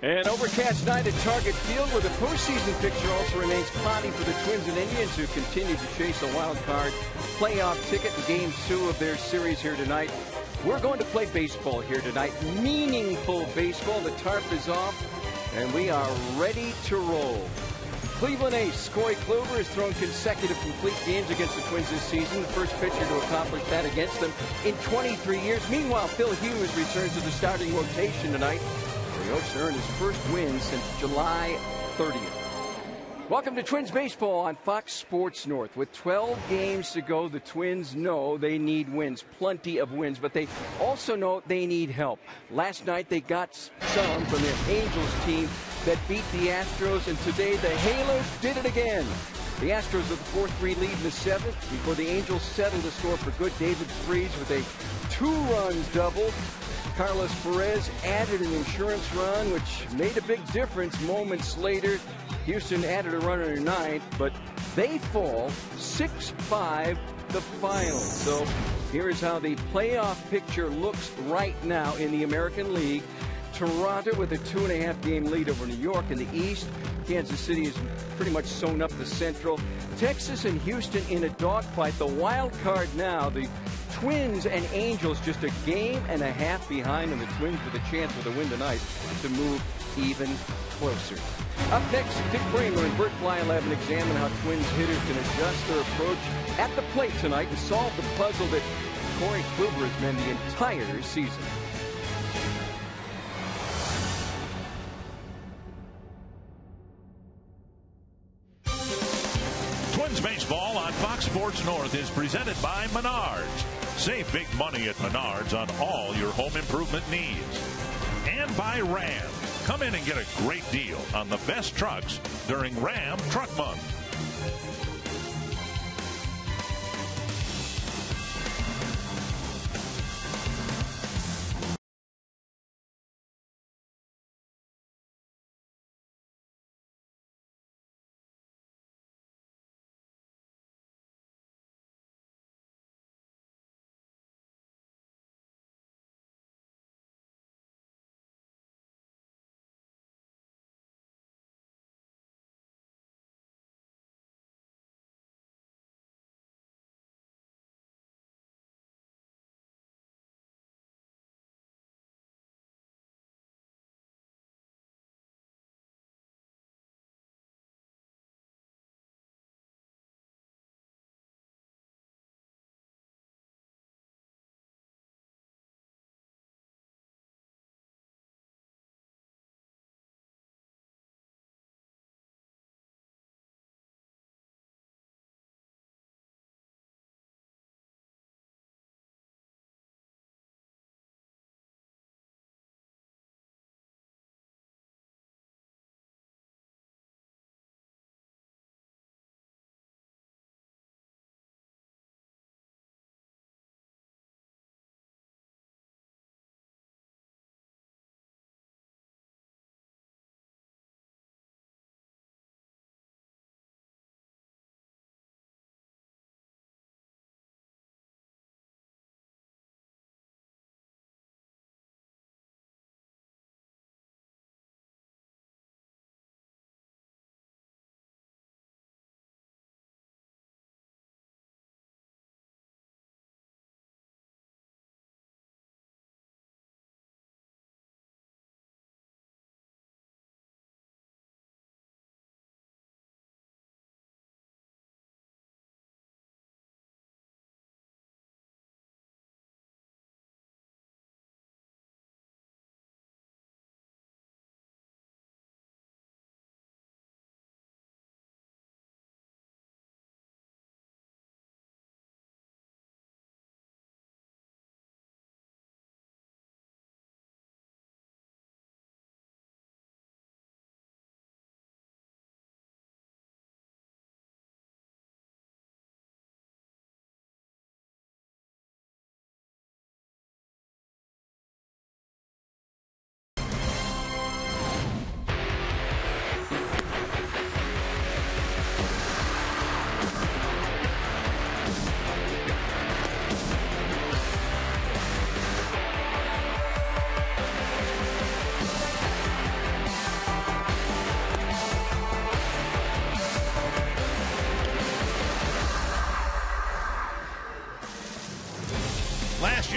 An overcast night at Target Field, where the postseason picture also remains cloudy for the Twins and Indians, who continue to chase a wild card playoff ticket in Game 2 of their series here tonight. We're going to play baseball here tonight, meaningful baseball. The tarp is off, and we are ready to roll. Cleveland ace Corey Kluber has thrown consecutive complete games against the Twins this season, the first pitcher to accomplish that against them in 23 years. Meanwhile, Phil Hughes returns to the starting rotation tonight. He hopes to earn his first win since July 30th. Welcome to Twins Baseball on Fox Sports North. With 12 games to go, the Twins know they need wins, plenty of wins, but they also know they need help. Last night they got some from their Angels team that beat the Astros, and today the Halos did it again. The Astros with a 4-3 lead in the 7th before the Angels settled the score for good. David Freese with a 2-run double. Carlos Perez added an insurance run, which made a big difference. Moments later, Houston added a runner in 9th, but they fall 6-5 the final. So here is how the playoff picture looks right now in the American League. Toronto with a 2.5-game lead over New York in the East. Kansas City has pretty much sewn up the Central. Texas and Houston in a dogfight. The wild card now, the Twins and Angels just a game and a half behind, and the Twins with a chance with a win tonight to move even closer. Up next, Dick Kramer and Bert Bly will have an examine how Twins hitters can adjust their approach at the plate tonight and solve the puzzle that Corey Kluber has been the entire season. Twins Baseball on Fox Sports North is presented by Menards. Save big money at Menards on all your home improvement needs. And by Ram. Come in and get a great deal on the best trucks during Ram Truck Month.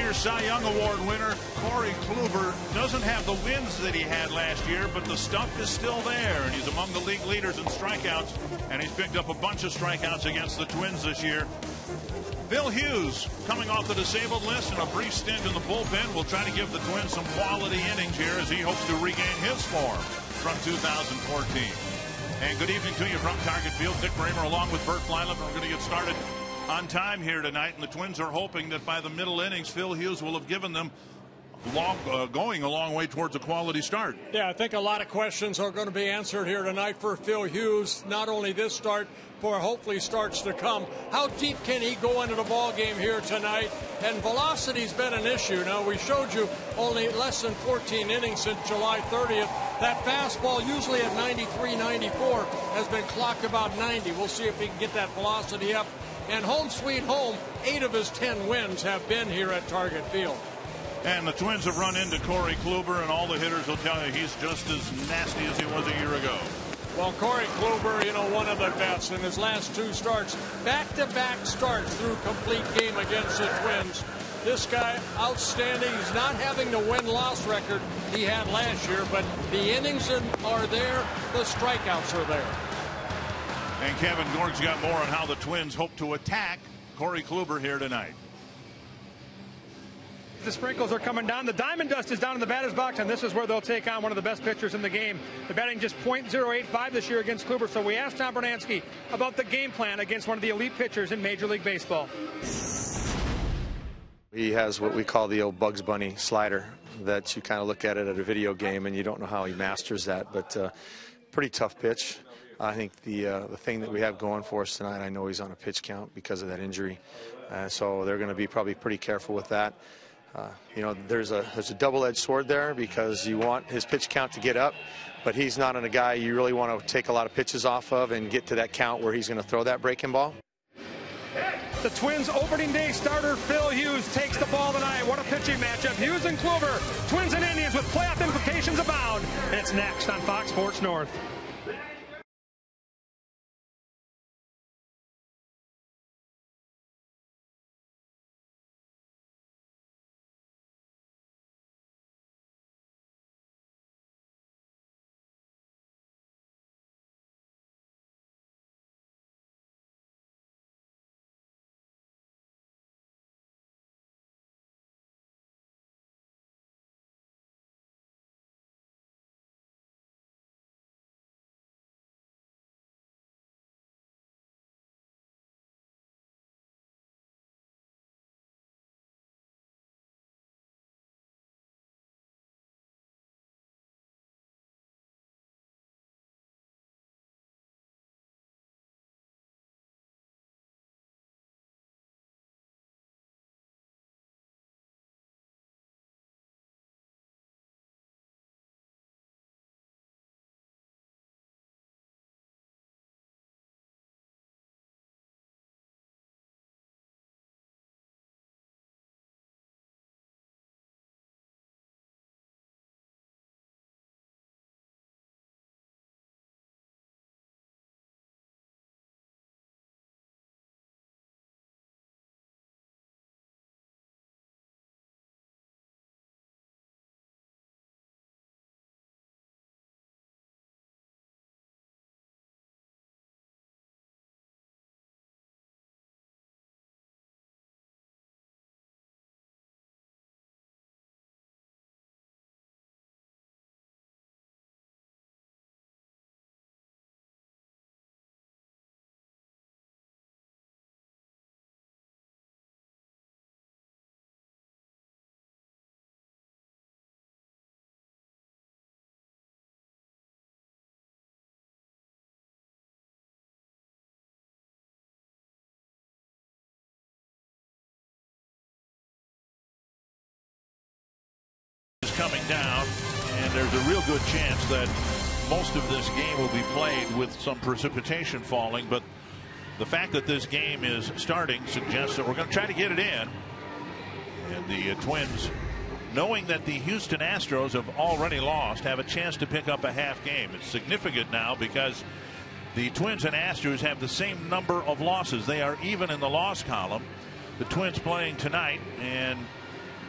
year Cy Young Award winner Corey Kluber doesn't have the wins that he had last year, but the stuff is still there, and he's among the league leaders in strikeouts, and he's picked up a bunch of strikeouts against the Twins this year. Phil Hughes, coming off the disabled list and a brief stint in the bullpen, will try to give the Twins some quality innings here as he hopes to regain his form from 2014. And good evening to you from Target Field. Dick Bramer along with Bert Flyland. We're going to get started on time here tonight, and the Twins are hoping that by the middle innings, Phil Hughes will have given them going a long way towards a quality start. Yeah, I think a lot of questions are going to be answered here tonight for Phil Hughes. Not only this start, for hopefully starts to come. How deep can he go into the ball game here tonight? And velocity's been an issue. Now, we showed you only less than 14 innings since July 30th. That fastball, usually at 93, 94, has been clocked about 90. We'll see if he can get that velocity up. And home sweet home, 8 of his 10 wins have been here at Target Field. And the Twins have run into Corey Kluber, and all the hitters will tell you he's just as nasty as he was a year ago. Well, Corey Kluber, you know, one of the best in his last 2 starts. Back-to-back starts through complete game against the Twins. This guy, outstanding. He's not having the win-loss record he had last year, but the innings are there, the strikeouts are there. And Kevin Gord's got more on how the Twins hope to attack Corey Kluber here tonight. The sprinkles are coming down. The diamond dust is down in the batter's box, and this is where they'll take on one of the best pitchers in the game. They're batting just .085 this year against Kluber, so we asked Tom Bernansky about the game plan against one of the elite pitchers in Major League Baseball. He has what we call the old Bugs Bunny slider that you kind of look at it at a video game, and you don't know how he masters that, but pretty tough pitch. I think the thing that we have going for us tonight, I know he's on a pitch count because of that injury, so they're going to be probably pretty careful with that. You know, there's a double-edged sword there because you want his pitch count to get up, but he's not a guy you really want to take a lot of pitches off of and get to that count where he's going to throw that breaking ball. The Twins opening day starter Phil Hughes takes the ball tonight. What a pitching matchup. Hughes and Kluber, Twins and Indians with playoff implications abound. And it's next on Fox Sports North. Coming down, and there's a real good chance that most of this game will be played with some precipitation falling, but the fact that this game is starting suggests that we're going to try to get it in. And the Twins, knowing that the Houston Astros have already lost, have a chance to pick up a half game. It's significant now because the Twins and Astros have the same number of losses. They are even in the loss column. The Twins playing tonight, and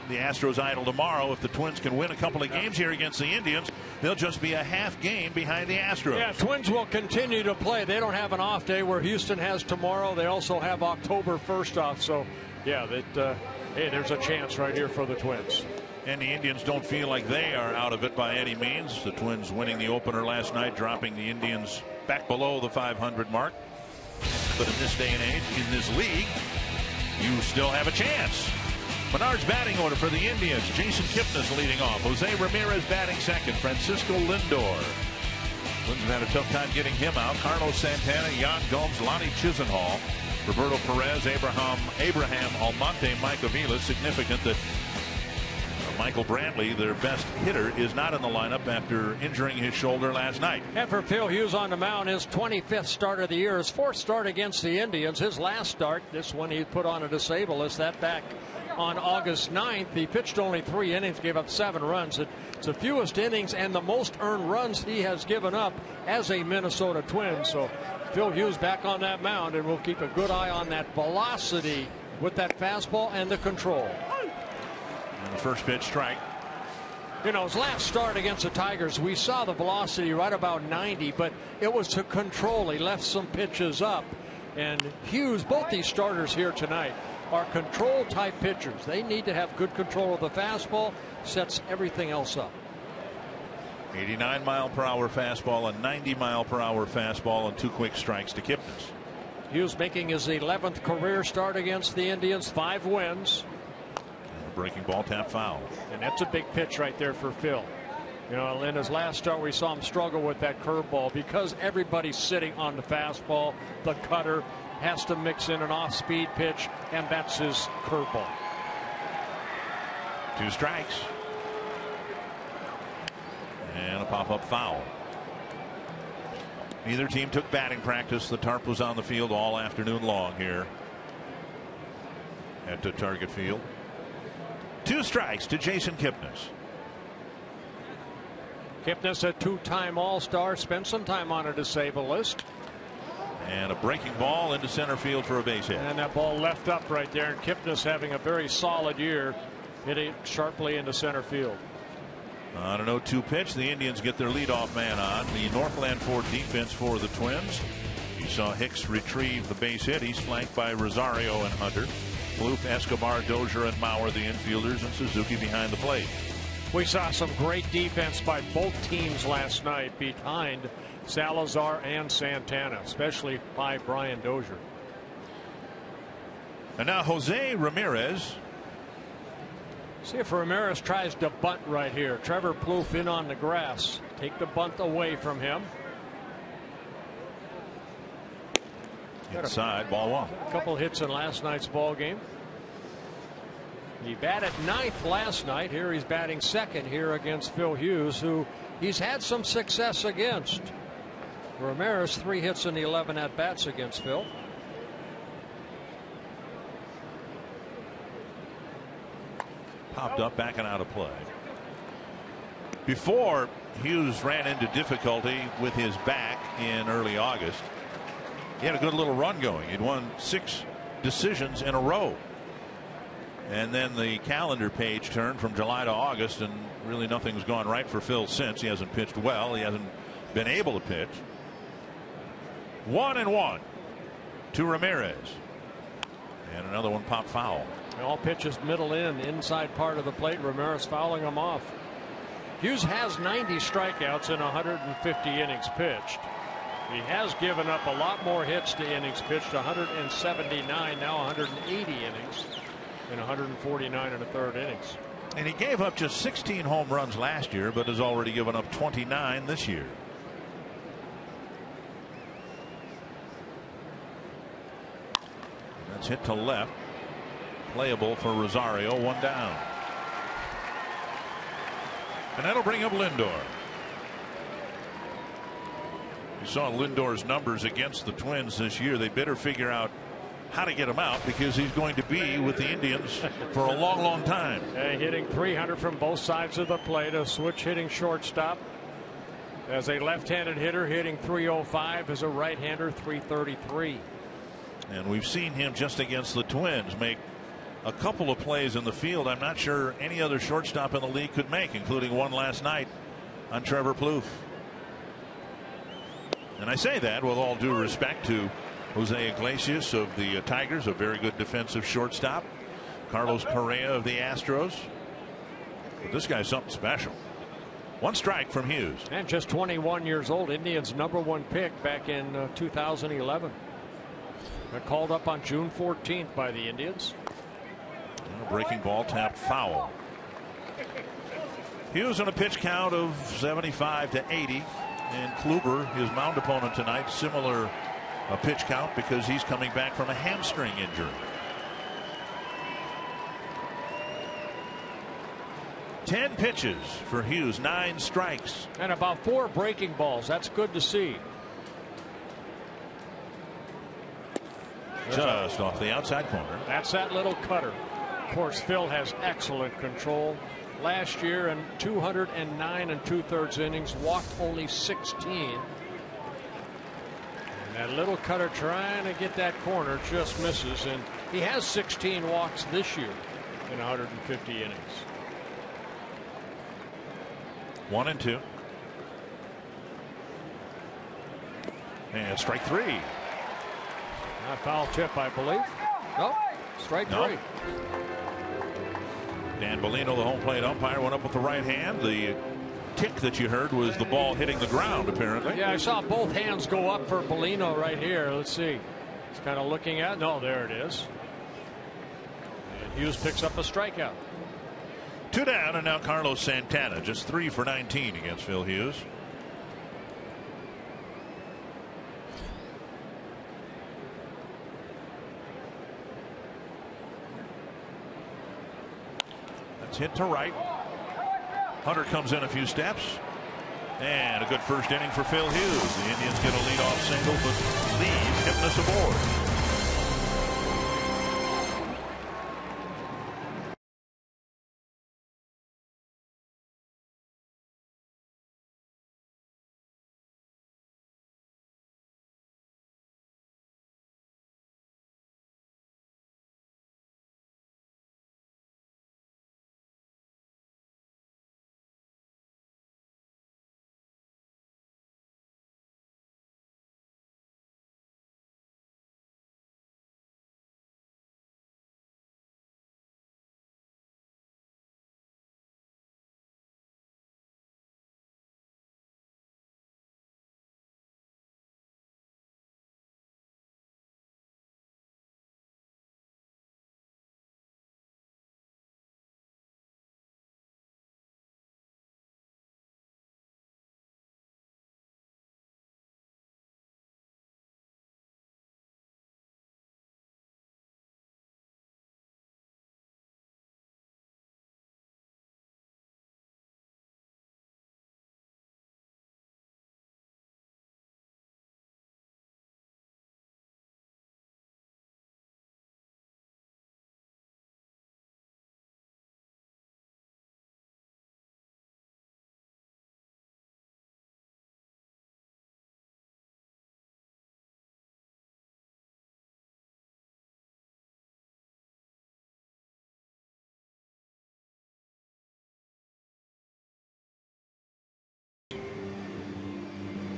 the Astros idle tomorrow. If the Twins can win a couple of games here against the Indians, they'll just be a half game behind the Astros. Yeah, Twins will continue to play. They don't have an off day where Houston has tomorrow. They also have October 1st off. So, yeah, hey, there's a chance right here for the Twins. And the Indians don't feel like they are out of it by any means. The Twins winning the opener last night, dropping the Indians back below the 500 mark. But in this day and age, in this league, you still have a chance. Menard's batting order for the Indians. Jason Kipnis leading off. Jose Ramirez batting second. Francisco Lindor. Twins have had a tough time getting him out. Carlos Santana, Yan Gomes, Lonnie Chisenhall, Roberto Perez, Abraham Almonte, Mike Avila. Significant that Michael Brantley, their best hitter, is not in the lineup after injuring his shoulder last night. And for Phil Hughes on the mound, his 25th start of the year, his 4th start against the Indians. His last start, this one he put on a disabled list, that back on August 9th. He pitched only 3 innings, gave up 7 runs. It's the fewest innings and the most earned runs he has given up as a Minnesota Twin. So Phil Hughes back on that mound, and we'll keep a good eye on that velocity with that fastball and the control. And the first pitch, strike. You know, his last start against the Tigers, we saw the velocity right about 90, but it was to control. He left some pitches up. And Hughes, both these starters here tonight, are control type pitchers. They need to have good control of the fastball, sets everything else up. 89-mile-per-hour fastball, a 90-mile-per-hour fastball, and 2 quick strikes to Kipnis. Hughes making his 11th career start against the Indians, 5 wins. Breaking ball, tap foul. And that's a big pitch right there for Phil. You know, in his last start, we saw him struggle with that curveball because everybody's sitting on the fastball. The cutter has to mix in an off-speed pitch, and that's his curveball. 2 strikes. And a pop-up foul. Neither team took batting practice. The tarp was on the field all afternoon long here at the Target Field. 2 strikes to Jason Kipnis. Kipnis, a 2-time All-Star, spent some time on a disabled list. And a breaking ball into center field for a base hit. And that ball left up right there. And Kipnis having a very solid year, hitting sharply into center field. On an 0-2 pitch, the Indians get their leadoff man on. The Northland Ford defense for the Twins. You saw Hicks retrieve the base hit. He's flanked by Rosario and Hunter. Bloop, Escobar, Dozier, and Mauer, the infielders, and Suzuki behind the plate. We saw some great defense by both teams last night behind Salazar and Santana, especially by Brian Dozier. And now Jose Ramirez. See if Ramirez tries to bunt right here. Trevor Plouffe in on the grass. Take the bunt away from him. Inside, ball 1. A couple hits in last night's ball game. He batted 9th last night. Here he's batting 2nd here against Phil Hughes, who he's had some success against. Ramirez 3 hits in the 11 at bats against Phil. Popped up, back and out of play. Before Hughes ran into difficulty with his back in early August, he had a good little run going. He'd won 6 decisions in a row. And then the calendar page turned from July to August, and really nothing's gone right for Phil since. He hasn't pitched well. He hasn't been able to pitch. 1-1 to Ramirez. And another one popped foul. All pitches middle inside part of the plate. Ramirez fouling them off. Hughes has 90 strikeouts in 150 innings pitched. He has given up a lot more hits to innings pitched, 179, now 180 innings in 149 and a third innings. And he gave up just 16 home runs last year, but has already given up 29 this year. That's hit to left. Playable for Rosario, 1 down. And that'll bring up Lindor. You saw Lindor's numbers against the Twins this year. They better figure out how to get him out, because he's going to be with the Indians for a long, long time. Hitting 300 from both sides of the plate. A switch hitting shortstop. As a left-handed hitter, hitting 305. As a right-hander, 333. And we've seen him just against the Twins make a couple of plays in the field I'm not sure any other shortstop in the league could make, including one last night on Trevor Plouffe. And I say that with all due respect to Jose Iglesias of the Tigers, a very good defensive shortstop. Carlos Correa of the Astros. But this guy's something special. One strike from Hughes. And just 21 years old. Indians' #1 pick back in 2011. Got called up on June 14th by the Indians. A breaking ball tapped foul. Hughes on a pitch count of 75 to 80. And Kluber, his mound opponent tonight, similar pitch count because he's coming back from a hamstring injury. 10 pitches for Hughes, 9 strikes. And about 4 breaking balls. That's good to see. Just off the outside corner. That's that little cutter. Of course, Phil has excellent control. Last year in 209 2/3 innings, walked only 16. And that little cutter trying to get that corner just misses. And he has 16 walks this year in 150 innings. 1-2. And strike 3. Not foul tip, I believe. Nope. Strike 3. Dan Bellino, the home plate umpire, went up with the right hand. The tick that you heard was the ball hitting the ground, apparently. Yeah, I saw both hands go up for Bellino right here. Let's see. He's kind of looking at. No, there it is. And Hughes picks up a strikeout. 2 down, and now Carlos Santana, just 3 for 19 against Phil Hughes. Hit to right. Hunter comes in a few steps. And a good first inning for Phil Hughes. The Indians get a leadoff single, but leave Kipnis aboard.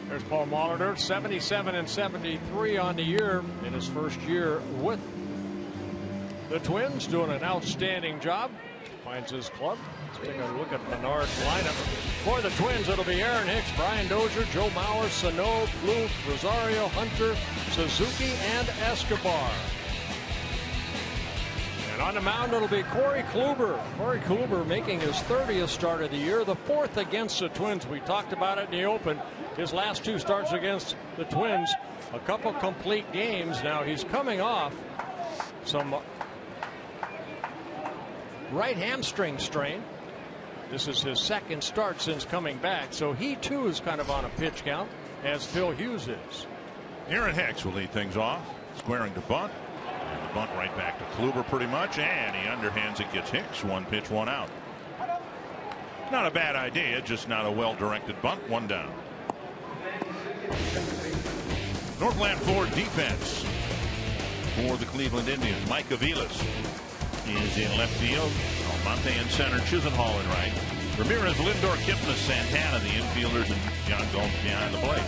There's Paul Molitor, 77 and 73 on the year in his first year with the Twins, doing an outstanding job. Finds his club. Let's take a look at Menard's lineup. For the Twins, it'll be Aaron Hicks, Brian Dozier, Joe Mauer, Sano, Plouffe, Rosario, Hunter, Suzuki, and Escobar. And on the mound, it'll be Corey Kluber. Corey Kluber making his 30th start of the year, the 4th against the Twins. We talked about it in the open. His last 2 starts against the Twins, a couple complete games. Now he's coming off some right hamstring strain. This is his 2nd start since coming back, so he too is kind of on a pitch count, as Phil Hughes is. Aaron Hicks will lead things off, squaring to bunt. And the bunt right back to Kluber pretty much, and he underhands it, gets Hicks. 1 pitch, 1 out. Not a bad idea, just not a well-directed bunt. 1 down. Northland Ford defense for the Cleveland Indians. Mike Aviles is in left field. Almonte in center. Chisenhall in right. Ramirez, Lindor, Kipnis, Santana, the infielders, and John Gomes behind the plate.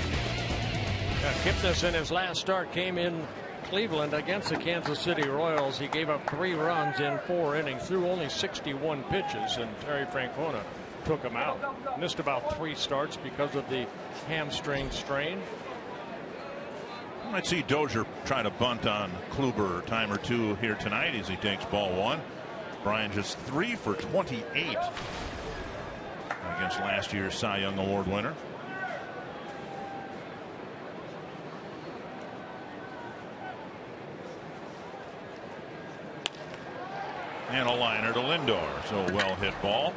Kipnis in his last start came in Cleveland against the Kansas City Royals. He gave up 3 runs in 4 innings, threw only 61 pitches, and Terry Francona took him out. Missed about 3 starts because of the hamstring strain. Might see Dozier try to bunt on Kluber a time or two here tonight as he takes ball 1. Bryan just 3 for 28 against last year's Cy Young Award winner. And a liner to Lindor. So a well hit ball.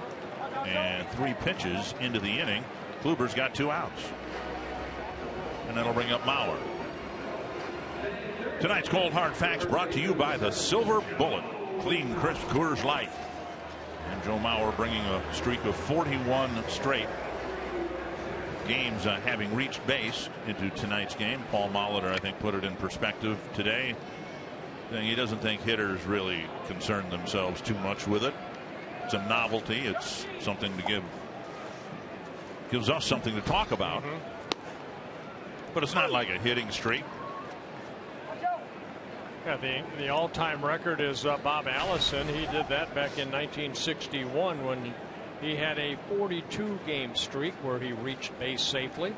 And 3 pitches into the inning. Kluber's got 2 outs. And that'll bring up Mauer. Tonight's Cold Hard Facts brought to you by the Silver Bullet. Clean, crisp Coors Light. And Joe Mauer bringing a streak of 41 straight games having reached base into tonight's game. Paul Molitor, I think, put it in perspective today. He doesn't think hitters really concern themselves too much with it. It's a novelty. It's something to gives us something to talk about. But it's not like a hitting streak. Yeah, the all-time record is Bob Allison. He did that back in 1961 when he had a 42-game streak where he reached base safely.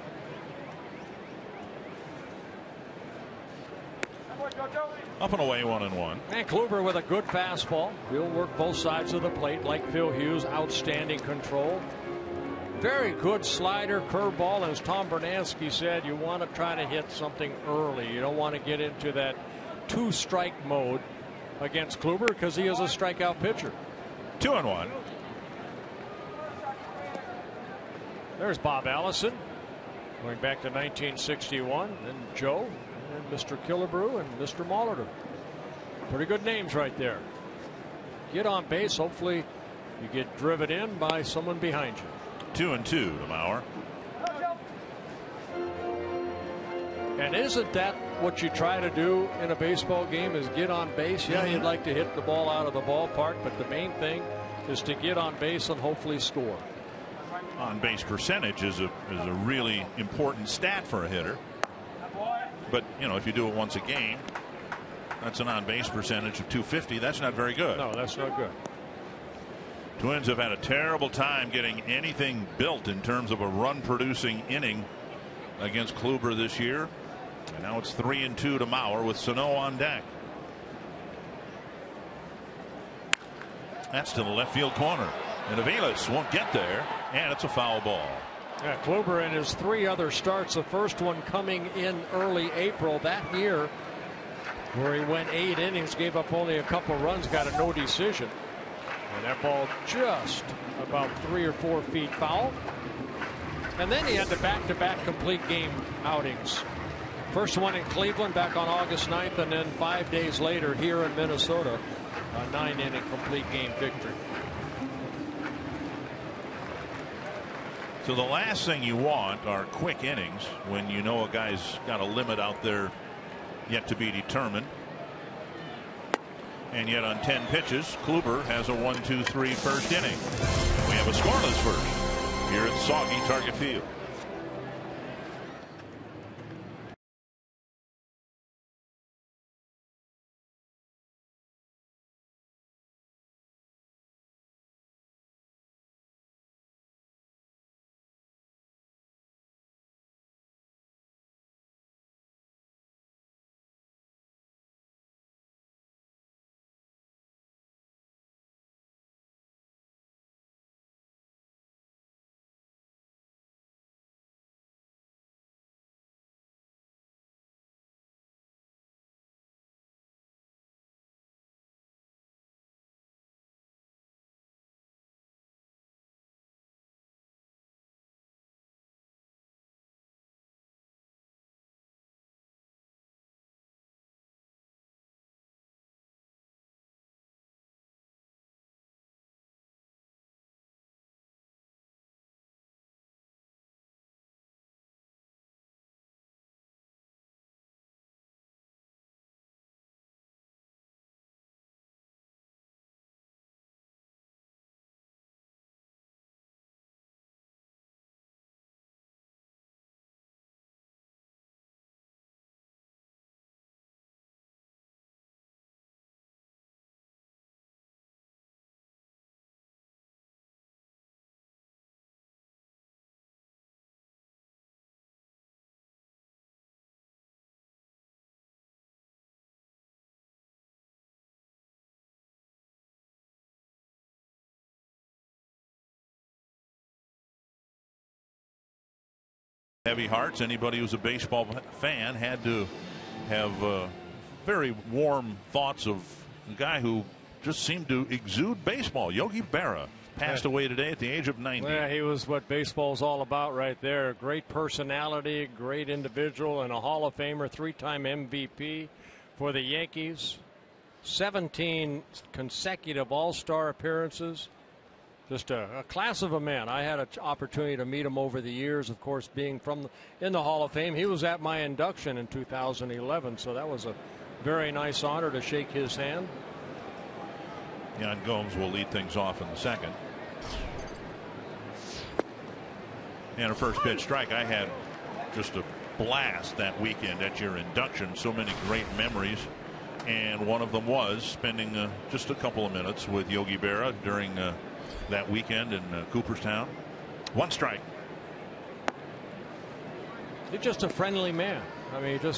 Up and away, 1-1. And Kluber with a good fastball. He'll work both sides of the plate like Phil Hughes. Outstanding control. Very good slider, curveball. And as Tom Bernansky said, you want to try to hit something early. You don't want to get into that 2-strike mode against Kluber because he is a strikeout pitcher. 2-1. There's Bob Allison going back to 1961. And Joe and Mr. Killebrew and Mr. Molitor. Pretty good names right there. Get on base. Hopefully you get driven in by someone behind you. 2-2 to Mauer. And isn't that what you try to do in a baseball game, is get on base? Yeah, you'd like to hit the ball out of the ballpark, but the main thing is to get on base and hopefully score. On base percentage is a really important stat for a hitter. But you know, if you do it once a game, that's an on base percentage of .250. That's not very good. No, that's not good. Twins have had a terrible time getting anything built in terms of a run producing inning against Kluber this year. And now it's 3-2 to Mauer with Sano on deck. That's to the left field corner. And Aviles won't get there. And it's a foul ball. Yeah, Kluber in his 3 other starts, the first one coming in early April that year, where he went 8 innings, gave up only a couple runs, got a no decision. And that ball just about 3 or 4 feet foul. And then he had the back-to-back complete game outings. First one in Cleveland back on August 9th, and then 5 days later here in Minnesota, a 9-inning complete game victory. So the last thing you want are quick innings when you know a guy's got a limit out there yet to be determined. And yet on 10 pitches, Kluber has a 1-2-3 first inning. We have a scoreless first here at Soggy Target Field. Heavy hearts. Anybody who's a baseball fan had to have very warm thoughts of a guy who just seemed to exude baseball. Yogi Berra passed away today at the age of 90. Yeah, he was what baseball's all about right there. Great personality, great individual, and a Hall of Famer, 3-time MVP for the Yankees. 17 consecutive All-Star appearances. Just a class of a man. I had an opportunity to meet him over the years, of course, being in the Hall of Fame. He was at my induction in 2011, so that was a very nice honor to shake his hand. Yan Gomes will lead things off in the second. And a first pitch strike. I had just a blast that weekend at your induction. So many great memories. And one of them was spending just a couple of minutes with Yogi Berra during that weekend in Cooperstown. One strike. He's just a friendly man. I mean, he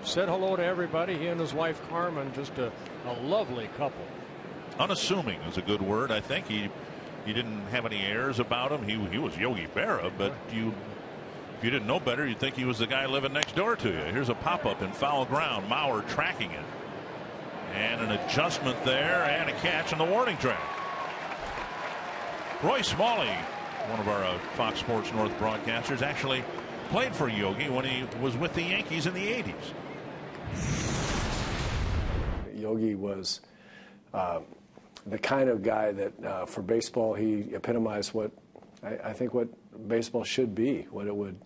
said hello to everybody. He and his wife Carmen, just a lovely couple. Unassuming is a good word. I think he didn't have any airs about him. He was Yogi Berra, but if you didn't know better, you'd think he was the guy living next door to you. Here's a pop-up in foul ground. Mauer tracking it. And an adjustment there and a catch on the warning track. Roy Smalley, one of our Fox Sports North broadcasters, actually played for Yogi when he was with the Yankees in the 80s. Yogi was the kind of guy that for baseball he epitomized what I think what baseball should be, what it would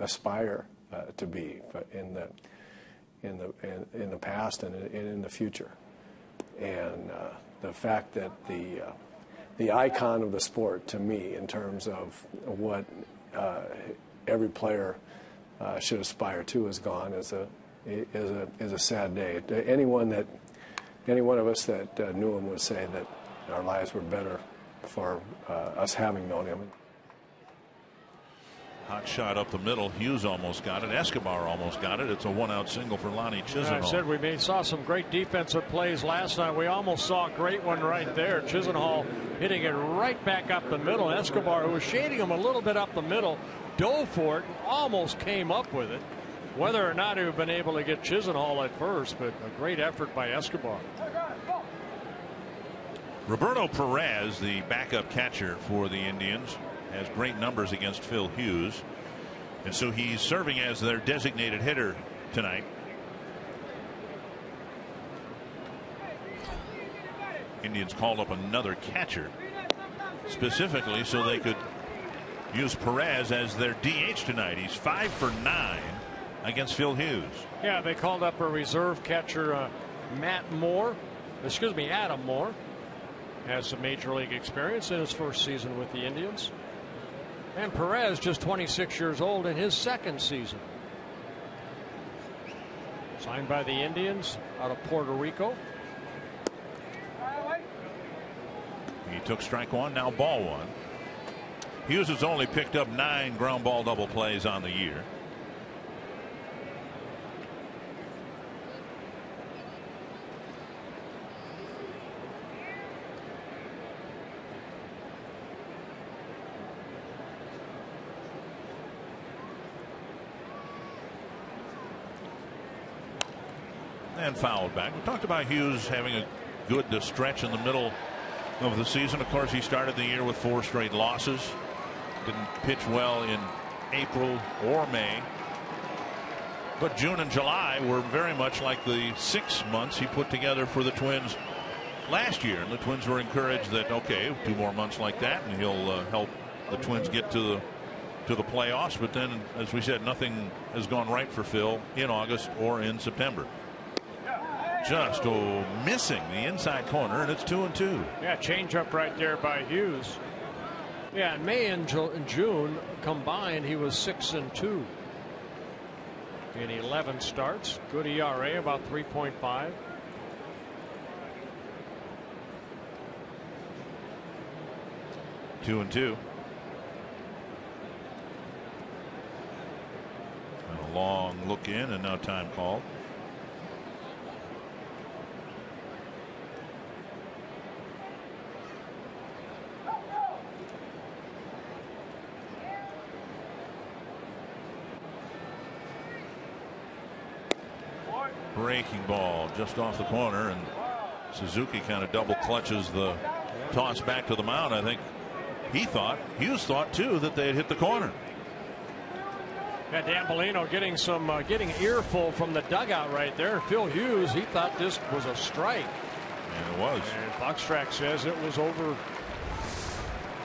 aspire to be in the past and in the future. And the fact that the icon of the sport to me in terms of what every player should aspire to is gone is a sad day. Any one of us that knew him would say that our lives were better for us having known him. Hot shot up the middle. Hughes almost got it. Escobar almost got it. It's a one-out single for Lonnie Chisenhall. I said we saw some great defensive plays last night. We almost saw a great one right there. Chisenhall hitting it right back up the middle. Escobar, who was shading him a little bit up the middle, dove for it and almost came up with it. Whether or not he would have been able to get Chisenhall at first, but a great effort by Escobar. Roberto Perez, the backup catcher for the Indians, has great numbers against Phil Hughes, and so he's serving as their designated hitter tonight. Indians called up another catcher specifically so they could use Perez as their DH tonight. He's 5 for 9 against Phil Hughes. Yeah, they called up a reserve catcher, Adam Moore. Has some major league experience in his first season with the Indians. And Perez, just 26 years old in his second season. Signed by the Indians out of Puerto Rico. He took strike one, now ball one. Hughes has only picked up 9 ground ball double plays on the year. And fouled back. We talked about Hughes having a good stretch in the middle of the season. Of course, he started the year with 4 straight losses. Didn't pitch well in April or May. But June and July were very much like the 6 months he put together for the Twins last year. And the Twins were encouraged that, okay, 2 more months like that and he'll help the Twins get to the playoffs. But then, as we said, nothing has gone right for Phil in August or in September. Just missing the inside corner, and it's 2-2. Yeah, change up right there by Hughes. Yeah, in May and June combined, he was 6-2 in 11 starts. Good ERA, about 3.5. Two and two. And a long look in, and now time called. breaking ball just off the corner, and Suzuki kind of double clutches the toss back to the mound. I think Hughes thought too that they had hit the corner. Yeah, Dan Bellino getting earful from the dugout right there. Phil Hughes, he thought this was a strike. And it was. And Foxtrax says it was over.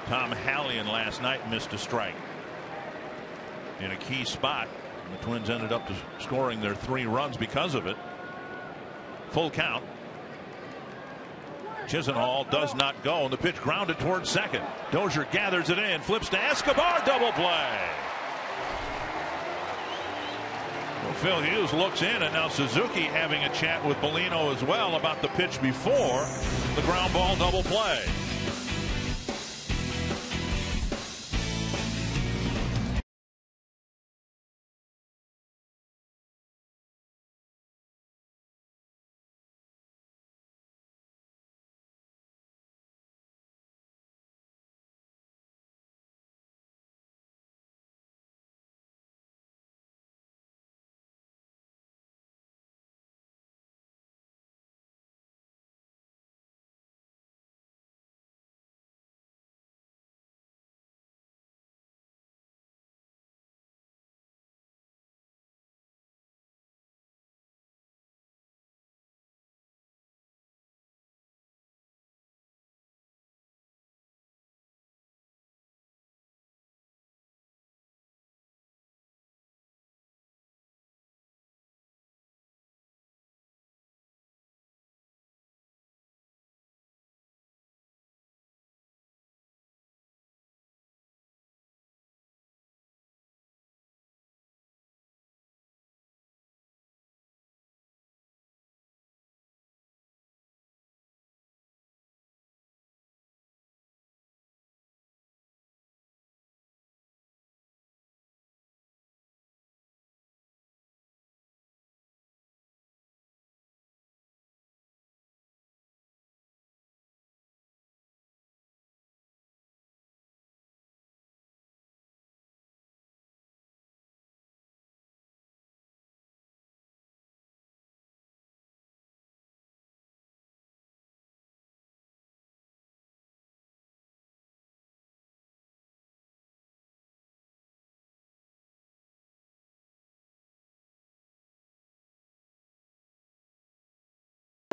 Tom Hallion last night missed a strike in a key spot. And the Twins ended up scoring their 3 runs because of it. Full count. Chisenhall does not go, and the pitch grounded towards second. Dozier gathers it in, flips to Escobar, double play. Well, Phil Hughes looks in, and now Suzuki having a chat with Bellino as well about the pitch before the ground ball double play.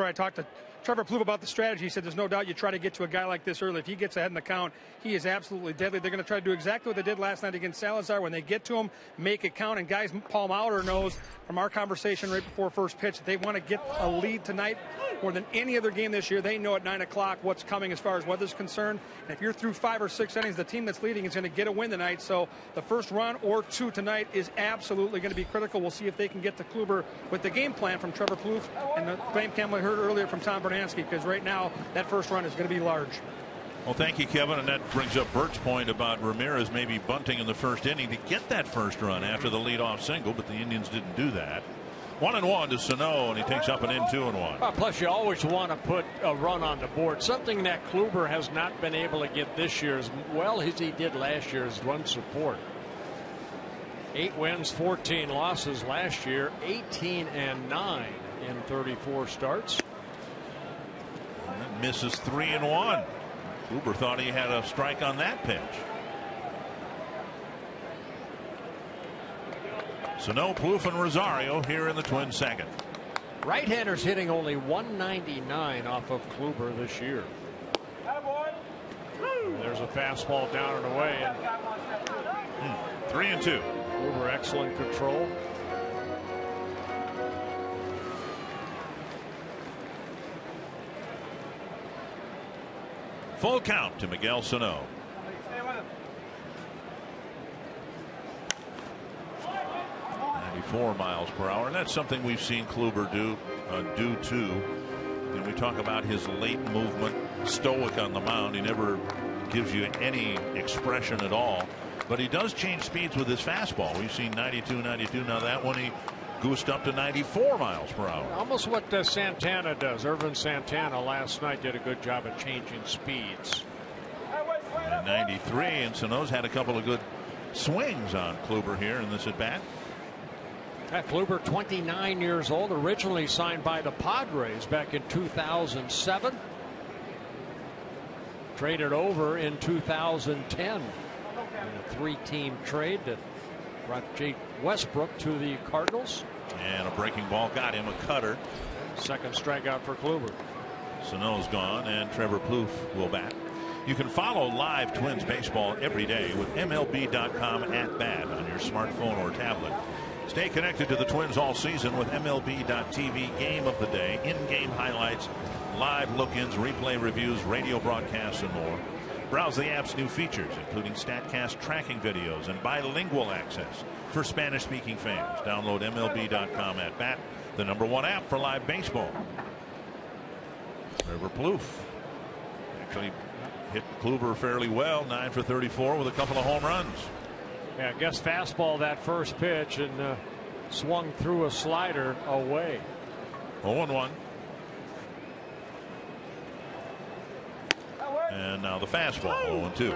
I talked to Trevor Plouffe about the strategy. He said there's no doubt you try to get to a guy like this early. If he gets ahead in the count, he is absolutely deadly. They're going to try to do exactly what they did last night against Salazar. When they get to him, make it count. And guys, Paul Maurer knows from our conversation right before first pitch that they want to get a lead tonight more than any other game this year. They know at 9 o'clock what's coming as far as weather's concerned. And if you're through 5 or 6 innings, the team that's leading is going to get a win tonight. So the first run or 2 tonight is absolutely going to be critical. We'll see if they can get to Kluber with the game plan from Trevor Plouffe and the game plan we heard earlier from Tom Bernansky, because right now that first run is going to be large. Well, thank you, Kevin, and that brings up Bert's point about Ramirez maybe bunting in the first inning to get that first run after the leadoff single, but the Indians didn't do that. 1-1 to Sano, and he takes up an in 2-1. Plus, you always want to put a run on the board. Something that Kluber has not been able to get this year as well as he did last year is run support. 8 wins, 14 losses last year, 18-9 in 34 starts. And misses 3-1. Kluber thought he had a strike on that pitch. Sano, Plouffe, and Rosario here in the Twins' second. Right-handers hitting only 199 off of Kluber this year. There's a fastball down and away. And 3-2. Kluber, excellent control. Full count to Miguel Sano. miles per hour, and that's something we've seen Kluber do too. And we talk about his late movement, stoic on the mound. He never gives you any expression at all, but he does change speeds with his fastball. We've seen 92. Now that one he goosed up to 94 miles per hour. Almost what Santana does. Irvin Santana last night did a good job of changing speeds. And 93, and Sano's had a couple of good swings on Kluber here in this at bat. Kluber, 29 years old, originally signed by the Padres back in 2007. Traded over in 2010 in a 3-team trade that brought Jake Westbrook to the Cardinals. And a breaking ball got him a cutter. Second strikeout for Kluber. Sano's gone, and Trevor Plouffe will bat. You can follow live Twins baseball every day with MLB.com @bat on your smartphone or tablet. Stay connected to the Twins all season with MLB.tv Game of the Day, in-game highlights, live look-ins, replay reviews, radio broadcasts, and more. Browse the app's new features, including StatCast tracking videos and bilingual access for Spanish-speaking fans. Download MLB.com @bat, the #1 app for live baseball. Trevor Plouffe actually hit Kluber fairly well, 9 for 34 with a couple of home runs. Yeah, I guess fastball that first pitch and swung through a slider away. 0-1. And now the fastball, 0-2.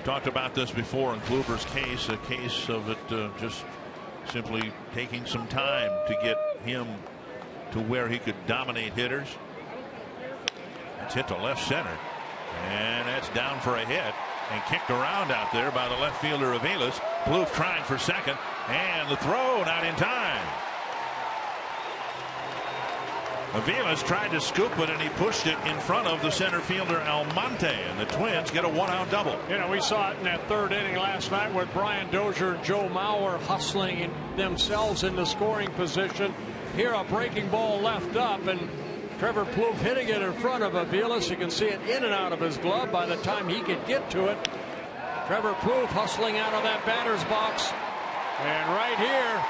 Talked about this before in Kluber's case, a case of it just simply taking some time to get him to where he could dominate hitters. It's hit to left center, and that's down for a hit and kicked around out there by the left fielder Aviles. Plouffe trying for second, and the throw not in time. Aviles tried to scoop it, and he pushed it in front of the center fielder Almonte, and the Twins get a one-out double. You know, we saw it in that third inning last night with Brian Dozier and Joe Mauer hustling themselves into scoring position. Here a breaking ball left up, and Trevor Plouffe hitting it in front of Aviles. You can see it in and out of his glove by the time he could get to it. Trevor Plouffe hustling out of that batter's box, and right here,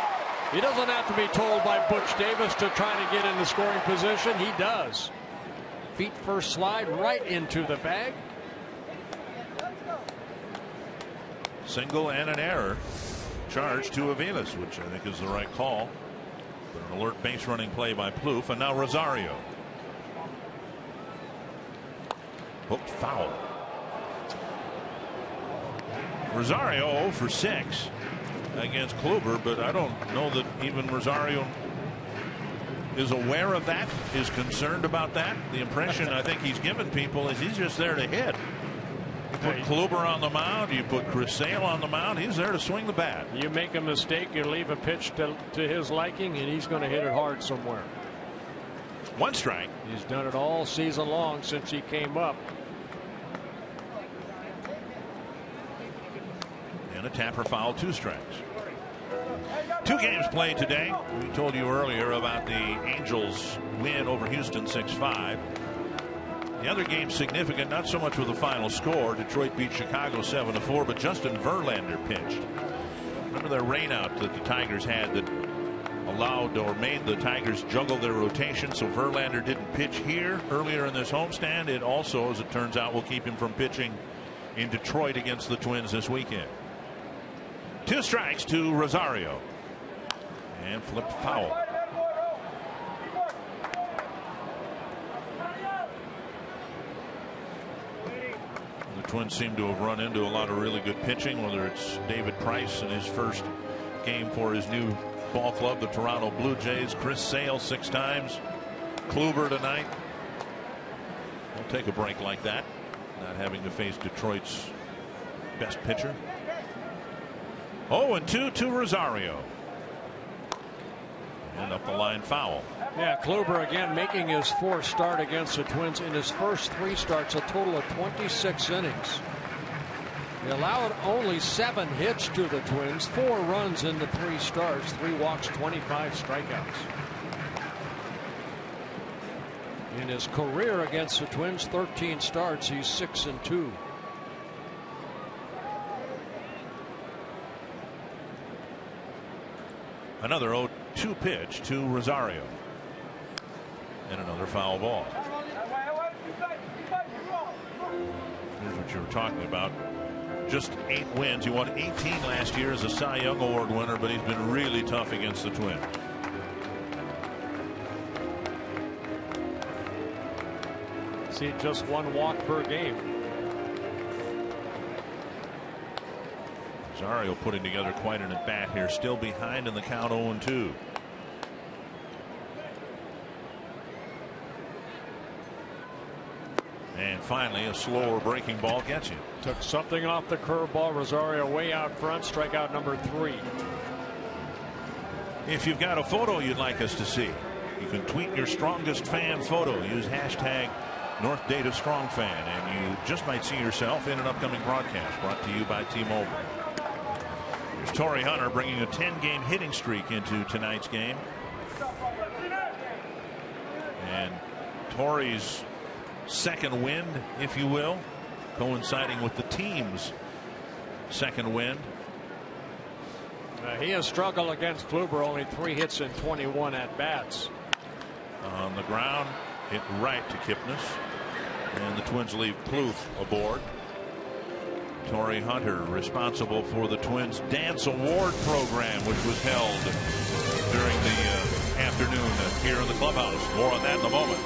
he doesn't have to be told by Butch Davis to try to get into scoring position. He does. Feet first slide right into the bag. Single and an error charged to Aviles, which I think is the right call. But an alert base running play by Plouffe, and now Rosario. Hooked foul. Rosario 0 for 6 against Kluber, but I don't know that even Rosario is aware of that, is concerned about that. The impression I think he's given people is he's just there to hit. You put Kluber on the mound, you put Chris Sale on the mound, he's there to swing the bat. You make a mistake, you leave a pitch to his liking, and he's going to hit it hard somewhere. One strike. He's done it all season long since he came up. And a tapper foul, 2 strikes. 2 games played today. We told you earlier about the Angels win over Houston 6-5. The other game significant, not so much with the final score. Detroit beat Chicago 7-4, but Justin Verlander pitched. Remember the rainout that the Tigers had that allowed or made the Tigers juggle their rotation, so Verlander didn't pitch here earlier in this homestand. It also, as it turns out, will keep him from pitching in Detroit against the Twins this weekend. 2 strikes to Rosario, and flipped foul. The Twins seem to have run into a lot of really good pitching, whether it's David Price in his first game for his new ball club, the Toronto Blue Jays. Chris Sale 6 times. Kluber tonight. We'll take a break like that, not having to face Detroit's best pitcher. 0-2 to Rosario. And up the line, foul. Yeah, Kluber again making his 4th start against the Twins. In his first 3 starts, a total of 26 innings. He allowed only 7 hits to the Twins, 4 runs in the 3 starts, 3 walks, 25 strikeouts. In his career against the Twins, 13 starts, he's 6-2. Another 0-2 pitch to Rosario. And another foul ball. Here's what you were talking about. Just 8 wins. He won 18 last year as a Cy Young Award winner, but he's been really tough against the Twins. See, just 1 walk per game. Rosario putting together quite an at-bat here, still behind in the count 0-2. And finally, a slower breaking ball gets you. Took something off the curveball. Rosario way out front. Strikeout number 3. If you've got a photo you'd like us to see, you can tweet your strongest fan photo. Use hashtag North Data Strong Fan, and you just might see yourself in an upcoming broadcast brought to you by T-Mobile. Here's Torrey Hunter bringing a 10-game hitting streak into tonight's game. And Torrey's second wind, if you will, coinciding with the team's second wind. He has struggled against Kluber, only 3 hits in 21 at-bats. On the ground, hit right to Kipnis, and the Twins leave Plouffe aboard. Torrey Hunter responsible for the Twins Dance Award program, which was held during the afternoon here in the clubhouse. More on that in a moment.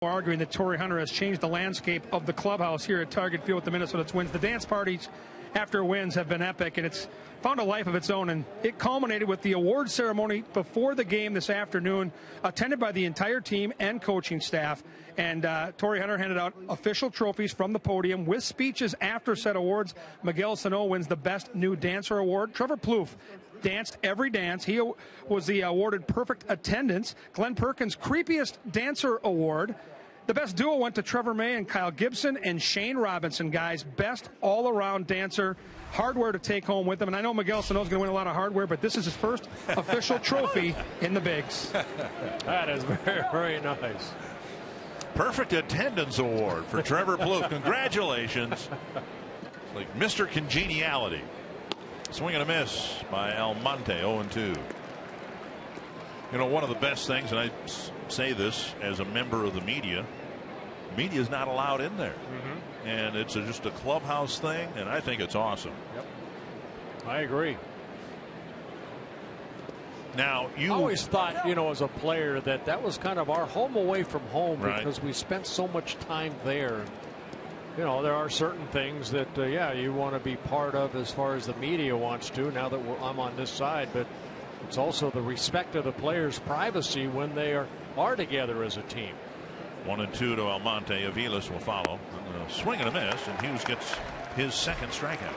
Arguing that Torrey Hunter has changed the landscape of the clubhouse here at Target Field with the Minnesota Twins. The dance parties after wins have been epic, and it's found a life of its own, and it culminated with the award ceremony before the game this afternoon, attended by the entire team and coaching staff. And Torrey Hunter handed out official trophies from the podium with speeches after said awards. Miguel Sano wins the Best New Dancer Award. Trevor Plouffe danced every dance. He was the awarded perfect attendance. Glenn Perkins' Creepiest Dancer Award. The best duo went to Trevor May and Kyle Gibson, and Shane Robinson, guys. Best all-around dancer. Hardware to take home with him. And I know Miguel Sano's going to win a lot of hardware, but this is his first official trophy in the bigs. That is very, very nice. Perfect attendance award for Trevor Plouffe. Congratulations. Like Mr. Congeniality. Swing and a miss by Almonte, 0-2. You know, one of the best things, and I say this as a member of the media is not allowed in there. And it's just a clubhouse thing, and I think it's awesome. Yep. I agree. Now, you always thought, you know, as a player that was kind of our home away from home, right, because we spent so much time there. You know, there are certain things that, yeah, you want to be part of as far as the media wants to, now that I'm on this side, but it's also the respect of the players' privacy when they are together as a team. 1-2 to Almonte. Aviles will follow. And a swing and a miss, and Hughes gets his second strikeout.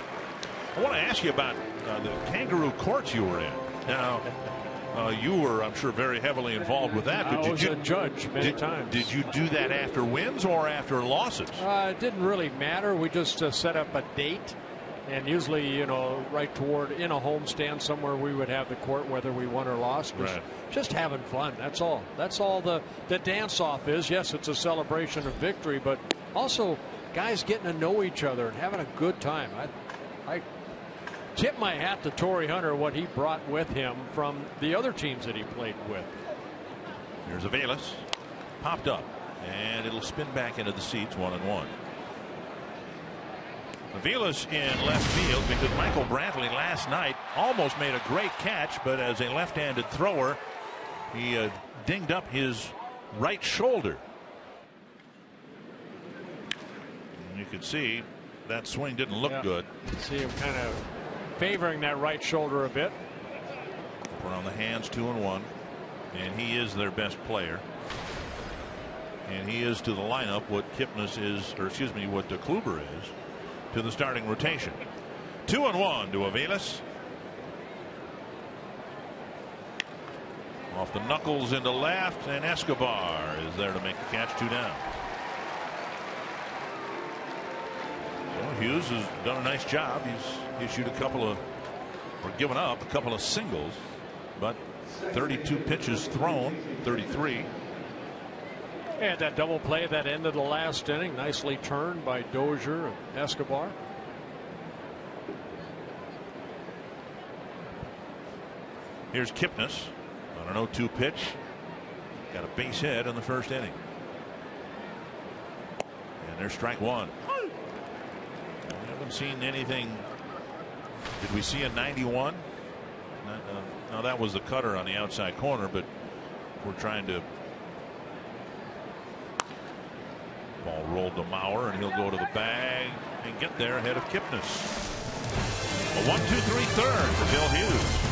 I want to ask you about the Kangaroo Courts you were in. Now, you were, I'm sure, very heavily involved with that. I was a judge many times. Did you do that after wins or after losses? It didn't really matter. We just set up a date. And usually, you know, right toward in a homestand somewhere, we would have the court whether we won or lost. Right. Just having fun. That's all. That's all the dance off is. Yes, it's a celebration of victory, but also guys getting to know each other and having a good time. tip my hat to Torrey Hunter, what he brought with him from the other teams that he played with. Here's Aviles. Popped up. And it'll spin back into the seats, 1-1. Aviles in left field because Michael Brantley last night almost made a great catch, but as a left-handed thrower, he dinged up his right shoulder. And you can see that swing didn't look good. See him kind of favoring that right shoulder a bit. Around the hands, 2-1, and he is their best player. And he is to the lineup what Kipnis is, or excuse me, what Kluber is to the starting rotation. 2-1 to Aviles. Off the knuckles into left, and Escobar is there to make the catch. 2 down. So Hughes has done a nice job. He's issued a couple of, or given up a couple of singles, but 32 pitches thrown, 33. And that double play that ended the last inning, nicely turned by Dozier and Escobar. Here's Kipnis on an 0-2 pitch. Got a base hit in the first inning. And there's strike 1. We haven't seen anything. Did we see a 91? No, that was the cutter on the outside corner, but we're trying to. Ball rolled to Mauer, and he'll go to the bag and get there ahead of Kipnis. A 1-2-3 third for Phil Hughes.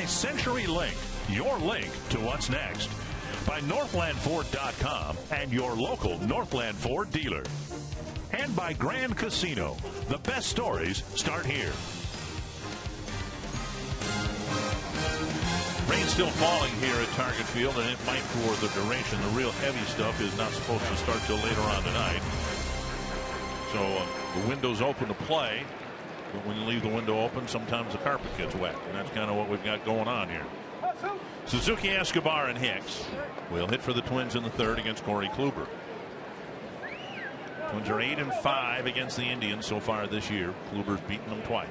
CenturyLink, your link to what's next. By NorthlandFord.com and your local Northland Ford dealer. And by Grand Casino. The best stories start here. Rain still falling here at Target Field, and it might for the duration. The real heavy stuff is not supposed to start till later on tonight. So the window's open to play. But when you leave the window open, sometimes the carpet gets wet. And that's kind of what we've got going on here. Suzuki, Escobar, and Hicks will hit for the Twins in the third against Corey Kluber. Twins are 8-5 against the Indians so far this year. Kluber's beaten them twice.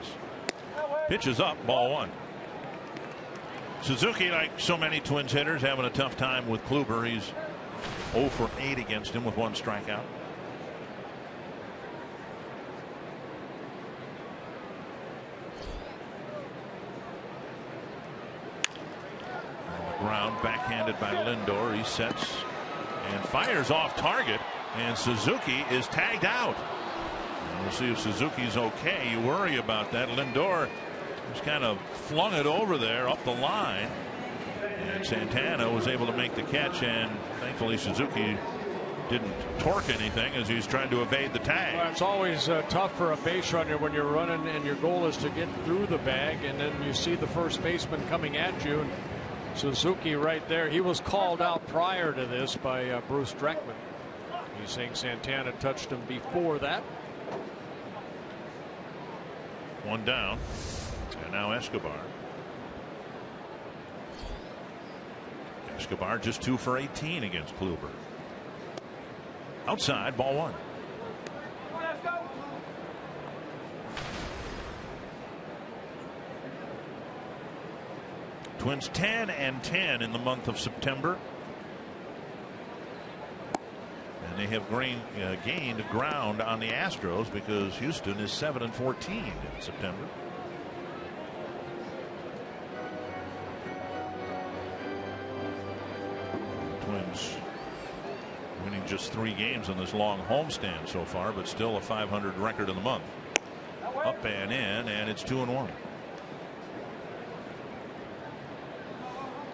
Pitch is up, ball 1. Suzuki, like so many Twins hitters, having a tough time with Kluber. He's 0 for 8 against him with 1 strikeout. Ground, backhanded by Lindor. He sets and fires off target, and Suzuki is tagged out. And we'll see if Suzuki's okay. You worry about that. Lindor just kind of flung it over there up the line, and Santana was able to make the catch, and thankfully Suzuki didn't torque anything as he's trying to evade the tag. Well, it's always tough for a base runner when you're running and your goal is to get through the bag, and then you see the first baseman coming at you. And Suzuki right there. He was called out prior to this by Bruce Dreckman. He's saying Santana touched him before that. One down, and now Escobar. Escobar just 2 for 18 against Kluber. Outside, ball 1. Twins 10-10 in the month of September. And they have gained ground on the Astros because Houston is 7-14 in September. Twins winning just 3 games in this long homestand so far, but still a .500 record in the month. Up and in, and it's 2-1.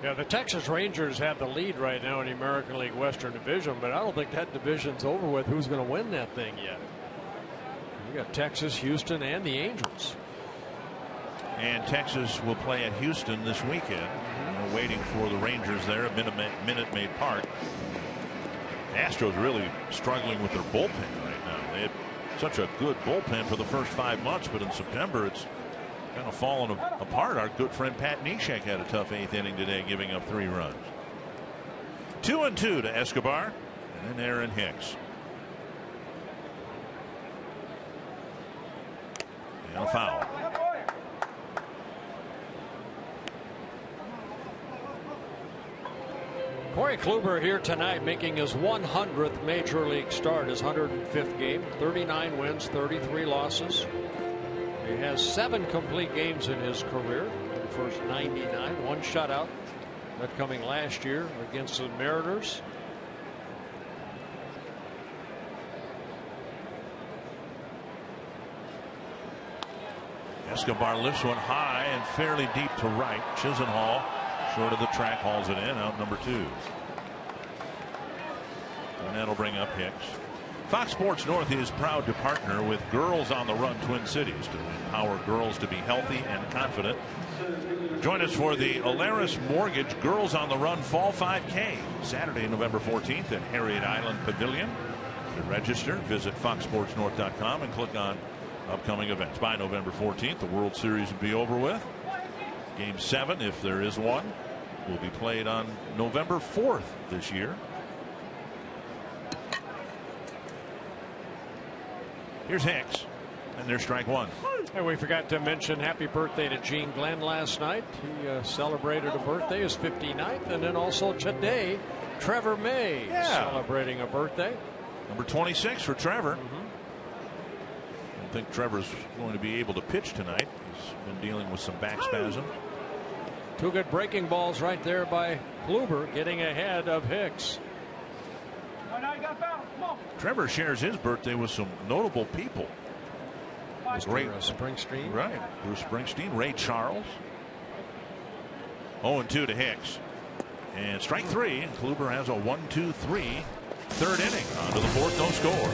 Yeah, the Texas Rangers have the lead right now in the American League Western Division, but I don't think that division's over with. Who's going to win that thing yet? You got Texas, Houston, and the Angels. And Texas will play at Houston this weekend. We're waiting for the Rangers there at Minute Maid Park. The Astros really struggling with their bullpen right now. They had such a good bullpen for the first 5 months, but in September it's kind of fallen apart. Our good friend Pat Neshek had a tough 8th inning today, giving up 3 runs. 2-2 to Escobar, and then Aaron Hicks. And a foul. Corey Kluber here tonight, making his 100th major league start, his 105th game. 39 wins, 33 losses. He has 7 complete games in his career in the first 99. 1 shutout, that coming last year against the Mariners. Escobar lifts one high and fairly deep to right. Chisenhall short of the track hauls it in, out number 2. And that'll bring up Hicks. Fox Sports North is proud to partner with Girls on the Run Twin Cities to empower girls to be healthy and confident. Join us for the Alaris Mortgage Girls on the Run Fall 5K, Saturday, November 14th at Harriet Island Pavilion. To register, visit foxsportsnorth.com and click on upcoming events. By November 14th, the World Series will be over with. Game 7, if there is one, will be played on November 4th this year. Here's Hicks, and there's strike 1. And we forgot to mention happy birthday to Gene Glenn last night. He celebrated a birthday, his 59th, and then also today, Trevor May celebrating a birthday. Number 26 for Trevor. I don't think Trevor's going to be able to pitch tonight. He's been dealing with some back spasm. 2 good breaking balls right there by Kluber, getting ahead of Hicks. Trevor shares his birthday with some notable people. Great Springsteen. Right. Bruce Springsteen, Ray Charles. 0-2 to Hicks. And strike 3. And Kluber has a 1-2-3 third inning. On to the 4th, no score.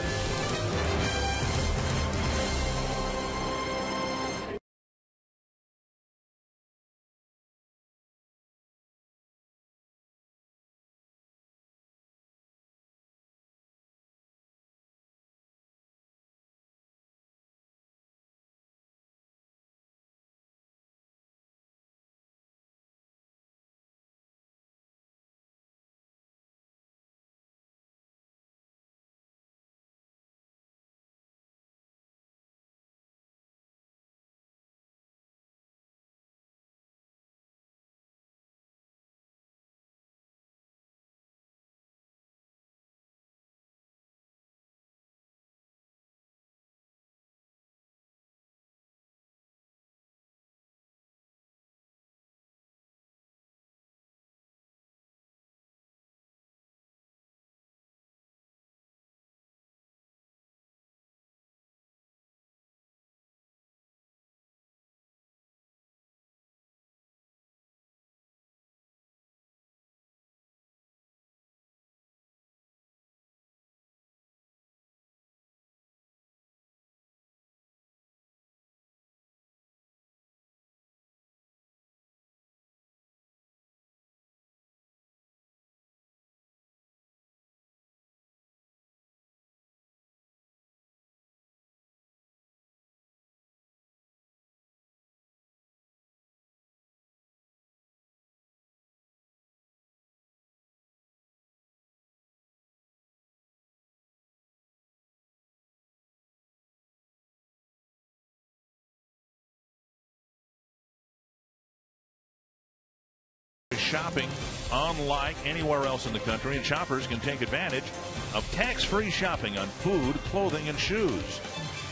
shopping unlike anywhere else in the country, and shoppers can take advantage of tax-free shopping on food, clothing, and shoes.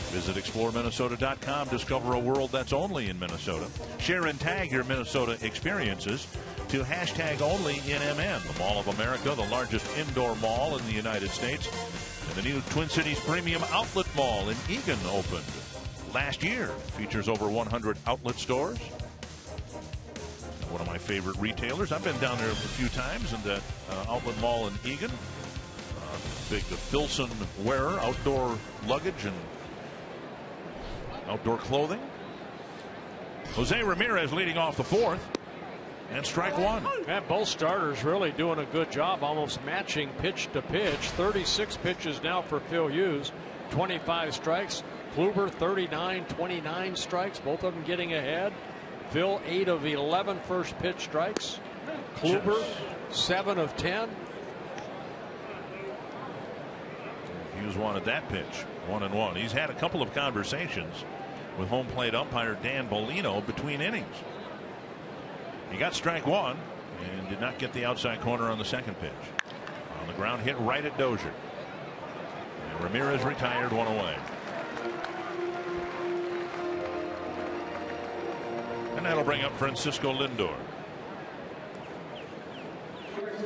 Visit exploreminnesota.com. Discover a world that's only in Minnesota. Share and tag your Minnesota experiences to #OnlyInMN. The Mall of America, the largest indoor mall in the United States. And the new Twin Cities Premium Outlet Mall in Eagan opened last year. Features over 100 outlet stores. One of my favorite retailers. I've been down there a few times in that outlet mall in Eagan. Big Filson wearer, outdoor luggage and outdoor clothing. Jose Ramirez leading off the fourth. And strike one. And both starters really doing a good job, almost matching pitch to pitch. 36 pitches now for Phil Hughes, 25 strikes. Kluber 39, 29 strikes, both of them getting ahead. Phil 8 of 11 first pitch strikes. Kluber 7 of 10. Hughes wanted that pitch, 1-1. He's had a couple of conversations with home plate umpire Dan Bolino between innings. He got strike one and did not get the outside corner on the second pitch. On the ground, hit right at Dozier. And Ramirez retired, one away. And that'll bring up Francisco Lindor.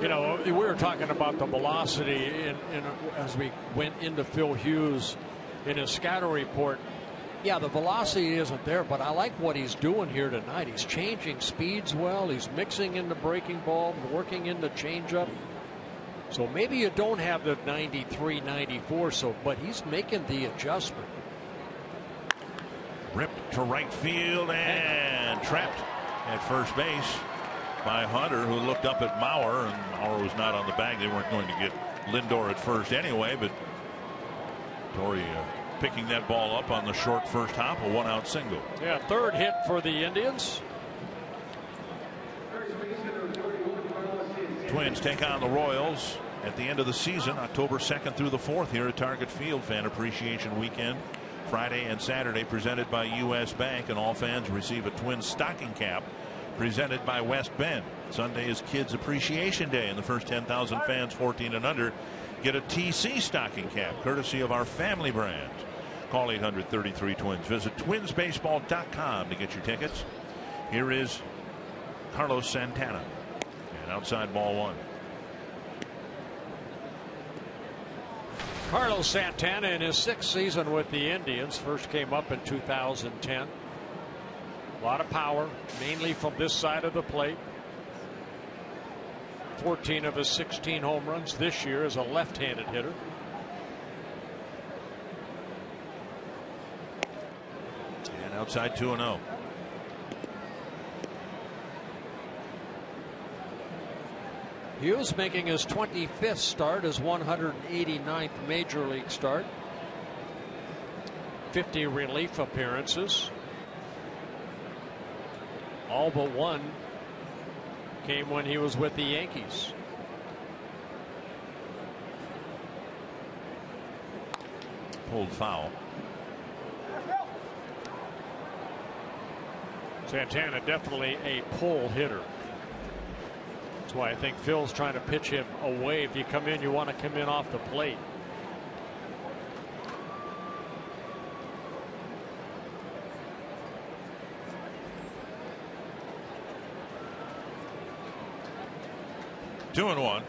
You know, we were talking about the velocity as we went into Phil Hughes in his scouting report. Yeah, the velocity isn't there, but I like what he's doing here tonight. He's changing speeds well. He's mixing in the breaking ball, working in the changeup. So maybe you don't have the 93, 94, but he's making the adjustment. Ripped to right field and trapped at first base by Hunter, who looked up at Mauer, and Mauer was not on the bag. They weren't going to get Lindor at first anyway, but Torrey picking that ball up on the short first hop, a one-out single. Yeah, third hit for the Indians. Twins take on the Royals at the end of the season, October 2nd through the 4th here at Target Field. Fan Appreciation Weekend, Friday and Saturday, presented by U.S. Bank, and all fans receive a Twins stocking cap presented by West Bend. Sunday is Kids Appreciation Day, and the first 10,000 fans 14 and under get a TC stocking cap courtesy of our family brand. Call 800-33-TWINS. Visit twinsbaseball.com to get your tickets. Here is Carlos Santana, and outside ball one. Carlos Santana in his 6th season with the Indians. First came up in 2010. A lot of power, mainly from this side of the plate. 14 of his 16 home runs this year as a left-handed hitter. And outside 2-0. Hughes making his 25th start, his 189th major league start. 50 relief appearances. All but one came when he was with the Yankees. Pulled foul. Santana definitely a pull hitter. That's why I think Phil's trying to pitch him away. If you come in, you want to come in off the plate. Two and one.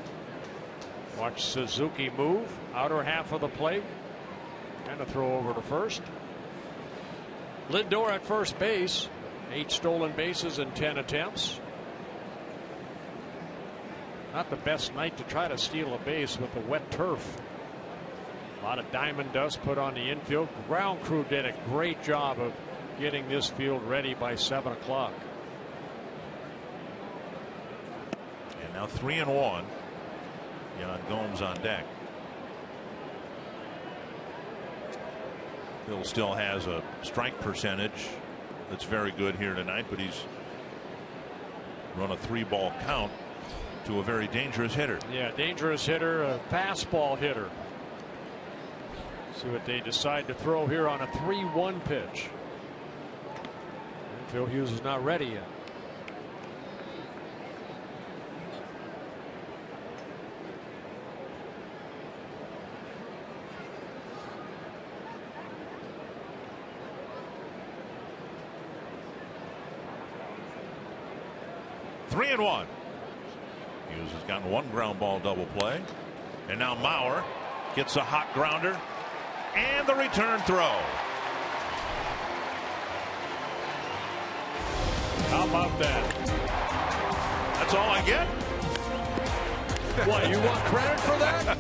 Watch Suzuki move, outer half of the plate, and a throw over to first. Lindor at first base, 8 stolen bases in 10 attempts. Not the best night to try to steal a base with the wet turf. A lot of diamond dust put on the infield. Ground crew did a great job of getting this field ready by 7 o'clock. And now 3-1. Yan Gomes on deck. Phil still has a strike percentage that's very good here tonight, but he's run a 3-ball count to a very dangerous hitter. Yeah, dangerous hitter, a fastball hitter. See what they decide to throw here on a 3-1 pitch. And Phil Hughes is not ready yet. 3-1. Hughes has gotten one ground ball double play. And now Mauer gets a hot grounder. And the return throw. How about that? That's all I get? What, you want credit for that?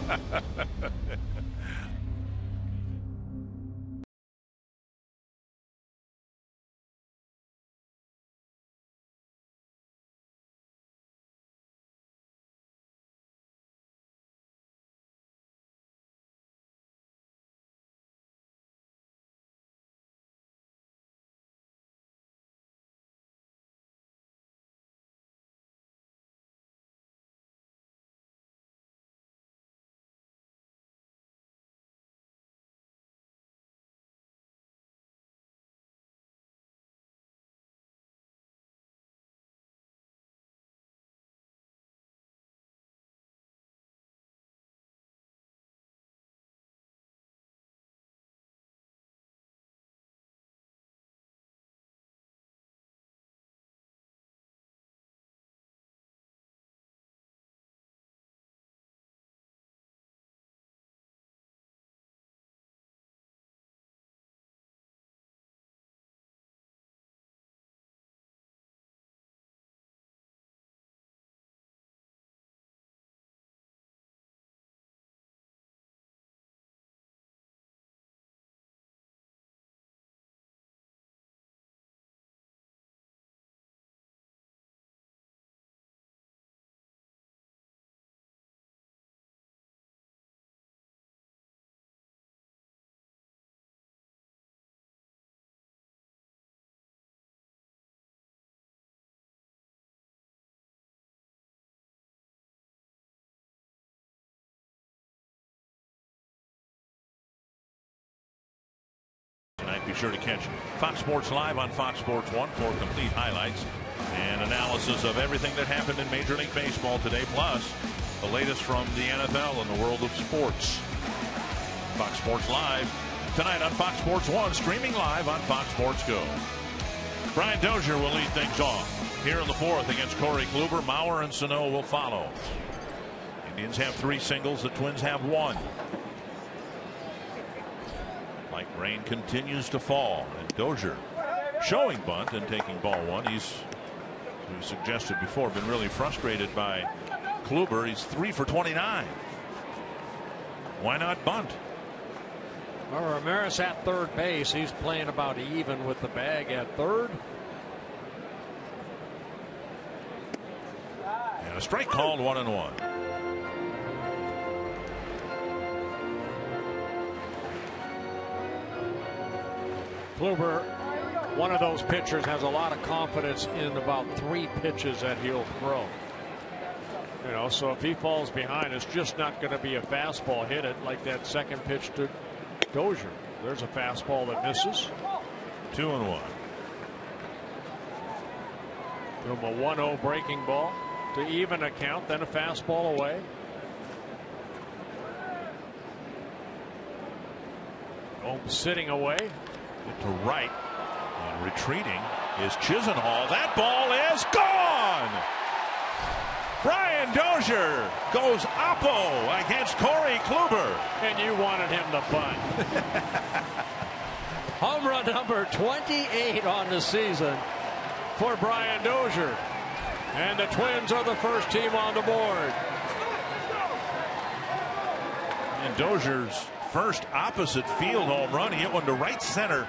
Be sure to catch Fox Sports Live on Fox Sports 1 for complete highlights and analysis of everything that happened in Major League Baseball today, plus the latest from the NFL and the world of sports. Fox Sports Live tonight on Fox Sports 1, streaming live on Fox Sports Go. Brian Dozier will lead things off here in the fourth against Corey Kluber. Mauer and Sano will follow. Indians have 3 singles. The Twins have 1. Like rain continues to fall, and Dozier showing bunt and taking ball 1. He's, as we suggested before, been really frustrated by Kluber. He's 3 for 29. Why not bunt? Well, Ramirez at third base. He's playing about even with the bag at third. And a strike called, 1-1. Kluber, one of those pitchers, has a lot of confidence in about 3 pitches that he'll throw. You know, so if he falls behind, it's just not going to be a fastball hit it like that second pitch to Dozier. There's a fastball that misses. 2-1. Give him a 1-0 breaking ball to even a count, then a fastball away. Gomes sitting away. To right and retreating is Chisenhall. That ball is gone. Brian Dozier goes oppo against Corey Kluber. And you wanted him to bunt. Home run number 28 on the season for Brian Dozier. And the Twins are the first team on the board. And Dozier's first opposite field home run. He hit one to right center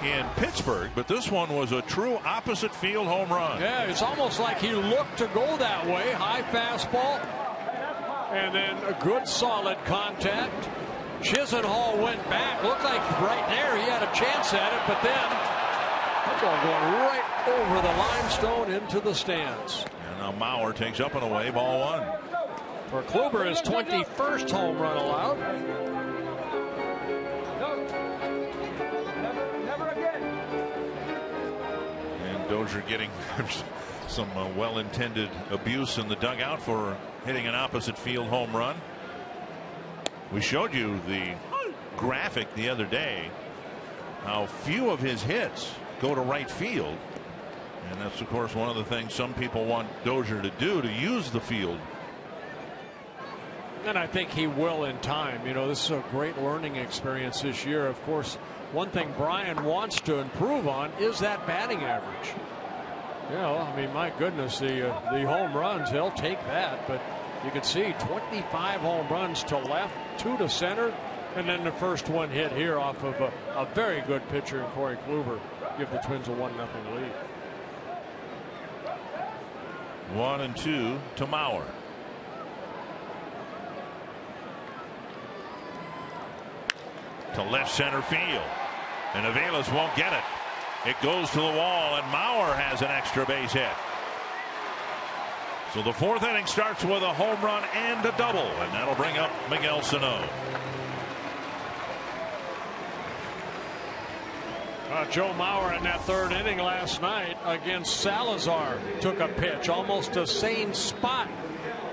in Pittsburgh, but this one was a true opposite field home run. Yeah, it's almost like he looked to go that way. High fastball, and then a good solid contact. Chisenhall went back. Looked like right there he had a chance at it, but then that ball going right over the limestone into the stands. And now Mauer takes up and away, ball 1. For Kluber, his 21st home run allowed. And Dozier getting some well-intended abuse in the dugout for hitting an opposite field home run. We showed you the graphic the other day, how few of his hits go to right field. And that's, of course, one of the things some people want Dozier to do, to use the field. And I think he will in time. You know, this is a great learning experience this year. Of course, one thing Brian wants to improve on is that batting average. You know, I mean, my goodness, the home runs, he'll take that. But you can see 25 home runs to left, 2 to center, and then the first one hit here off of a very good pitcher in Corey Kluber. Give the Twins a 1-0 lead. 1-2 to Mauer. To left center field, and Aviles won't get it. It goes to the wall, and Mauer has an extra base hit. So the 4th inning starts with a home run and a double, and that'll bring up Miguel Sano. Joe Mauer in that 3rd inning last night against Salazar took a pitch almost the same spot.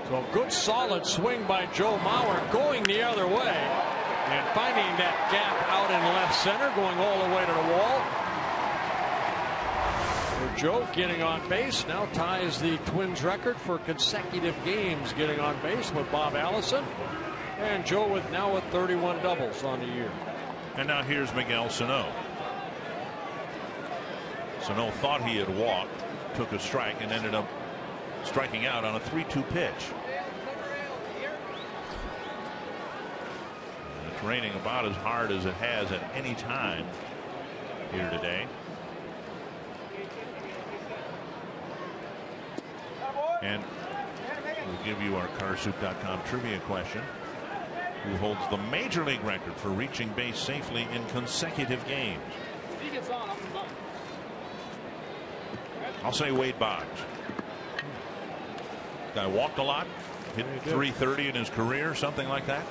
So a good solid swing by Joe Mauer going the other way and finding that gap out in left center, going all the way to the wall. Joe getting on base now ties the Twins record for consecutive games getting on base with Bob Allison, and Joe with 31 doubles on the year. And now here's Miguel Sano. Sano thought he had walked, took a strike, and ended up striking out on a 3-2 pitch. And it's raining about as hard as it has at any time here today. And we'll give you our Carsoup.com trivia question. Who holds the major league record for reaching base safely in consecutive games? I'll say Wade Boggs. Guy walked a lot, hit 330 in his career, something like that.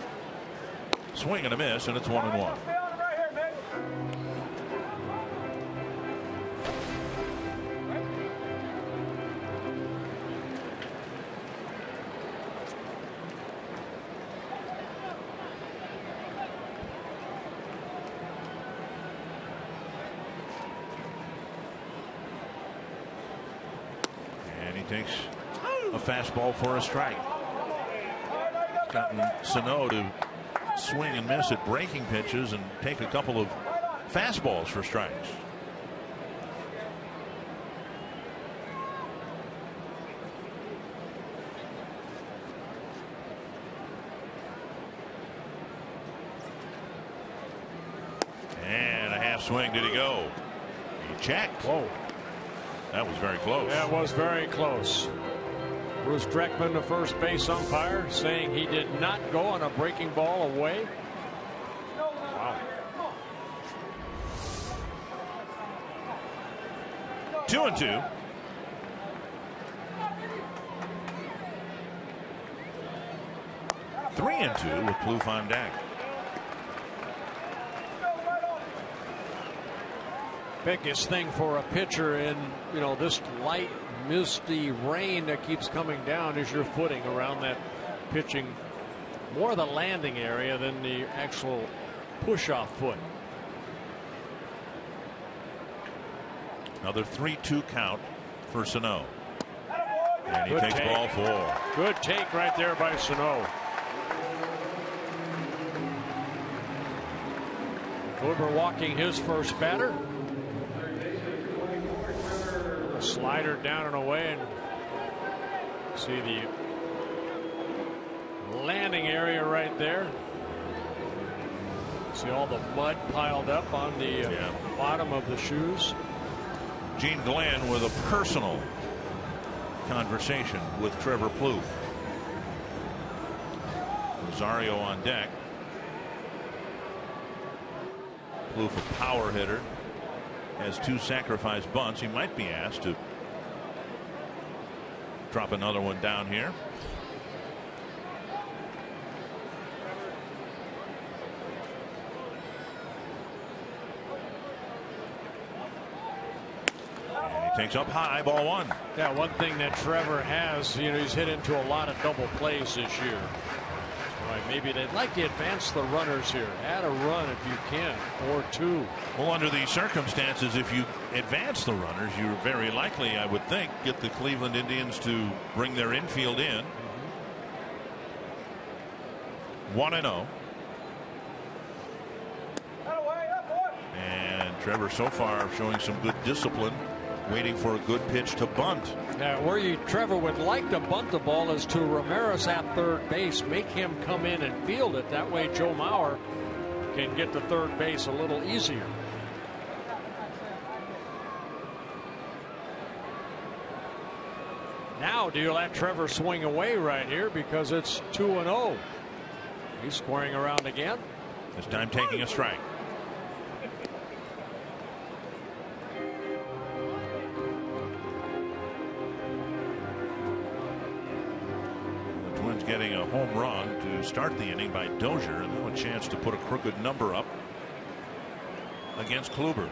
Swing and a miss, and it's 1-1. Takes a fastball for a strike. Gotten Sano to swing and miss at breaking pitches and take a couple of fastballs for strikes. And a half swing. Did he go? He checked. Whoa. That was very close. That was very close. Bruce Dreckman, the first base umpire, saying he did not go on a breaking ball away. Wow. 2-2. Three and two with Plouffe on deck. Biggest thing for a pitcher in, you know, this light misty rain that keeps coming down is your footing around that pitching, more the landing area than the actual push-off foot. Another 3-2 count for Sano, and he takes ball 4. Good take right there by Sano. Kluber walking his first batter. Slider down and away, and see the landing area right there. See all the mud piled up on the bottom of the shoes. Gene Glenn with a personal conversation with Trevor Plouffe. Rosario on deck. Plouffe, a power hitter, has 2 sacrifice bunts. He might be asked to drop another one down here. And he takes up high, ball 1. Yeah, one thing that Trevor has, you know, he's hit into a lot of double plays this year. So I Maybe they'd like to advance the runners here. Add a run if you can, or two. Well, under these circumstances, if you advance the runners, you're very likely, I would think, get the Cleveland Indians to bring their infield in. 1-0. And Trevor so far showing some good discipline, waiting for a good pitch to bunt. Where Trevor would like to bunt the ball is to Ramirez at third base. Make him come in and field it. That way Joe Mauer can get to third base a little easier. Now do you let Trevor swing away right here because it's 2-0. He's squaring around again. This time taking a strike. Getting a home run to start the inning by Dozier, and now a chance to put a crooked number up against Kluber.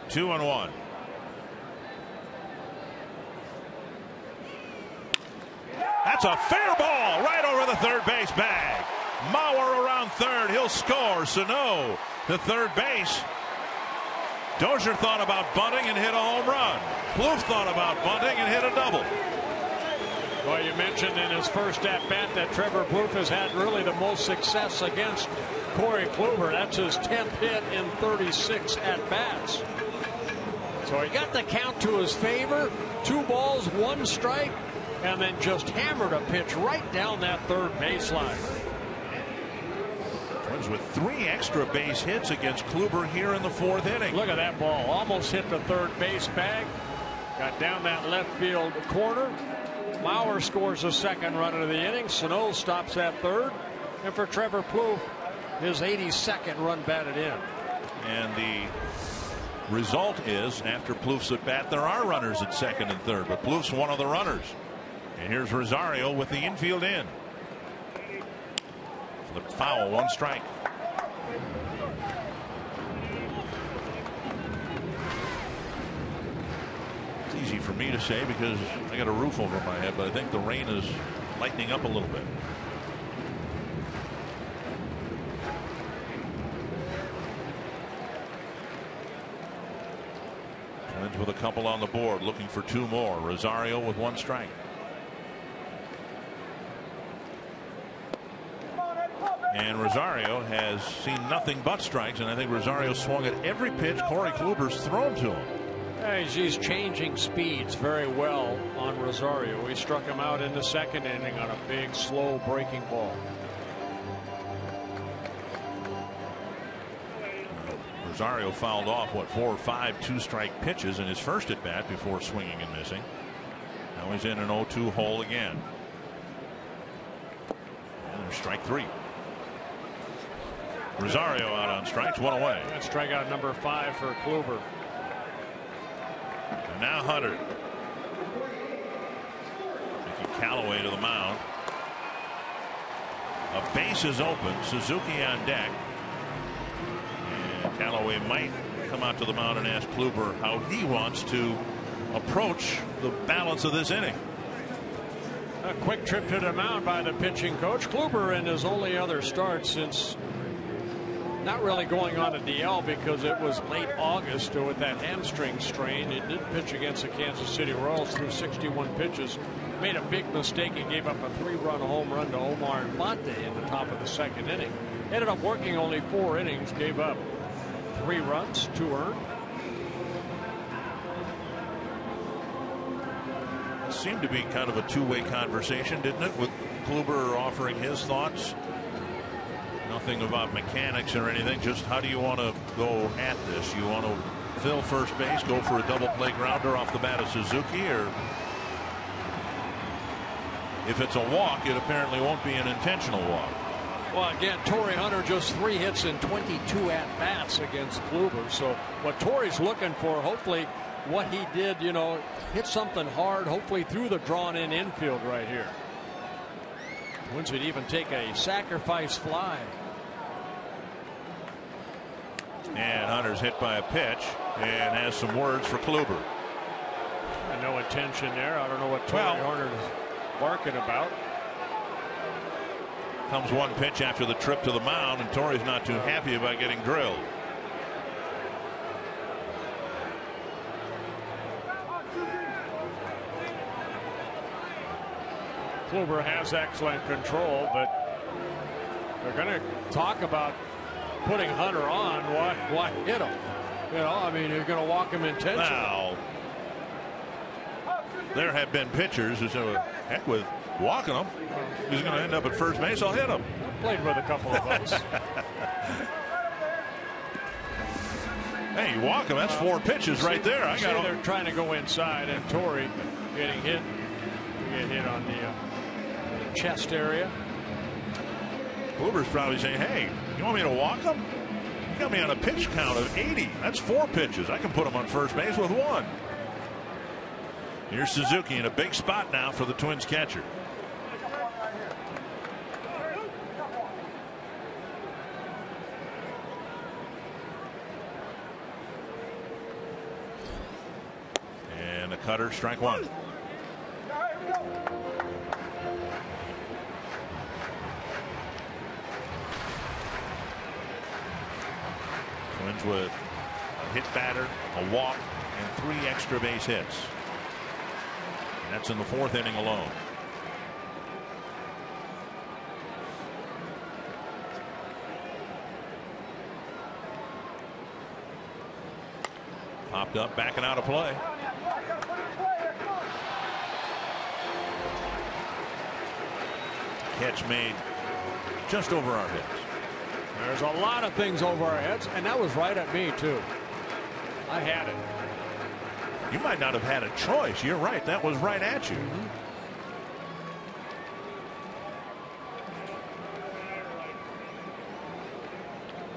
Two and one. That's a fair ball right over the third base bag. Mauer around third. He'll score. Sano to third base. Dozier thought about bunting and hit a home run. Plouffe thought about bunting and hit a double. Well, you mentioned in his first at-bat that Trevor Plouffe has had really the most success against Corey Kluber. That's his 10th hit in 36 at-bats. So he got the count to his favor. 2 balls, 1 strike, and then just hammered a pitch right down that third baseline. Twins with 3 extra base hits against Kluber here in the 4th inning. Look at that ball. Almost hit the third base bag. Got down that left field corner. Mauer scores the 2nd run of the inning. Sano stops at third. And for Trevor Plouffe, his 82nd run batted in. And the result is, after Plouffe's at bat, there are runners at 2nd and 3rd, but Plouffe's one of the runners. And here's Rosario with the infield in. The foul, 1 strike. It's easy for me to say because I got a roof over my head, but I think the rain is lightening up a little bit. Twins with a couple on the board, looking for 2 more. Rosario with 1 strike. And Rosario has seen nothing but strikes, and I think Rosario swung at every pitch Corey Kluber's thrown to him. He's changing speeds very well on Rosario. He struck him out in the 2nd inning on a big, slow breaking ball. Rosario fouled off, 4 or 5 2-strike pitches in his first at bat before swinging and missing. Now he's in an 0-2 hole again. And there's strike 3. Rosario out on strikes, 1 away. That's strikeout number 5 for Kluber. And now Hunter. Mickey Callaway to the mound. A base is open. Suzuki on deck. And Callaway might come out to the mound and ask Kluber how he wants to approach the balance of this inning. A quick trip to the mound by the pitching coach. Kluber in his only other start since not really going on a DL because it was late August with that hamstring strain. He did pitch against the Kansas City Royals through 61 pitches. Made a big mistake and gave up a 3-run home run to Omar Infante in the top of the 2nd inning. Ended up working only 4 innings, gave up 3 runs, 2 earned. It seemed to be kind of a 2-way conversation, didn't it, with Kluber offering his thoughts? Nothing about mechanics or anything, just how do you want to go at this? You want to fill first base, go for a double play grounder off the bat of Suzuki, or if it's a walk, it apparently won't be an intentional walk. Well, again, Torrey Hunter just 3 hits in 22 at-bats against Kluber. So what Torrey's looking for, hopefully what he did, hit something hard, hopefully through the drawn-in infield right here. Twins would even take a sacrifice fly. And Hunter's hit by a pitch and has some words for Kluber. And no intention there. I don't know what Torrey Hunter is barking about. Comes one pitch after the trip to the mound, and Torrey's not too happy about getting drilled. Kluber has excellent control, but they're going to talk about putting Hunter on. Why hit him? You know, I mean, you're going to walk him intentionally. Now, there have been pitchers who said, heck with walking him. He's going to end up at first base. I'll hit him. Played with a couple of those. Hey, you walk him. That's 4 pitches right there. I got. They're trying to go inside, and Torrey getting hit. Get hit on the chest area. Kluber's probably saying, hey, you want me to walk him? You got me on a pitch count of 80. That's 4 pitches. I can put him on first base with 1. Here's Suzuki in a big spot now for the Twins catcher. And a cutter, strike 1. Twins with a hit batter, a walk, and 3 extra base hits. And that's in the 4th inning alone. Popped up, backing out of play. Catch made just over our heads. There's a lot of things over our heads, and that was right at me, too. I had it. You might not have had a choice. You're right. That was right at you.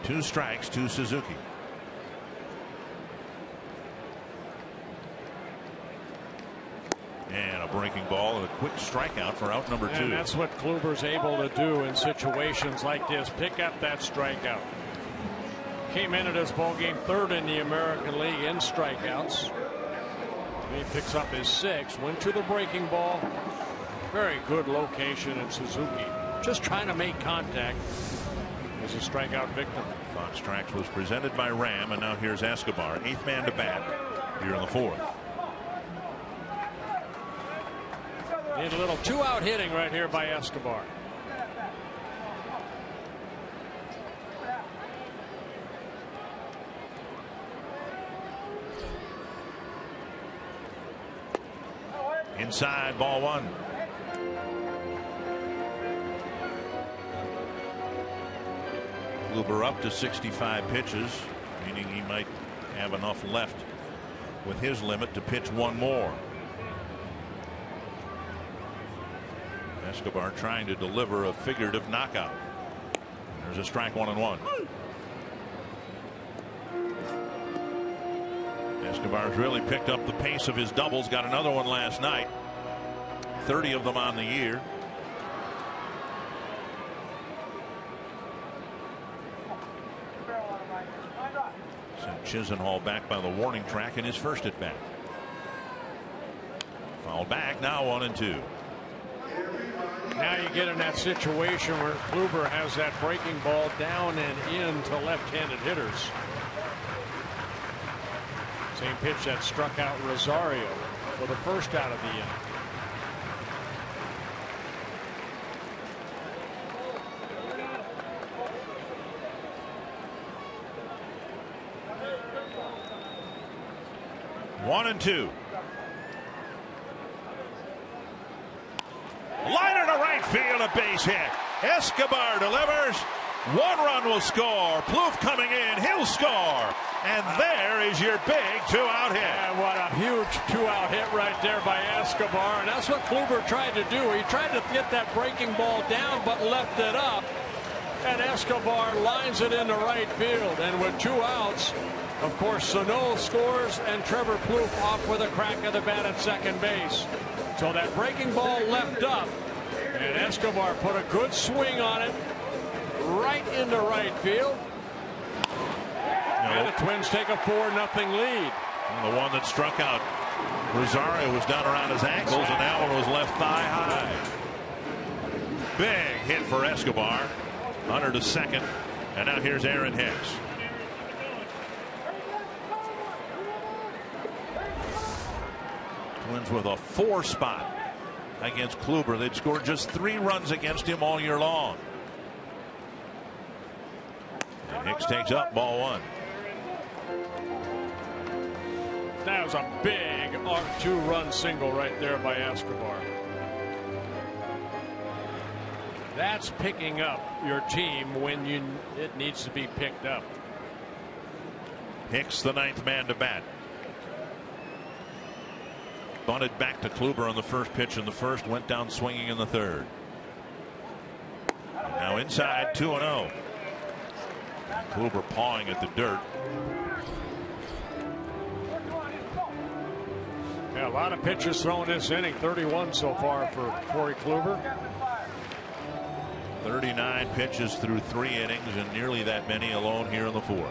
2 strikes to Suzuki. And a breaking ball and a quick strikeout for out number 2. And that's what Kluber's able to do in situations like this. Pick up that strikeout. Came into this ballgame 3rd in the American League in strikeouts. He picks up his 6th. Went to the breaking ball. Very good location in Suzuki. Just trying to make contact. As a strikeout victim. Fox Tracks was presented by Ram, and now here's Escobar, 8th man to bat here in the 4th. Need a little 2-out hitting right here by Escobar. Inside, ball 1. Kluber up to 65 pitches, meaning he might have enough left with his limit to pitch 1 more. Escobar trying to deliver a figurative knockout. There's a strike 1-1. Escobar's really picked up the pace of his doubles. Got another one last night. 30 of them on the year. Sent Chisenhall back by the warning track in his first at bat. Foul back, now 1-2. Now you get in that situation where Kluber has that breaking ball down and in to left-handed hitters. Same pitch that struck out Rosario for the first out of the inning. One and 2. Liner to right field, a base hit. Escobar delivers. 1 run will score. Plouffe coming in. He'll score. And there is your big 2-out hit. And what a huge 2-out hit right there by Escobar. And that's what Kluber tried to do. He tried to get that breaking ball down, but left it up. And Escobar lines it into right field. And with 2 outs, of course, Sano scores and Trevor Plouffe off with a crack of the bat at second base. So that breaking ball left up, and Escobar put a good swing on it right into right field. And the Twins take a 4-0 lead. And the one that struck out Rosario was down around his ankles, and that one was left thigh high. Big hit for Escobar. Hunter to second, and now here's Aaron Hicks. Twins with a 4 spot against Kluber. They'd scored just 3 runs against him all year long. And Hicks takes up ball 1. That was a big 2-run single right there by Escobar. That's picking up your team when it needs to be picked up. Hicks, the 9th man to bat. Bunted back to Kluber on the first pitch in the first, went down swinging in the third. Now inside, 2-0. Kluber pawing at the dirt. Yeah, a lot of pitches thrown this inning. 31 so far for Corey Kluber. 39 pitches through 3 innings, and nearly that many alone here in the 4th.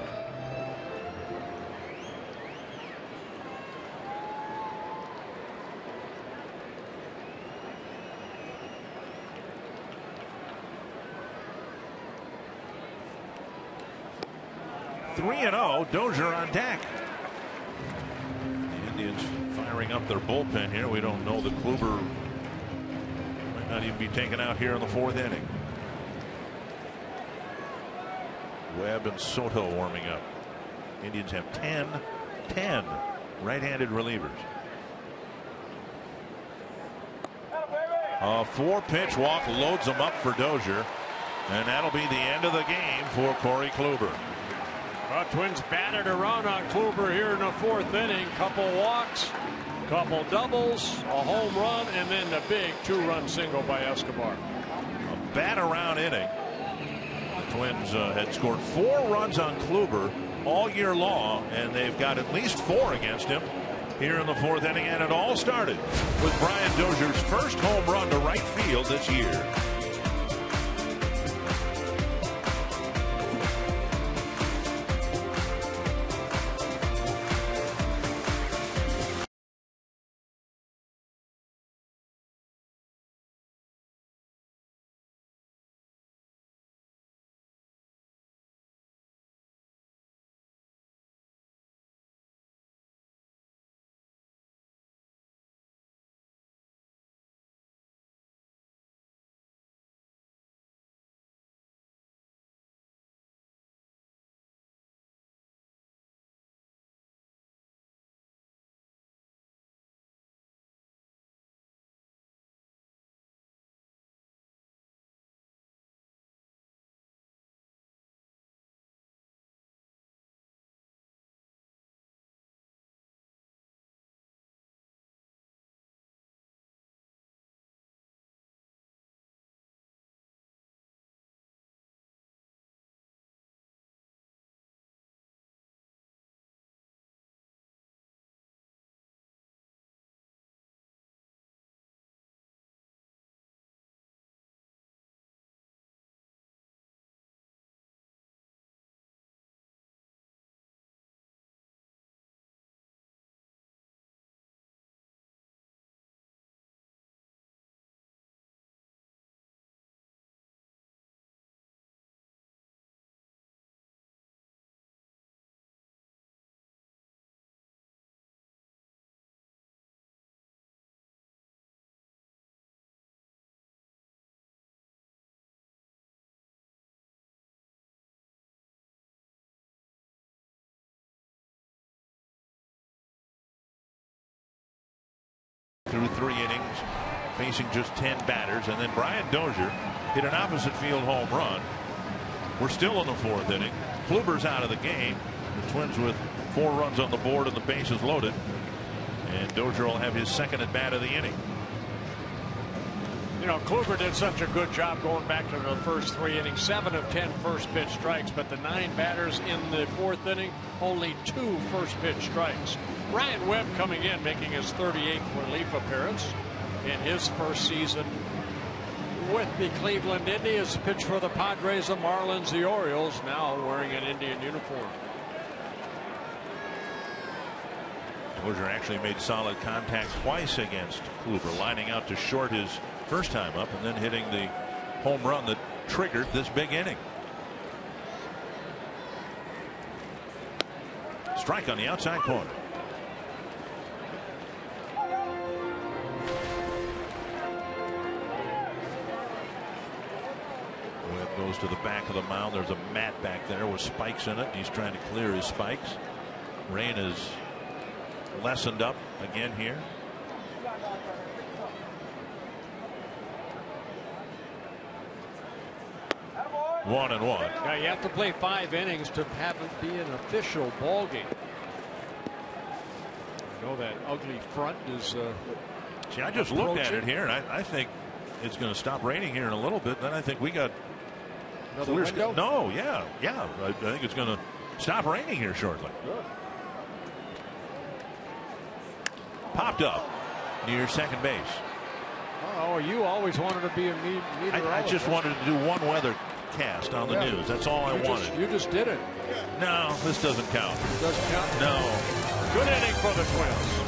Dozier on deck. The Indians firing up their bullpen here. We don't know that Kluber might not even be taken out here in the 4th inning. Webb and Soto warming up. Indians have 10 right-handed relievers. A 4-pitch walk loads them up for Dozier, and that'll be the end of the game for Corey Kluber. Twins batted around on Kluber here in the 4th inning. Couple walks, couple doubles, a home run, and then the big 2-run single by Escobar. A bat around inning. The Twins had scored 4 runs on Kluber all year long, and they've got at least 4 against him here in the 4th inning. And it all started with Brian Dozier's first home run to right field this year. Through 3 innings, facing just 10 batters, and then Brian Dozier hit an opposite field home run. We're still in the 4th inning. Kluber's out of the game. The Twins with 4 runs on the board and the bases loaded, and Dozier will have his second at bat of the inning. You know, Kluber did such a good job going back to the first 3 innings. 7 of 10 first pitch strikes, but the 9 batters in the 4th inning, only 2 first pitch strikes. Ryan Webb coming in, making his 38th relief appearance in his first season with the Cleveland Indians. Pitched for the Padres, the Marlins, the Orioles, now wearing an Indian uniform. Dozier actually made solid contact twice against Kluber, lining out to short his first time up and then hitting the home run that triggered this big inning. Strike on the outside corner. Webb goes to the back of the mound. There's a mat back there with spikes in it. He's trying to clear his spikes. Rain is lessened up again here. One and one. Yeah, you have to play 5 innings to have it be an official ball game. You know that ugly front is. See, I just looked at it here, and I think it's going to stop raining here in a little bit. Then I think we got another window? No, yeah. I think it's going to stop raining here shortly. Good. Popped up near second base. Oh, you always wanted to be a meteorologist. I just wanted to do one weather cast on the news. That's all I wanted. You just did it. No, this doesn't count. It doesn't count? No. Good inning for the Twins.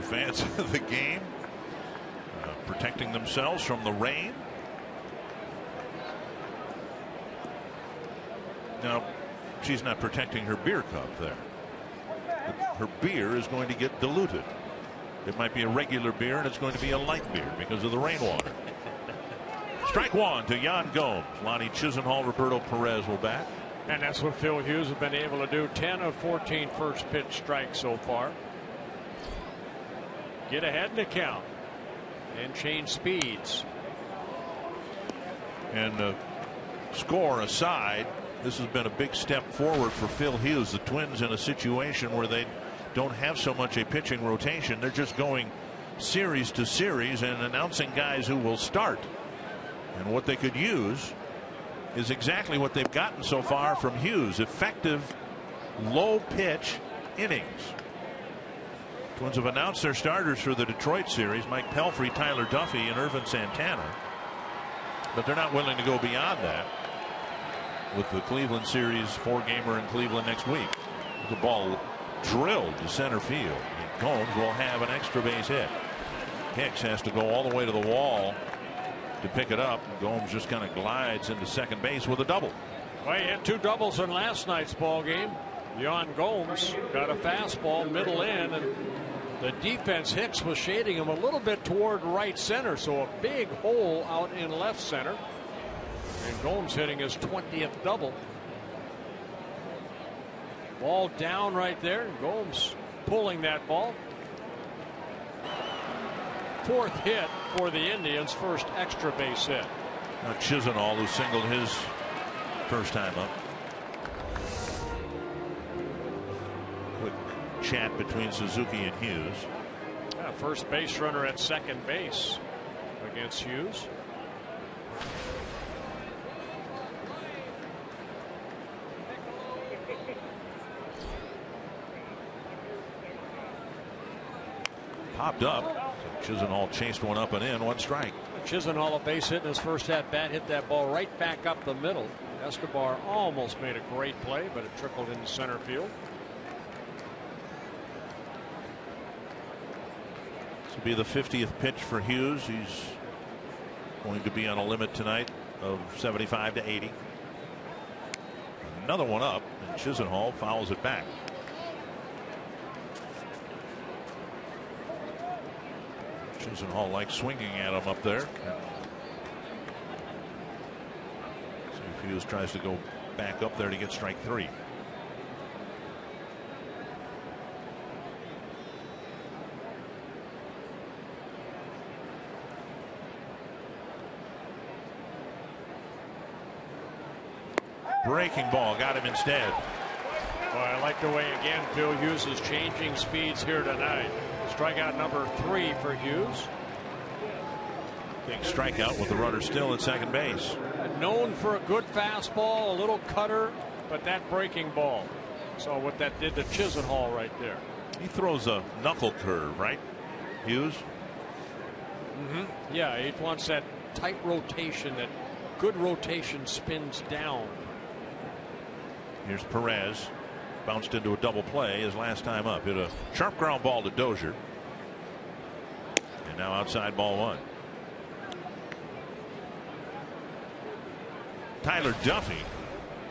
Fans of the game protecting themselves from the rain. Now she's not protecting her beer cup there. Her beer is going to get diluted. It might be a regular beer and it's going to be a light beer because of the rainwater. Strike one to Yan Gomes. Lonnie Chisenhall, Roberto Perez will bat. And that's what Phil Hughes has been able to do. 10 of 14 first pitch strikes so far. Get ahead in the count and change speeds. And score aside, this has been a big step forward for Phil Hughes. The Twins in a situation where they don't have so much a pitching rotation. They're just going series to series and announcing guys who will start. And what they could use is exactly what they've gotten so far from Hughes. Effective low pitch innings. Twins have announced their starters for the Detroit series: Mike Pelfrey, Tyler Duffey, and Irvin Santana. But they're not willing to go beyond that with the Cleveland series 4-gamer in Cleveland next week. The ball drilled to center field. And Gomes will have an extra base hit. Hicks has to go all the way to the wall to pick it up. Gomes just kind of glides into second base with a double. Well, he had 2 doubles in last night's ball game. Yan Gomes got a fastball middle in and The defense, Hicks was shading him a little bit toward right center, so a big hole out in left center. And Gomes hitting his 20th double. Ball down right there. Gomes pulling that ball. 4th hit for the Indians, first extra base hit. Now Chisenhall, who singled his first time up. Quick chat between Suzuki and Hughes. Yeah, first base runner at second base against Hughes. Popped up. So Chisenhall chased one up and in, 1 strike. Chisenhall, a base hit in his first at bat, hit that ball right back up the middle. Escobar almost made a great play, but it trickled into center field. This will be the 50th pitch for Hughes. He's going to be on a limit tonight of 75 to 80. Another one up, and Chisenhall fouls it back. Chisenhall likes swinging at him up there. See if Hughes tries to go back up there to get strike 3. Breaking ball got him instead. Boy, I like the way again Phil Hughes is changing speeds here tonight. Strikeout number 3 for Hughes. Big strikeout with the runner still at second base. Known for a good fastball, a little cutter, but that breaking ball. Saw what that did to Chisenhall right there. He throws a knuckle curve, right, Hughes? Yeah, he wants that tight rotation, that good rotation spins down. Here's Perez. Bounced into a double play his last time up. Hit a sharp ground ball to Dozier. And now outside ball 1. Tyler Duffy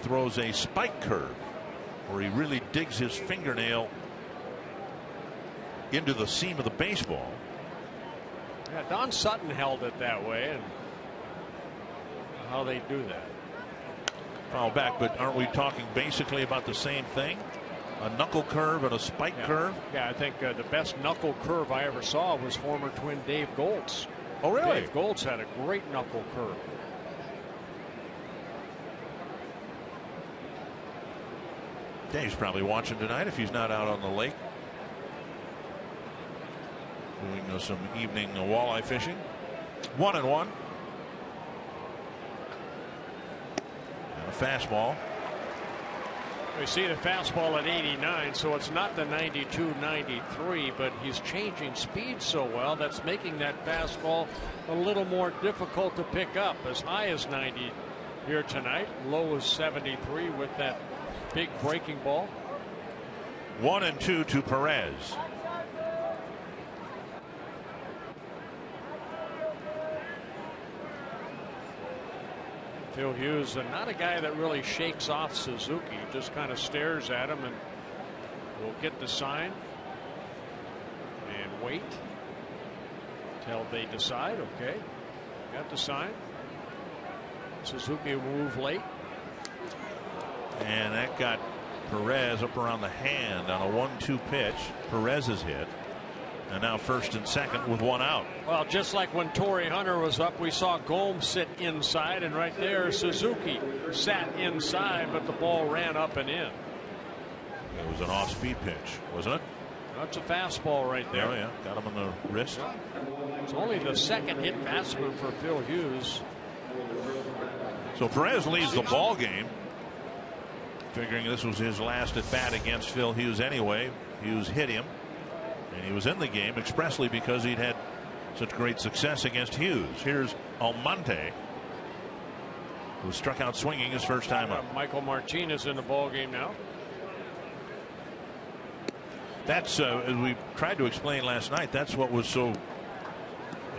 throws a spike curve where he really digs his fingernail into the seam of the baseball. Yeah, Don Sutton held it that way, and how they do that. Foul back, but aren't we talking basically about the same thing? A knuckle curve and a spike curve? Yeah, I think the best knuckle curve I ever saw was former Twin Dave Goltz. Oh, really? Dave Goltz had a great knuckle curve. Dave's probably watching tonight if he's not out on the lake. Doing some evening walleye fishing. 1-1. And a fastball. We see the fastball at 89, so it's not the 92, 93, but he's changing speed so well that's making that fastball a little more difficult to pick up. As high as 90 here tonight, low as 73 with that big breaking ball. 1-2 to Perez. Phil Hughes, not a guy that really shakes off Suzuki, just kind of stares at him and will get the sign and wait till they decide. Okay, got the sign. Suzuki will move late. And that got Perez up around the hand on a 1-2 pitch. Perez's hit. And now first and second with 1 out. Well, just like when Torrey Hunter was up, we saw Gomes sit inside, and right there Suzuki sat inside, but the ball ran up and in. It was an off-speed pitch, wasn't it? That's a fastball right there. Oh, yeah. Got him on the wrist. It's only the second hit batsman for Phil Hughes. So Perez leads the ball game. Figuring this was his last at bat against Phil Hughes anyway. Hughes hit him. And he was in the game expressly because he'd had such great success against Hughes. Here's Almonte, who struck out swinging his first time up. Michael Martinez in the ball game now. That's as we tried to explain last night. That's what was so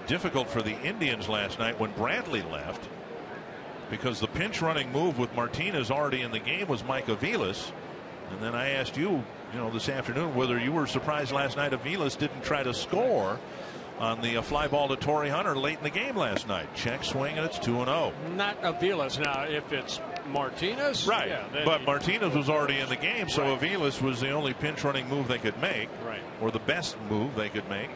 difficult for the Indians last night when Bradley left, because the pinch running move with Martinez already in the game was Mike Aviles. And then I asked you, this afternoon whether you were surprised last night Aviles didn't try to score on the fly ball to Torrey Hunter late in the game last night. Check swing, and it's 2-0. Not Aviles. Now, if it's Martinez, right? Yeah, but Martinez was already in the game, so right. Aviles was the only pinch running move they could make, right, or the best move they could make.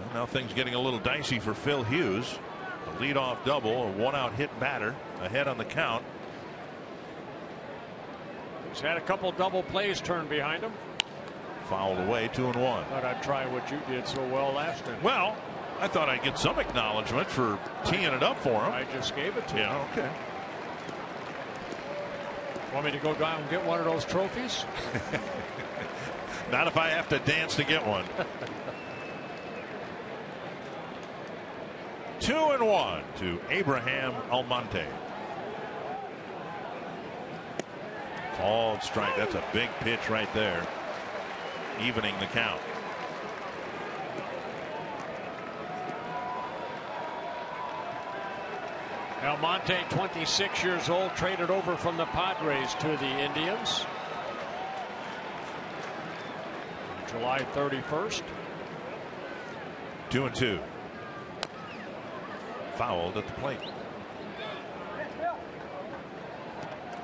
Well, now things getting a little dicey for Phil Hughes. A leadoff double, a 1-out hit batter, ahead on the count. He's had a couple double plays turned behind him. Fouled away, 2-1. Thought I'd try what you did so well last time. Well, I thought I'd get some acknowledgement for teeing it up for him. I just gave it to him. Yeah, okay. Want me to go down and get one of those trophies? Not if I have to dance to get one. 2-1 to Abraham Almonte. Called strike. That's a big pitch right there, evening the count. Almonte, 26 years old, traded over from the Padres to the Indians July 31st. 2-2. Fouled at the plate.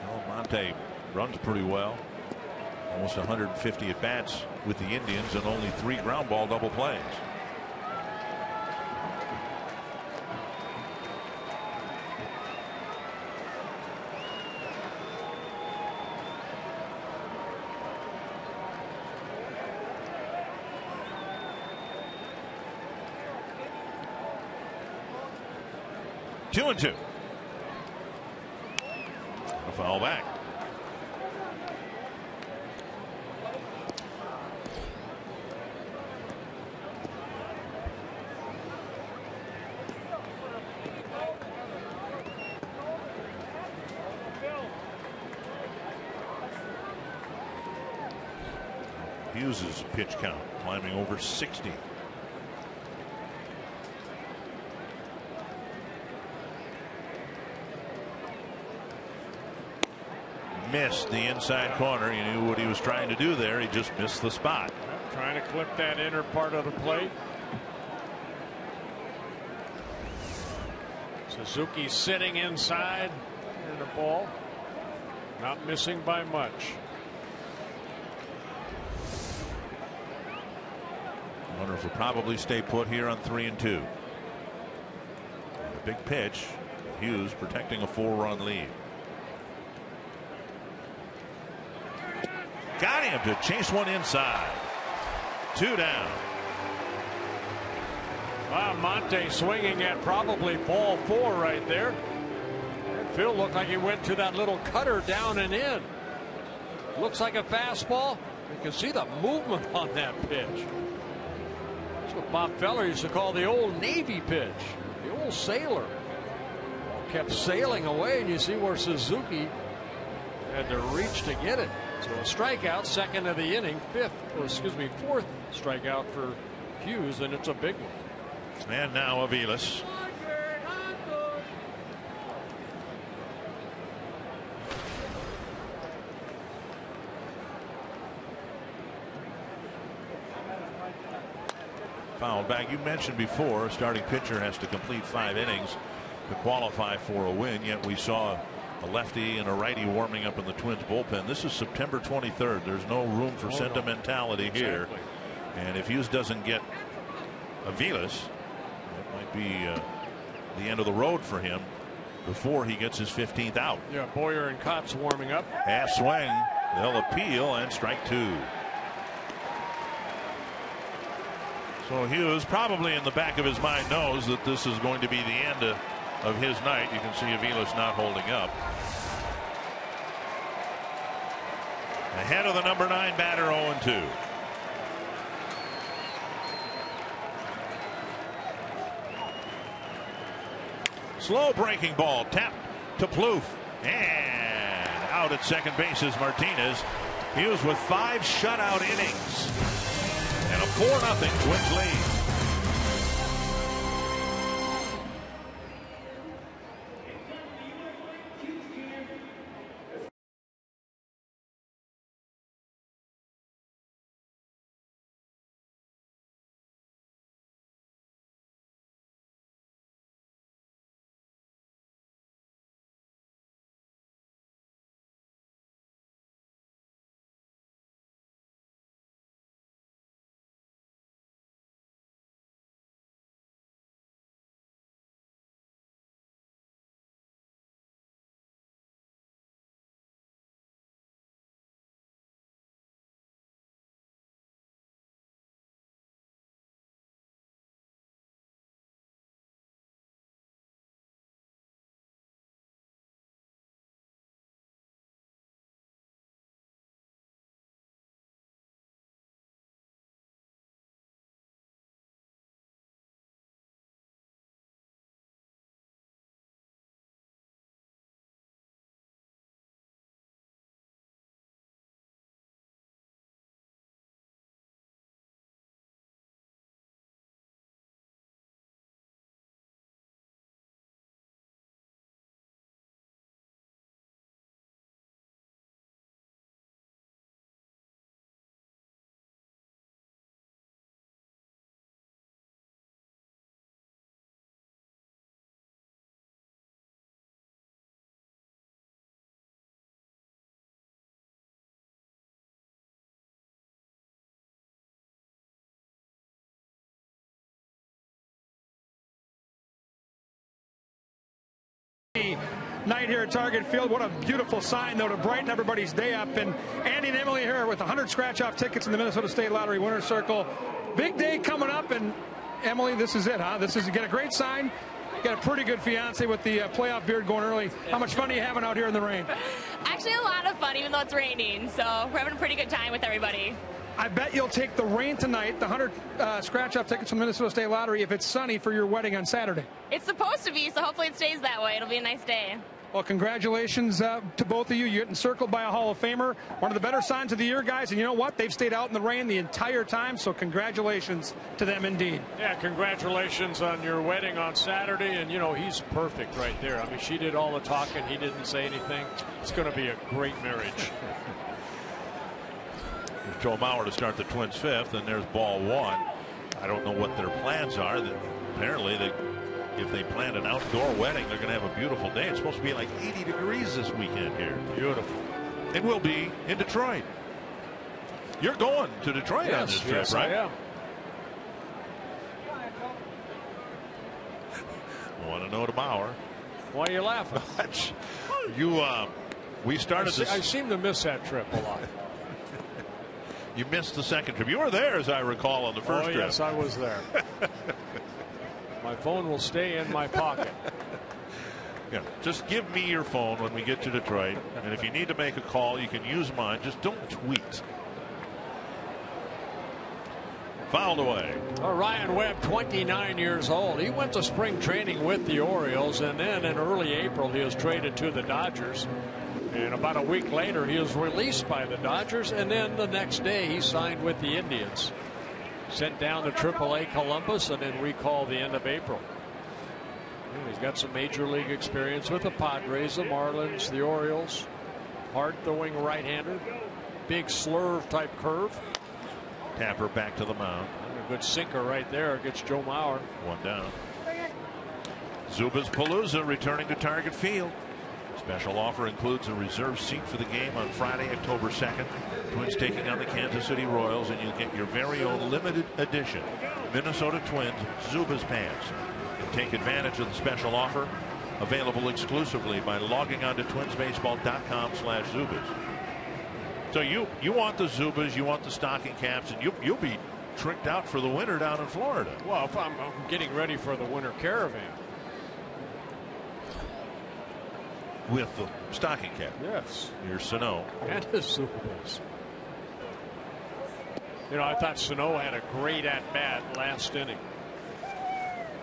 Almonte runs pretty well. Almost 150 at bats with the Indians and only 3 ground ball double plays. Two and 2. A foul back. Hughes' pitch count climbing over 60. Missed the inside corner. He knew what he was trying to do there. He just missed the spot. Trying to clip that inner part of the plate. Suzuki sitting inside in the ball. Not missing by much. Runners will probably stay put here on 3-2. A big pitch. Hughes protecting a 4-run lead. Got him to chase one inside. 2 down. Wow, Monte swinging at probably ball 4 right there. Phil looked like he went to that little cutter down and in. Looks like a fastball. You can see the movement on that pitch. That's what Bob Feller used to call the old Navy pitch. The old sailor. Kept sailing away, and you see where Suzuki had to reach to get it. So a strikeout, second of the inning, fourth strikeout for Hughes, and it's a big one. And now Aviles. Foul back. You mentioned before, a starting pitcher has to complete 5 innings to qualify for a win, yet we saw a lefty and a righty warming up in the Twins bullpen. This is September 23rd. There's no room for sentimentality here. And if Hughes doesn't get Aviles, it might be the end of the road for him before he gets his 15th out. Yeah, Boyer and Cott's warming up. Half swing. They'll appeal, and strike 2. So Hughes probably in the back of his mind knows that this is going to be the end of his night. You can see Aviles not holding up. Ahead of the number 9 batter, 0-2. Slow breaking ball tapped to Plouffe, and out at second base is Martinez. Hughes with 5 shutout innings and a 4-0 Twins lead. Night here at Target Field. What a beautiful sign, though, to brighten everybody's day up. And Andy and Emily here with 100 scratch-off tickets in the Minnesota State Lottery Winner's Circle. Big day coming up, and Emily, this is it, huh? This is, you get a great sign. Got a pretty good fiance with the playoff beard going early. How much fun are you having out here in the rain? Actually, a lot of fun, even though it's raining. So we're having a pretty good time with everybody. I bet you'll take the rain tonight, the 100 scratch-off tickets from the Minnesota State Lottery, if it's sunny for your wedding on Saturday. It's supposed to be, so hopefully it stays that way. It'll be a nice day. Well, congratulations to both of you. You're getting circled by a Hall of Famer. One of the better signs of the year, guys. And you know what? They've stayed out in the rain the entire time, so congratulations to them indeed. Yeah, congratulations on your wedding on Saturday. And, you know, he's perfect right there. I mean, she did all the talking. He didn't say anything. It's going to be a great marriage. Joe Mauer to start the Twins fifth, and there's ball one. I don't know what their plans are. Apparently, if they plan an outdoor wedding, they're going to have a beautiful day. It's supposed to be like 80 degrees this weekend here. Beautiful. It will be in Detroit. You're going to Detroit on this trip, right? I am. Want to know to Mauer. Why are you laughing? We started this. I seem to miss that trip a lot. You missed the second trip. You were there, as I recall, on the first trip. Yes, I was there. My phone will stay in my pocket. Yeah, just give me your phone when we get to Detroit, and if you need to make a call, you can use mine. Just don't tweet. Fouled away. Ryan Webb, 29 years old. He went to spring training with the Orioles, and then in early April he was traded to the Dodgers. And about a week later he was released by the Dodgers, and then the next day he signed with the Indians. Sent down to AAA Columbus and then recalled the end of April. He's got some major league experience with the Padres, the Marlins, the Orioles. Hard throwing right-hander. Big slurve type curve. Tapper back to the mound. A good sinker right there against Joe Mauer. One down. Zubaz Palooza returning to Target Field. Special offer includes a reserved seat for the game on Friday, October 2nd. Twins taking on the Kansas City Royals, and you'll get your very own limited edition Minnesota Twins Zubaz pants. Take advantage of the special offer, available exclusively by logging on to twinsbaseball.com/Zubaz. So you want the Zubaz, you want the stocking caps, and you'll be tricked out for the winter down in Florida. Well, if I'm getting ready for the winter caravan. With the stocking cap. Yes. Your Sano. And his Zubaz. You know, I thought Sano had a great at-bat last inning.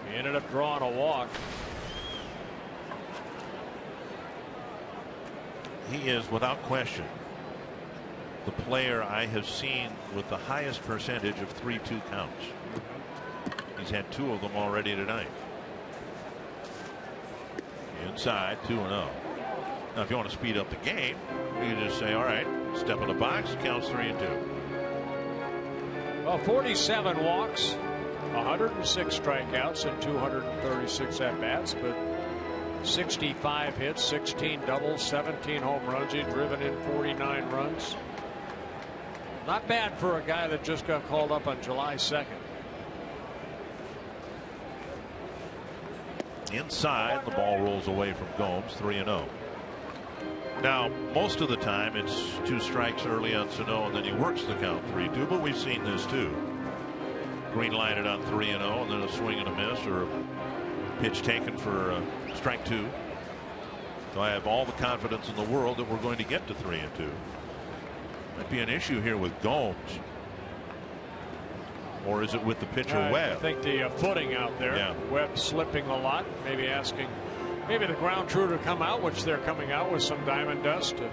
He ended up drawing a walk. He is, without question, the player I have seen with the highest percentage of 3-2 counts. He's had 2 of them already tonight. Inside, 2-0. Now, if you want to speed up the game, you can just say, all right, step in the box, counts 3-2. Well, 47 walks, 106 strikeouts, and 236 at-bats, but 65 hits, 16 doubles, 17 home runs. He's driven in 49 runs. Not bad for a guy that just got called up on July 2nd. Inside, the ball rolls away from Gomes, 3-0. Now, most of the time, it's 2 strikes early on Sano, and then he works the count 3-2, but we've seen this too. Green lighted on 3-0, and then a swing and a miss, or a pitch taken for strike 2. So I have all the confidence in the world that we're going to get to 3-2. Might be an issue here with Gomes. Or is it with the pitcher Webb? I think the footing out there. Yeah. Webb slipping a lot. Maybe asking the ground crew to come out, which they're coming out with some diamond dust to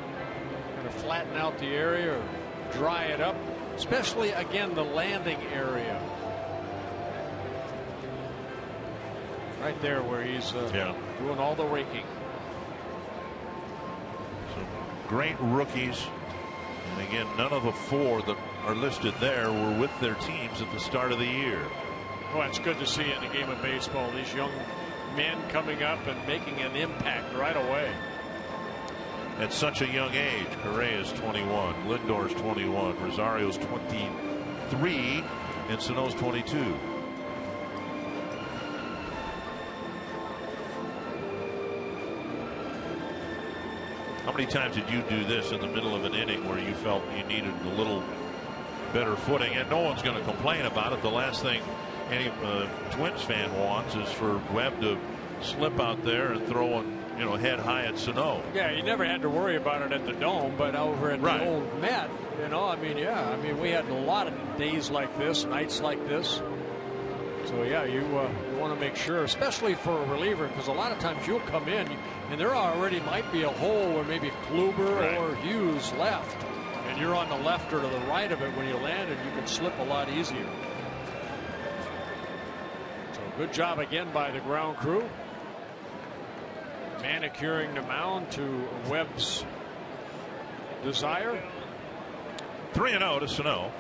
kind of flatten out the area or dry it up. Especially, again, the landing area. Right there where he's doing all the raking. So great rookies. And again, none of the 4 that are listed there were with their teams at the start of the year. Well, it's good to see in the game of baseball these young men coming up and making an impact right away. At such a young age, Correa's 21, Lindor's 21, Rosario's 23, and Sano's 22. How many times did you do this in the middle of an inning where you felt you needed a little better footing? And no one's going to complain about it. The last thing any Twins fan wants is for Webb to slip out there and throw head high at Sano. Yeah, you never had to worry about it at the Dome, but over at the old Met, we had a lot of days like this, nights like this. So yeah, you want to make sure, especially for a reliever, because a lot of times you'll come in and there already might be a hole where maybe Kluber or Hughes left, and you're on the left or to the right of it when you land, and you can slip a lot easier. So good job again by the ground crew, manicuring the mound to Webb's desire. 3-0 to Sano.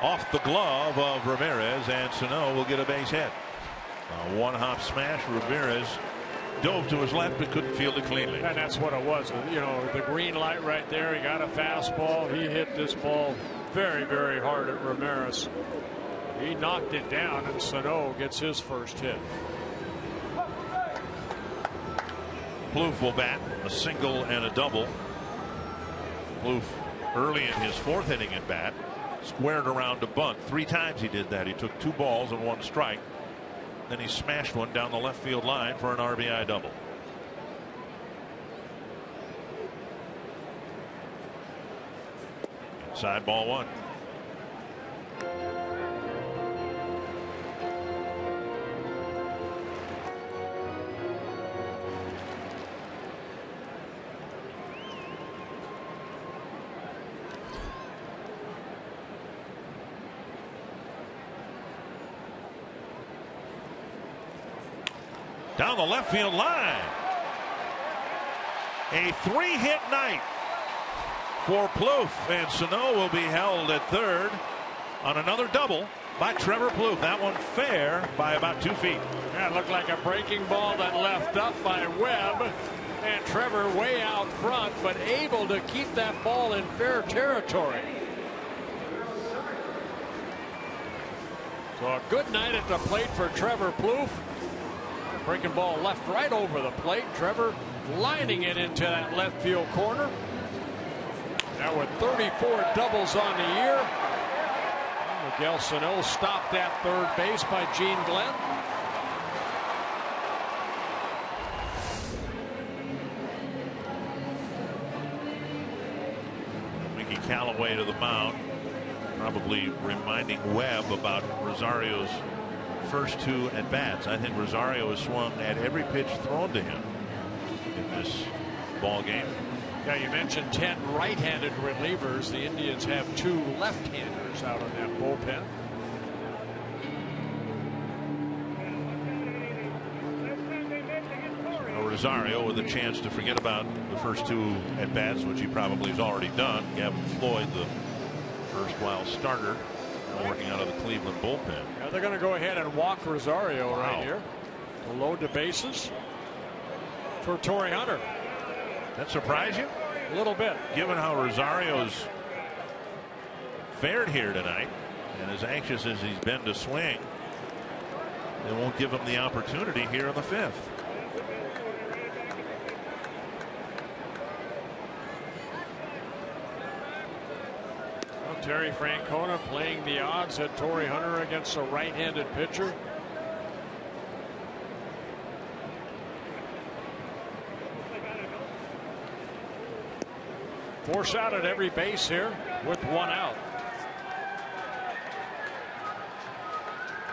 Off the glove of Ramirez, and Sano will get a base hit. A one-hop smash. Ramirez dove to his left but couldn't field it cleanly. And that's what it was. The green light right there. He got a fastball. He hit this ball very, very hard at Ramirez. He knocked it down, and Sano gets his first hit. Plouffe will bat a single and a double. Plouffe early in his fourth inning at bat squared around to bunt. 3 times he did that. He took 2 balls and 1 strike. Then he smashed one down the left field line for an RBI double. Inside ball 1. Down the left field line. A 3-hit night for Plouffe, and Sano will be held at third on another double by Trevor Plouffe. That one fair by about 2 feet. Yeah, it looked like a breaking ball that left up by Webb, and Trevor way out front, but able to keep that ball in fair territory. So a good night at the plate for Trevor Plouffe. Breaking ball left right over the plate. Trevor lining it into that left field corner. Now with 34 doubles on the year, Miguel Sano stopped at third base by Gene Glenn. Mickey Callaway to the mound, probably reminding Webb about Rosario's first 2 at bats. I think Rosario has swung at every pitch thrown to him in this ball game. Yeah, you mentioned 10 right-handed relievers. The Indians have 2 left-handers out of that bullpen. Rosario with a chance to forget about the first 2 at bats, which he probably has already done. Gavin Floyd, the erstwhile starter, working out of the Cleveland bullpen. Yeah, they're going to go ahead and walk Rosario right here to load the bases for Torrey Hunter. That surprise you? A little bit. Given how Rosario's fared here tonight, and as anxious as he's been to swing, they won't give him the opportunity here in the 5th. Terry Francona playing the odds at Torrey Hunter against a right-handed pitcher. Force out at every base here with 1 out.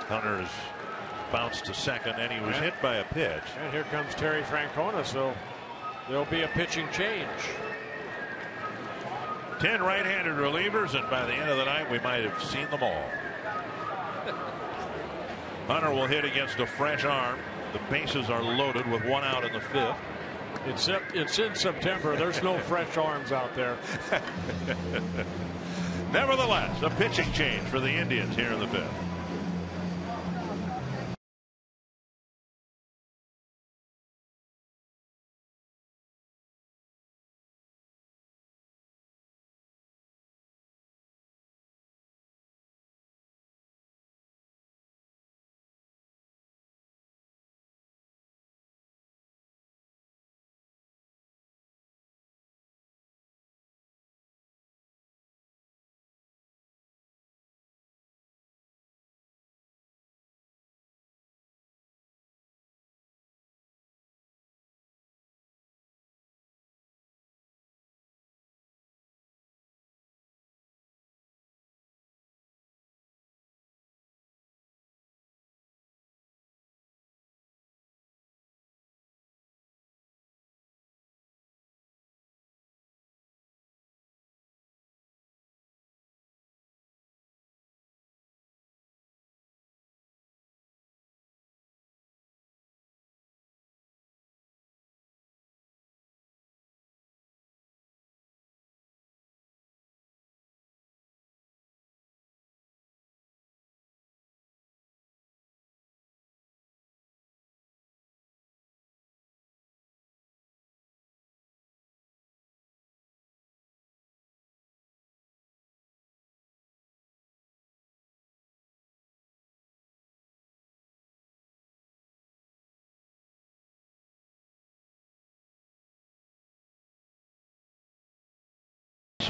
Hunter's bounced to second, and he was hit by a pitch. And here comes Terry Francona, so there'll be a pitching change. 10 right-handed relievers, and by the end of the night we might have seen them all. Hunter will hit against a fresh arm. The bases are loaded with 1 out in the 5th. It's in September. There's no fresh arms out there. Nevertheless, a pitching change for the Indians here in the 5th.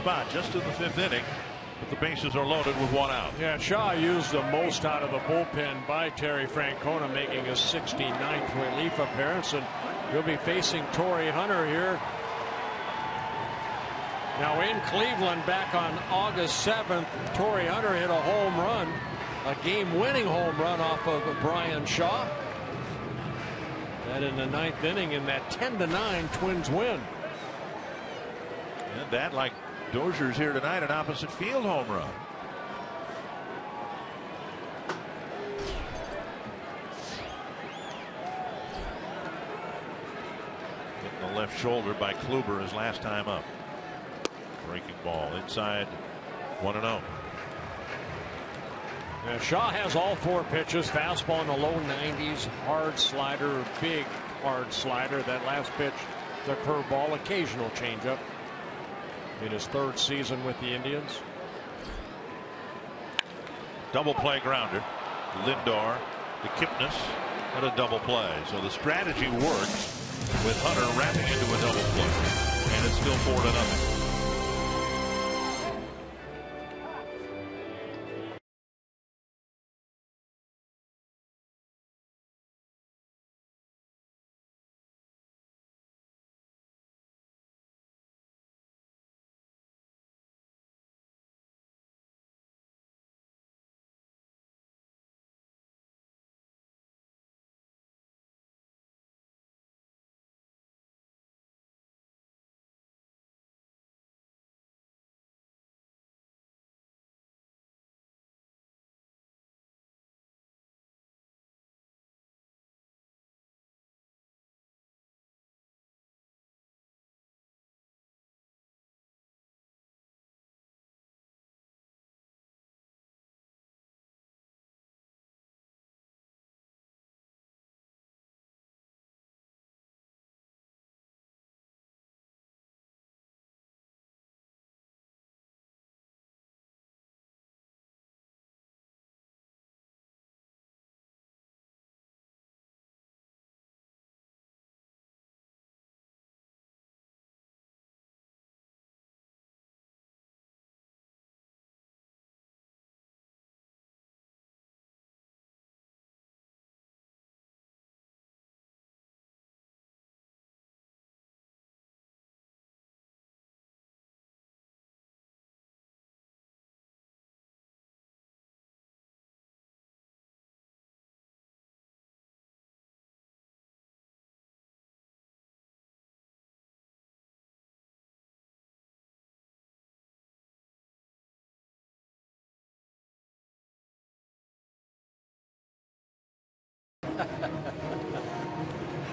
spot just in the 5th inning. But the bases are loaded with 1 out. Yeah, Shaw used the most out of the bullpen by Terry Francona, making his 69th relief appearance, and he'll be facing Torrey Hunter here. Now in Cleveland back on August 7th, Torrey Hunter hit a home run, a game-winning home run off of Brian Shaw. That in the 9th inning in that 10-9 Twins win. And that, like Dozier's here tonight, an opposite field home run. Hitting the left shoulder by Kluber his last time up. Breaking ball inside, 1-0. Shaw has all 4 pitches. Fastball in the low 90s, hard slider, big hard slider. That last pitch, the curveball, occasional changeup. In his 3rd season with the Indians. Double play grounder. Lindor to Kipnis, and a double play. So the strategy works with Hunter wrapping into a double play, and it's still 4-0.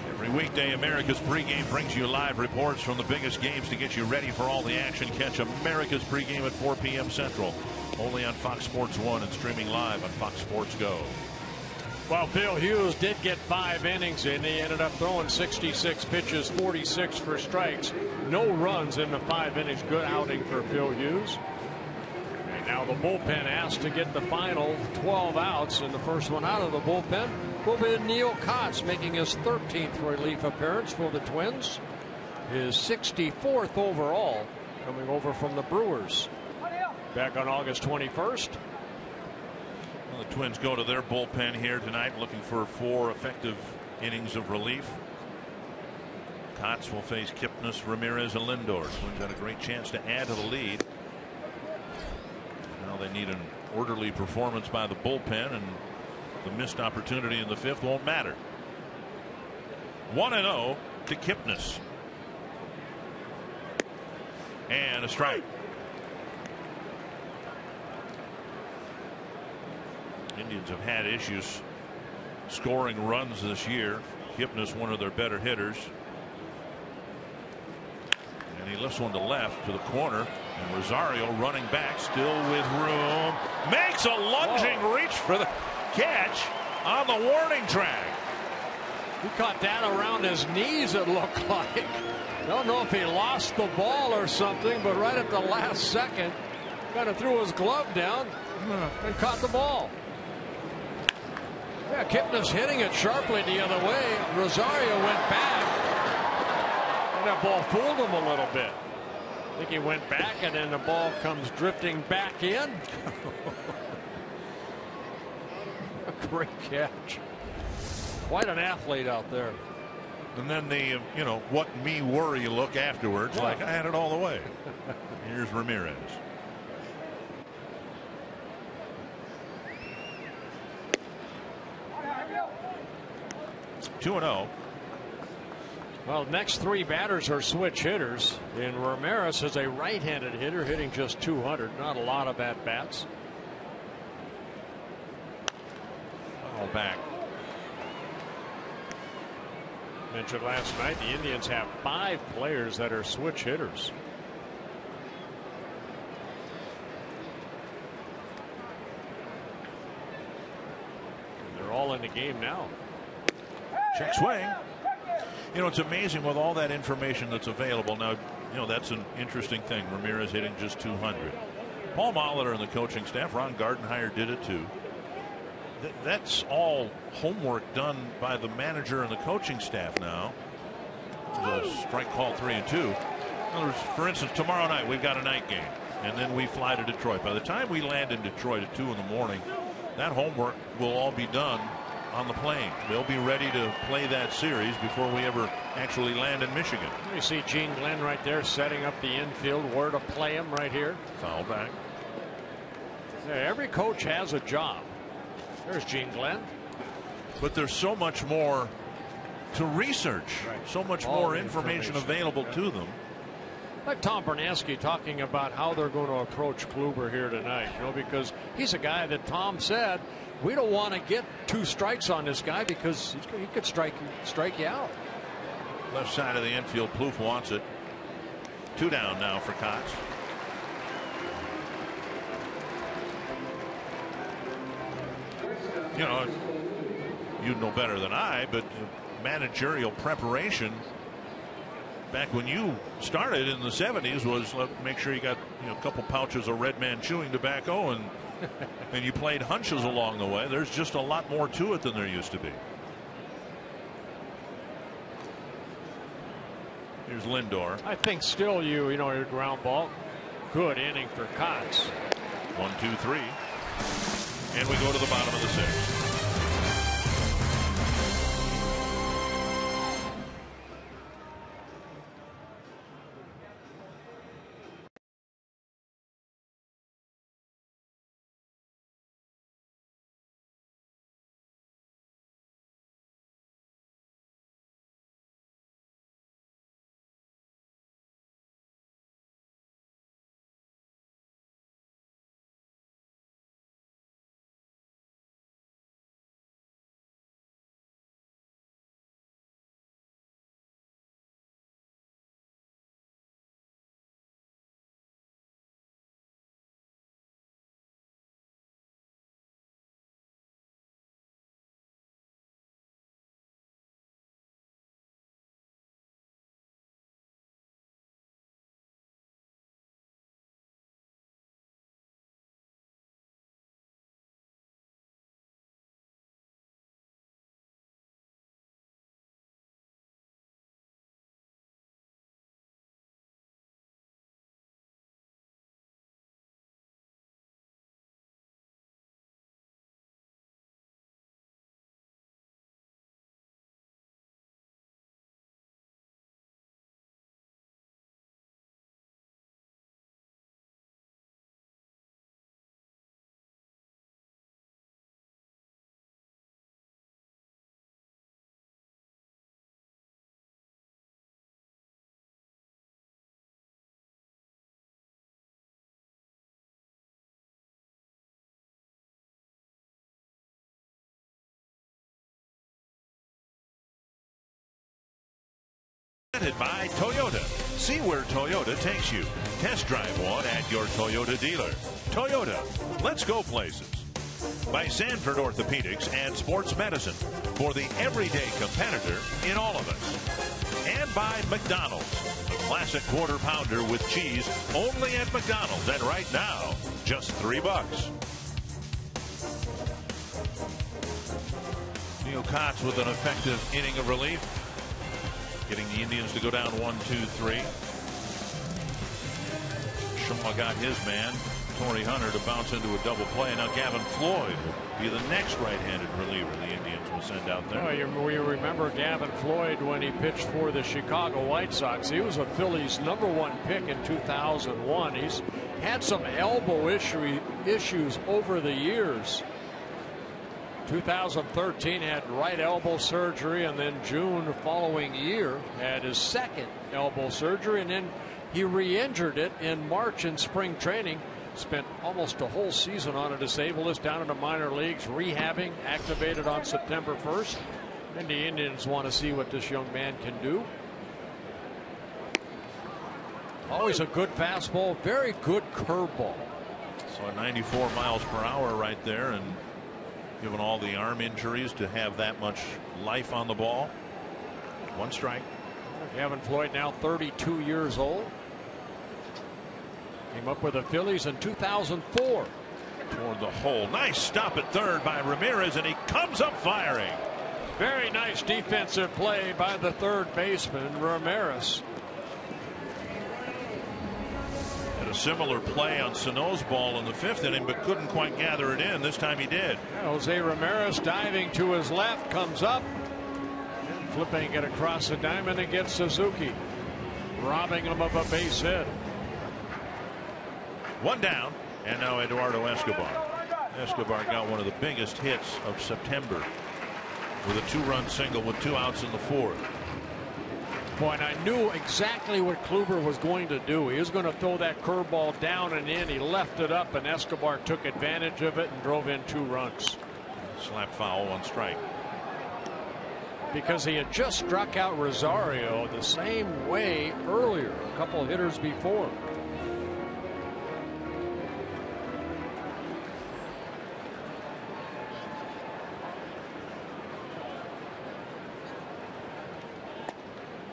Every weekday, America's Pregame brings you live reports from the biggest games to get you ready for all the action. Catch America's Pregame at 4 p.m. Central, only on Fox Sports 1 and streaming live on Fox Sports Go. Well, Phil Hughes did get 5 innings in. He ended up throwing 66 pitches, 46 for strikes. No runs in the 5 innings. Good outing for Phil Hughes. And now the bullpen asked to get the final 12 outs, and the first one out of the bullpen will be Neil Kotz, making his 13th relief appearance for the Twins. His 64th overall, coming over from the Brewers back on August 21st. Well, the Twins go to their bullpen here tonight, looking for 4 effective innings of relief. Kotz will face Kipnis, Ramirez, and Lindor. Twins had a great chance to add to the lead. Now they need an orderly performance by the bullpen, and the missed opportunity in the 5th won't matter. 1-0 to Kipnis. And a strike. Indians have had issues scoring runs this year. Kipnis, one of their better hitters. And he lifts one to left to the corner. And Rosario running back, still with room. Makes a lunging reach for the catch on the warning track. He caught that around his knees, it looked like. Don't know if he lost the ball or something, but right at the last second, kind of threw his glove down and caught the ball. Yeah, Kipnis hitting it sharply the other way. Rosario went back, and that ball fooled him a little bit. I think he went back, and then the ball comes drifting back in. A great catch. Quite an athlete out there. And then the, what me worry look afterwards, like I had it all the way. Here's Ramirez. Two and 0. Well, next three batters are switch hitters, and Ramirez is a right-handed hitter hitting just 200. Not a lot of at-bats. All back. Mentioned last night, the Indians have 5 players that are switch hitters. They're all in the game now. Check swing. It's amazing with all that information that's available now. That's an interesting thing. Ramirez hitting just 200. Paul Molitor and the coaching staff, Ron Gardenhire did it too. That's all homework done by the manager and the coaching staff now. The strike call 3-2. In other words, for instance, tomorrow night we've got a night game, and then we fly to Detroit. By the time we land in Detroit at 2 in the morning, that homework will all be done on the plane. They'll be ready to play that series before we ever actually land in Michigan. You see Gene Glenn right there setting up the infield, where to play him right here. Foul back. Yeah, every coach has a job. There's Gene Glenn. But there's so much more to research, so much more information available to them. Like Tom Bernanski talking about how they're going to approach Kluber here tonight, because he's a guy that Tom said, we don't want to get 2 strikes on this guy because he could strike you out. Left side of the infield, Plouffe wants it. 2 down now for Cox. You'd know better than I, but managerial preparation back when you started in the 70s was make sure you got a couple pouches of Red Man chewing tobacco, and you played hunches along the way. There's just a lot more to it than there used to be. Here's Lindor. I think still your ground ball. Good inning for Cox. 1, 2, 3. And we go to the bottom of the 6th. Presented by Toyota. See where Toyota takes you. Test drive one at your Toyota dealer. Toyota, let's go places. By Sanford Orthopedics and Sports Medicine, for the everyday competitor in all of us. And by McDonald's, the classic quarter pounder with cheese only at McDonald's, and right now just $3. Neil Cox with an effective inning of relief, getting the Indians to go down 1, 2, 3. Shaw got his man, Torrey Hunter, to bounce into a double play. Now Gavin Floyd will be the next right-handed reliever the Indians will send out there. Oh, you remember Gavin Floyd when he pitched for the Chicago White Sox. He was a Phillies #1 pick in 2001. He's had some elbow issues over the years. 2013 had right elbow surgery, and then June the following year had his second elbow surgery, and then he re-injured it in March in spring training. Spent almost a whole season on a disabled list down in the minor leagues, rehabbing, activated on September 1st. And the Indians want to see what this young man can do. Always a good fastball, very good curveball. So 94 miles per hour right there, and given all the arm injuries, to have that much life on the ball. 1 strike. Gavin Floyd now 32 years old. Came up with the Phillies in 2004. Toward the hole. Nice stop at third by Ramirez, and he comes up firing. Very nice defensive play by the third baseman, Ramirez. Had a similar play on Sano's ball in the 5th inning, but couldn't quite gather it in. This time he did. Jose Ramirez diving to his left, comes up, and flipping it across the diamond and gets Suzuki, robbing him of a base hit. 1 down, and now Eduardo Escobar. Escobar got one of the biggest hits of September with a 2-run single with 2 outs in the 4th. Boy, and I knew exactly what Kluber was going to do. He was going to throw that curveball down and in. He left it up, and Escobar took advantage of it and drove in 2 runs. Slap foul, 1 strike. Because he had just struck out Rosario the same way earlier, a couple of hitters before.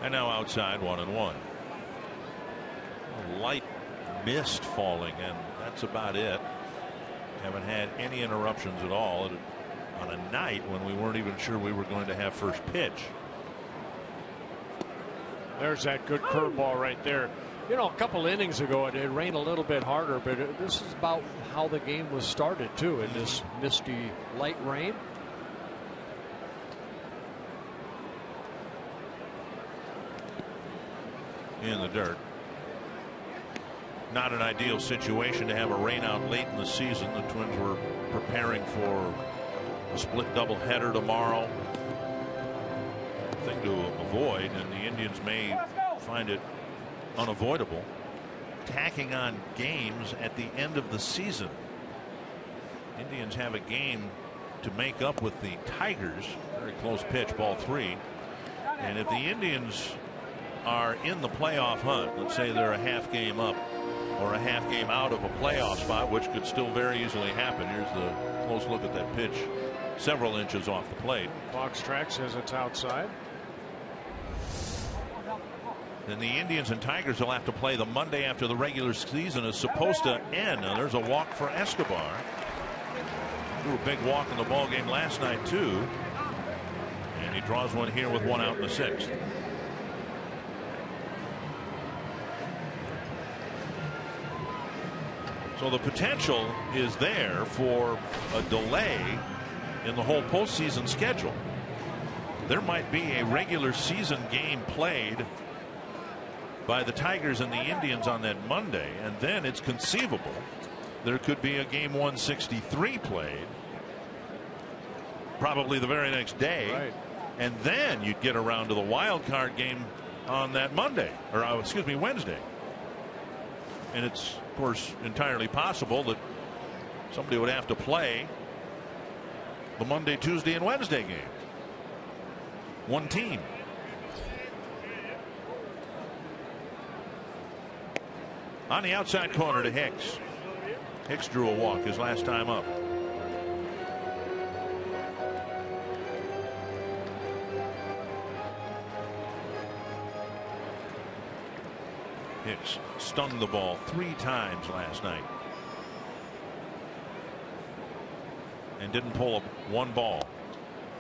And now outside, 1-1. A light mist falling, and that's about it. Haven't had any interruptions at all on a night when we weren't even sure we were going to have first pitch. There's that good curveball right there. You know, a couple innings ago it rained a little bit harder, but this is about how the game was started too, in this misty light rain. In the dirt. Not an ideal situation to have a rain out late in the season. The Twins were preparing for a split doubleheader tomorrow. Thing to avoid, and the Indians may find it unavoidable. Tacking on games at the end of the season. Indians have a game to make up with the Tigers. Very close pitch, ball 3. And if the Indians are in the playoff hunt, let's say they're a half game up or a half game out of a playoff spot, which could still very easily happen. Here's the close look at that pitch, several inches off the plate. Box track says it's outside. Then the Indians and Tigers will have to play the Monday after the regular season is supposed to end. Now there's a walk for Escobar. Threw a big walk in the ball game last night too, and he draws one here with 1 out in the 6th. So the potential is there for a delay in the whole postseason schedule. There might be a regular season game played by the Tigers and the Indians on that Monday, and then it's conceivable there could be a game 163 played probably the very next day. Right. And then you'd get around to the wild card game on that Monday, or excuse me, Wednesday. And it's of course entirely possible that somebody would have to play the Monday, Tuesday, and Wednesday game. One team. On the outside corner to Hicks. Hicks drew a walk his last time up. Hicks stung the ball 3 times last night and didn't pull up 1 ball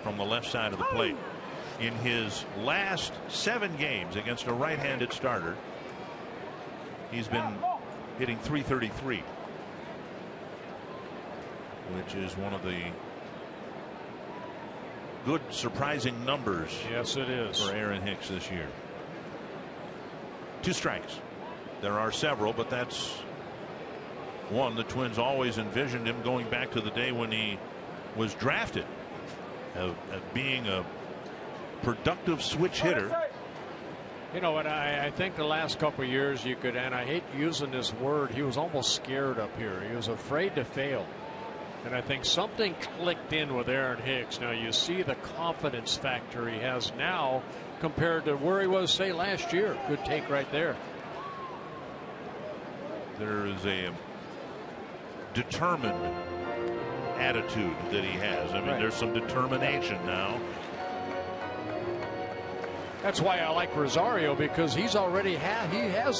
from the left side of the plate. In his last 7 games against a right-handed starter, he's been hitting .333, which is one of the good surprising numbers. Yes, it is, for Aaron Hicks this year. 2 strikes. There are several, but that's one. The Twins always envisioned him, going back to the day when he was drafted, of being a productive switch hitter. You know what, I think the last couple of years you could, and I hate using this word, he was almost scared up here. He was afraid to fail. And I think something clicked in with Aaron Hicks. Now you see the confidence factor he has now compared to where he was, say, last year. Good take right there. There is a determined attitude that he has. I mean, there's some determination now. That's why I like Rosario, because he has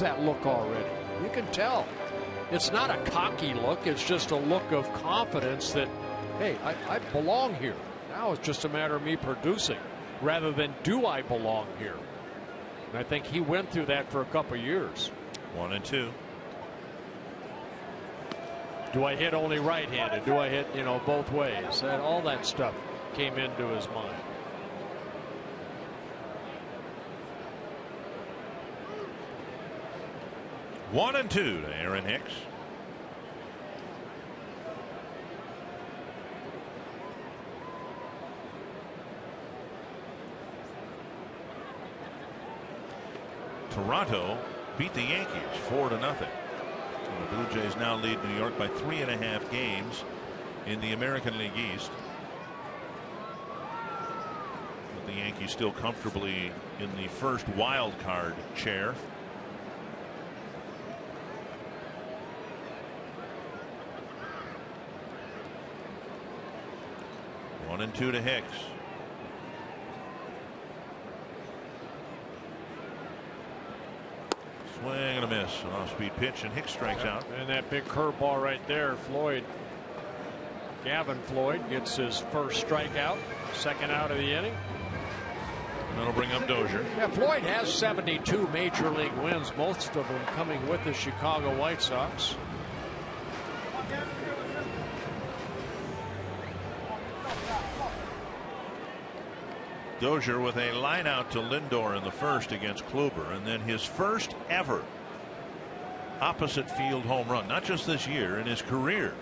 that look already. You can tell. It's not a cocky look. It's just a look of confidence that, hey, I belong here. Now it's just a matter of me producing rather than do I belong here. And I think he went through that for a couple of years. 1-2. Do I hit only right-handed? Do I hit, both ways? And all that stuff came into his mind. One and 2 to Aaron Hicks. Toronto beat the Yankees 4-0. The Blue Jays now lead New York by 3.5 games in the American League East. But the Yankees still comfortably in the first wild card chair. One and 2 to Hicks. Swing and a miss. An off-speed pitch, and Hicks strikes out. And that big curveball right there, Gavin Floyd gets his first strikeout, second out of the inning. And that'll bring up Dozier. Yeah, Floyd has 72 major league wins, most of them coming with the Chicago White Sox. Dozier with a line out to Lindor in the first against Kluber, and then his first ever opposite field home run, not just this year, in his career.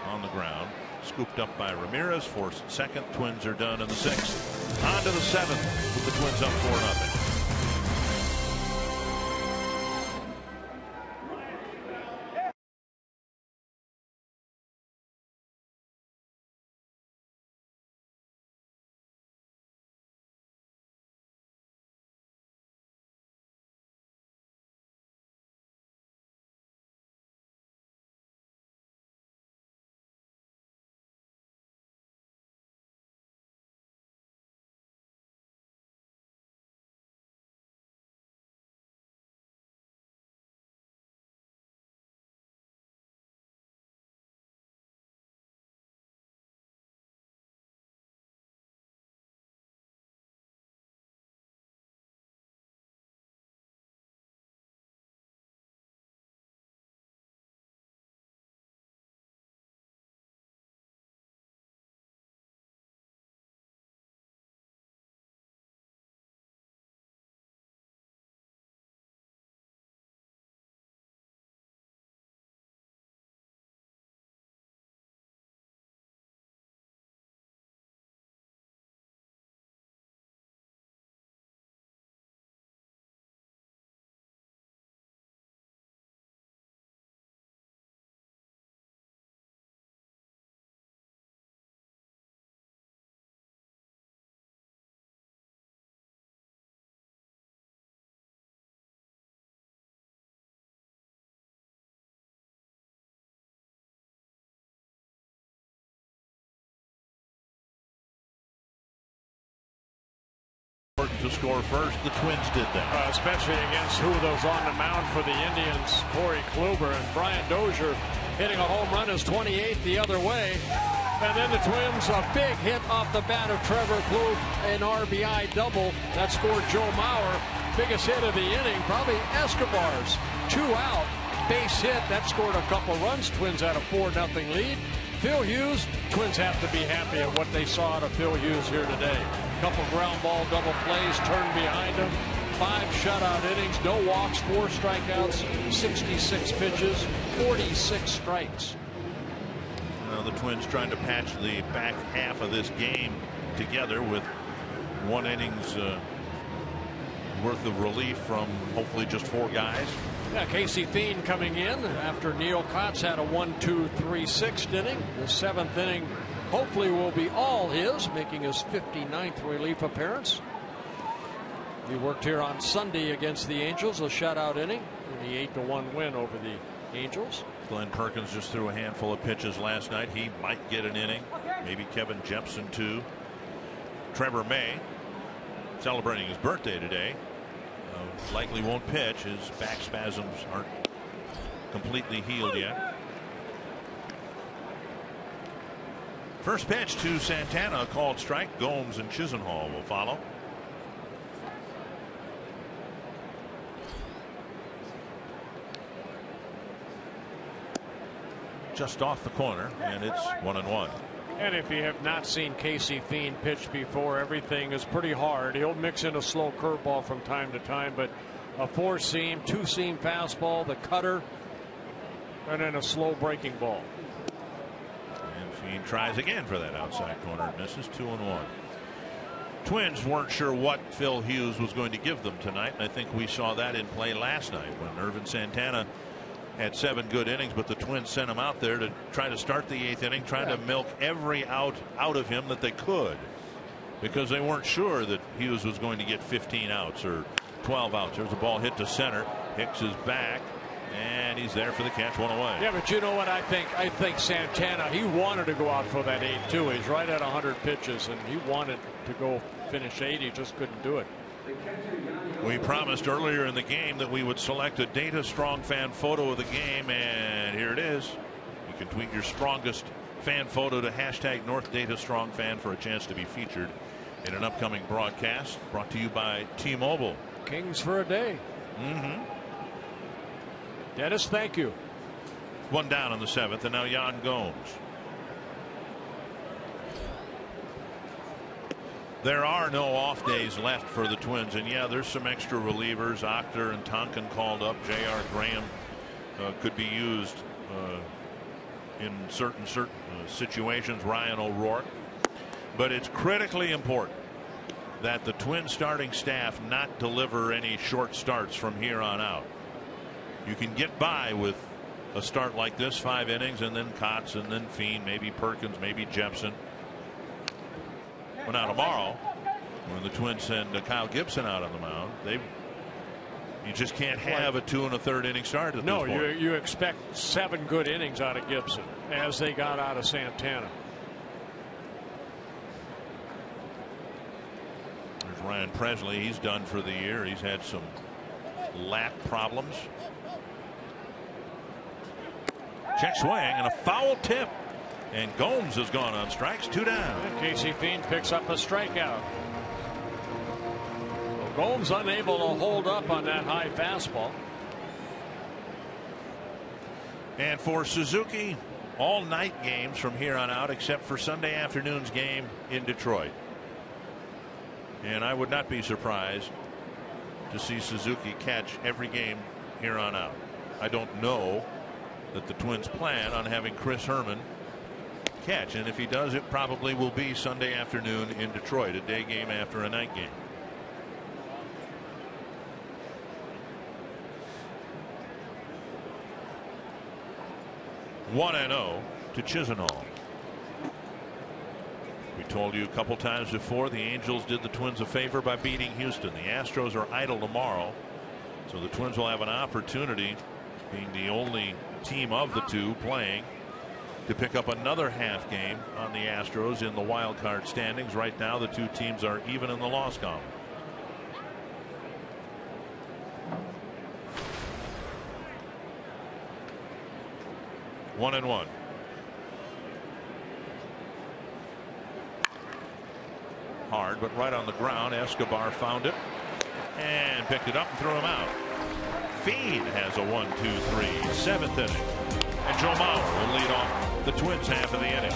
On the ground, scooped up by Ramirez, forced second. Twins are done in the 6th. On to the 7th with the Twins up 4-0. To score first, the Twins did that. Especially against who was on the mound for the Indians, Corey Kluber, and Brian Dozier hitting a home run, his 28th the other way. And then the Twins, a big hit off the bat of Trevor Plouffe, an RBI double that scored Joe Mauer. Biggest hit of the inning, probably Escobar's. 2 out, base hit that scored a couple runs. Twins had a 4-0 lead. Phil Hughes, Twins have to be happy at what they saw out of Phil Hughes here today. Couple ground ball double plays, turned behind him. 5 shutout innings, no walks, 4 strikeouts, 66 pitches, 46 strikes. Well, the Twins trying to patch the back half of this game together with 1 inning's worth of relief from hopefully just 4 guys. Yeah, Casey Thien coming in after Neil Kotz had a 1-2-3 6th inning. The 7th inning hopefully will be all his, making his 59th relief appearance. He worked here on Sunday against the Angels, a shutout inning in the 8-1 win over the Angels. Glenn Perkins just threw a handful of pitches last night. He might get an inning. Maybe Kevin Jepson too. Trevor May celebrating his birthday today. Likely won't pitch. His back spasms aren't completely healed yet. First pitch to Santana, called strike. Gomes and Chisenhall will follow. Just off the corner, and it's 1-1. And if you have not seen Casey Thien pitch before, everything is pretty hard. He'll mix in a slow curveball from time to time, but a 4-seam, 2-seam fastball, the cutter, and then a slow breaking ball. And Thien tries again for that outside corner. Misses. 2-1. Twins weren't sure what Phil Hughes was going to give them tonight, and I think we saw that in play last night when Irvin Santana had 7 good innings, but the Twins sent him out there to try to start the 8th inning, trying to milk every out of him that they could, because they weren't sure that Hughes was going to get 15 outs or 12 outs. There's a ball hit to center. Hicks is back, and he's there for the catch, 1 away. Yeah, but you know what I think? I think Santana, he wanted to go out for that 8 too. He's right at 100 pitches, and he wanted to go finish 8. He just couldn't do it. We promised earlier in the game that we would select a Data Strong fan photo of the game, and here it is. You can tweet your strongest fan photo to hashtag North Data Strong Fan for a chance to be featured in an upcoming broadcast. Brought to you by T-Mobile. Kings for a day. Dennis, thank you. 1 down in the 7th, and now Yan Gomes. There are no off days left for the Twins, and yeah, there's some extra relievers. Achter and Tonkin called up. J.R. Graham could be used in certain situations. Ryan O'Rourke, but it's critically important that the Twins starting staff not deliver any short starts from here on out. You can get by with a start like this, 5 innings, and then Kotz, and then Thien, maybe Perkins, maybe Jepson. Well, now tomorrow, when the Twins send Kyle Gibson out on the mound, you just can't have a 2 1/3 inning start at this point. No, you expect 7 good innings out of Gibson, as they got out of Santana. There's Ryan Presley. He's done for the year. He's had some lat problems. Check swing and a foul tip. And Gomes has gone on strikes. 2 down. And Casey Thien picks up a strikeout. Well, Gomes unable to hold up on that high fastball. And for Suzuki, all night games from here on out, except for Sunday afternoon's game in Detroit. And I would not be surprised to see Suzuki catch every game here on out. I don't know that the Twins plan on having Chris Herman catch, and if he does, it probably will be Sunday afternoon in Detroit, a day game after a night game. One and 0 to Chisenhall. We told you a couple times before, the Angels did the Twins a favor by beating Houston. The Astros are idle tomorrow, so the Twins will have an opportunity, being the only team of the 2 playing, to pick up another half game on the Astros in the wild card standings. Right now, the 2 teams are even in the loss column. One and 1. hard, but right on the ground. Escobar found it and picked it up and threw him out. Feed has a 1-2-3, 7th inning. And Joe Mauer will lead off the Twins half of the inning.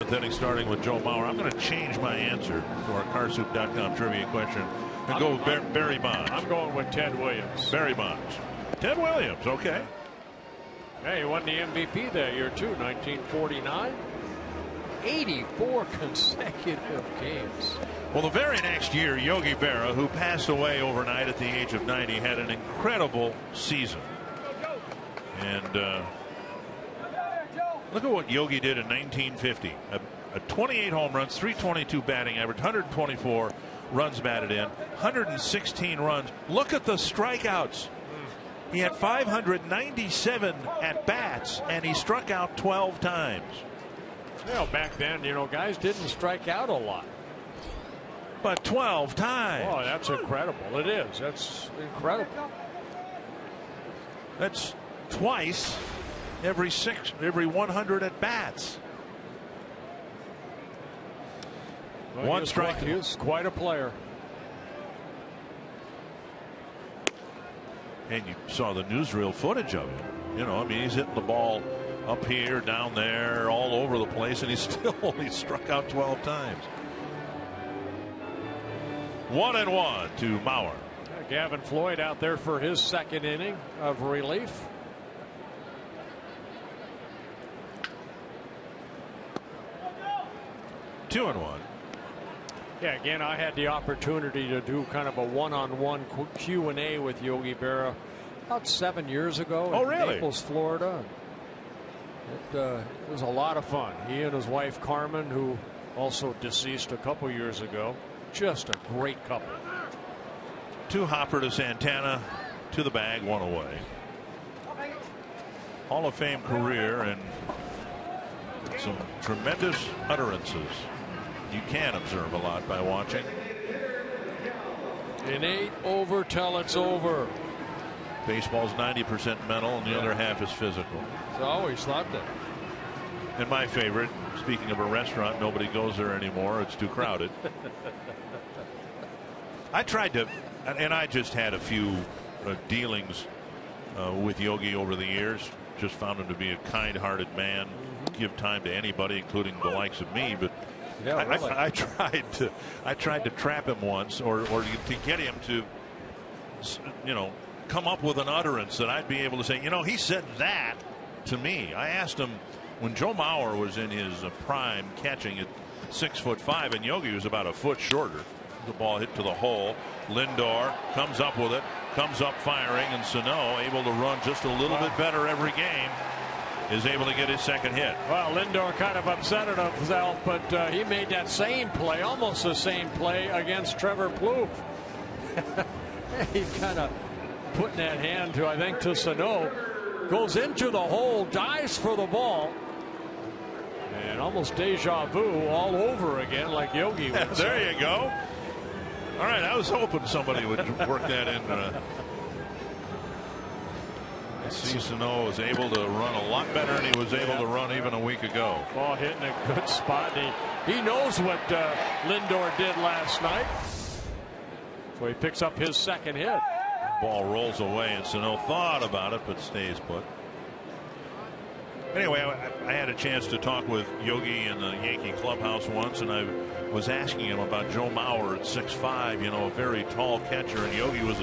Inning starting with Joe Mauer. I'm going to change my answer to our carsoup.com trivia question and go with Barry Bonds. I'm going with Ted Williams. Barry Bonds. Ted Williams, okay. Hey, he won the MVP that year too, 1949. 84 consecutive games. Well, the very next year, Yogi Berra, who passed away overnight at the age of 90, had an incredible season. And look at what Yogi did in 1950. A 28 home runs, 322 batting average, 124 runs batted in, 116 runs. Look at the strikeouts. He had 597 at bats, and he struck out 12 times. Well, back then, guys didn't strike out a lot. But 12 times. Oh, that's incredible. It is. That's incredible. That's twice every 100 at bats. Well, One strike. He's quite a player. And you saw the newsreel footage of it. He's hitting the ball up here, down there, all over the place, and he struck out 12 times. 1-1 to Mauer. Gavin Floyd out there for his second inning of relief. Two and one. Yeah, again, I had the opportunity to do kind of a one-on-one Q&A with Yogi Berra about 7 years ago in Naples, Florida. It was a lot of fun. He and his wife Carmen, who also deceased a couple years ago, just a great couple. Two hopper to Santana, to the bag, one away. Hall of Fame career and some tremendous utterances. You can observe a lot by watching. It ain't over till it's over. Baseball's 90% mental and the other half is physical. I always thought that. And my favorite, speaking of a restaurant, nobody goes there anymore. It's too crowded. I tried to, and I just had a few dealings with Yogi over the years. Just found him to be a kind-hearted man. Give time to anybody, including the likes of me. But yeah, really. I tried to trap him once, or to get him to, come up with an utterance that I'd be able to say, he said that to me. I asked him when Joe Mauer was in his prime, catching at 6'5", and Yogi was about a foot shorter. The ball hit to the hole. Lindor comes up with it, comes up firing, and Sano able to run just a little bit better every game. is able to get his second hit. Well, Lindor kind of upset at himself, but he made that same play, almost the same play against Trevor Plouffe. He's kind of putting that hand to, I think, to Sano. Goes into the hole, dives for the ball, and almost deja vu all over again, like Yogi would say. There you go. All right, I was hoping somebody would work that in. Sano was able to run a lot better than he was able to run even a week ago. Ball hitting a good spot. He knows what Lindor did last night. So he picks up his second hit. Ball rolls away, and Sano thought about it but stays put. Anyway, I had a chance to talk with Yogi in the Yankee clubhouse once, and I was asking him about Joe Mauer at 6'5", you know, a very tall catcher, and Yogi was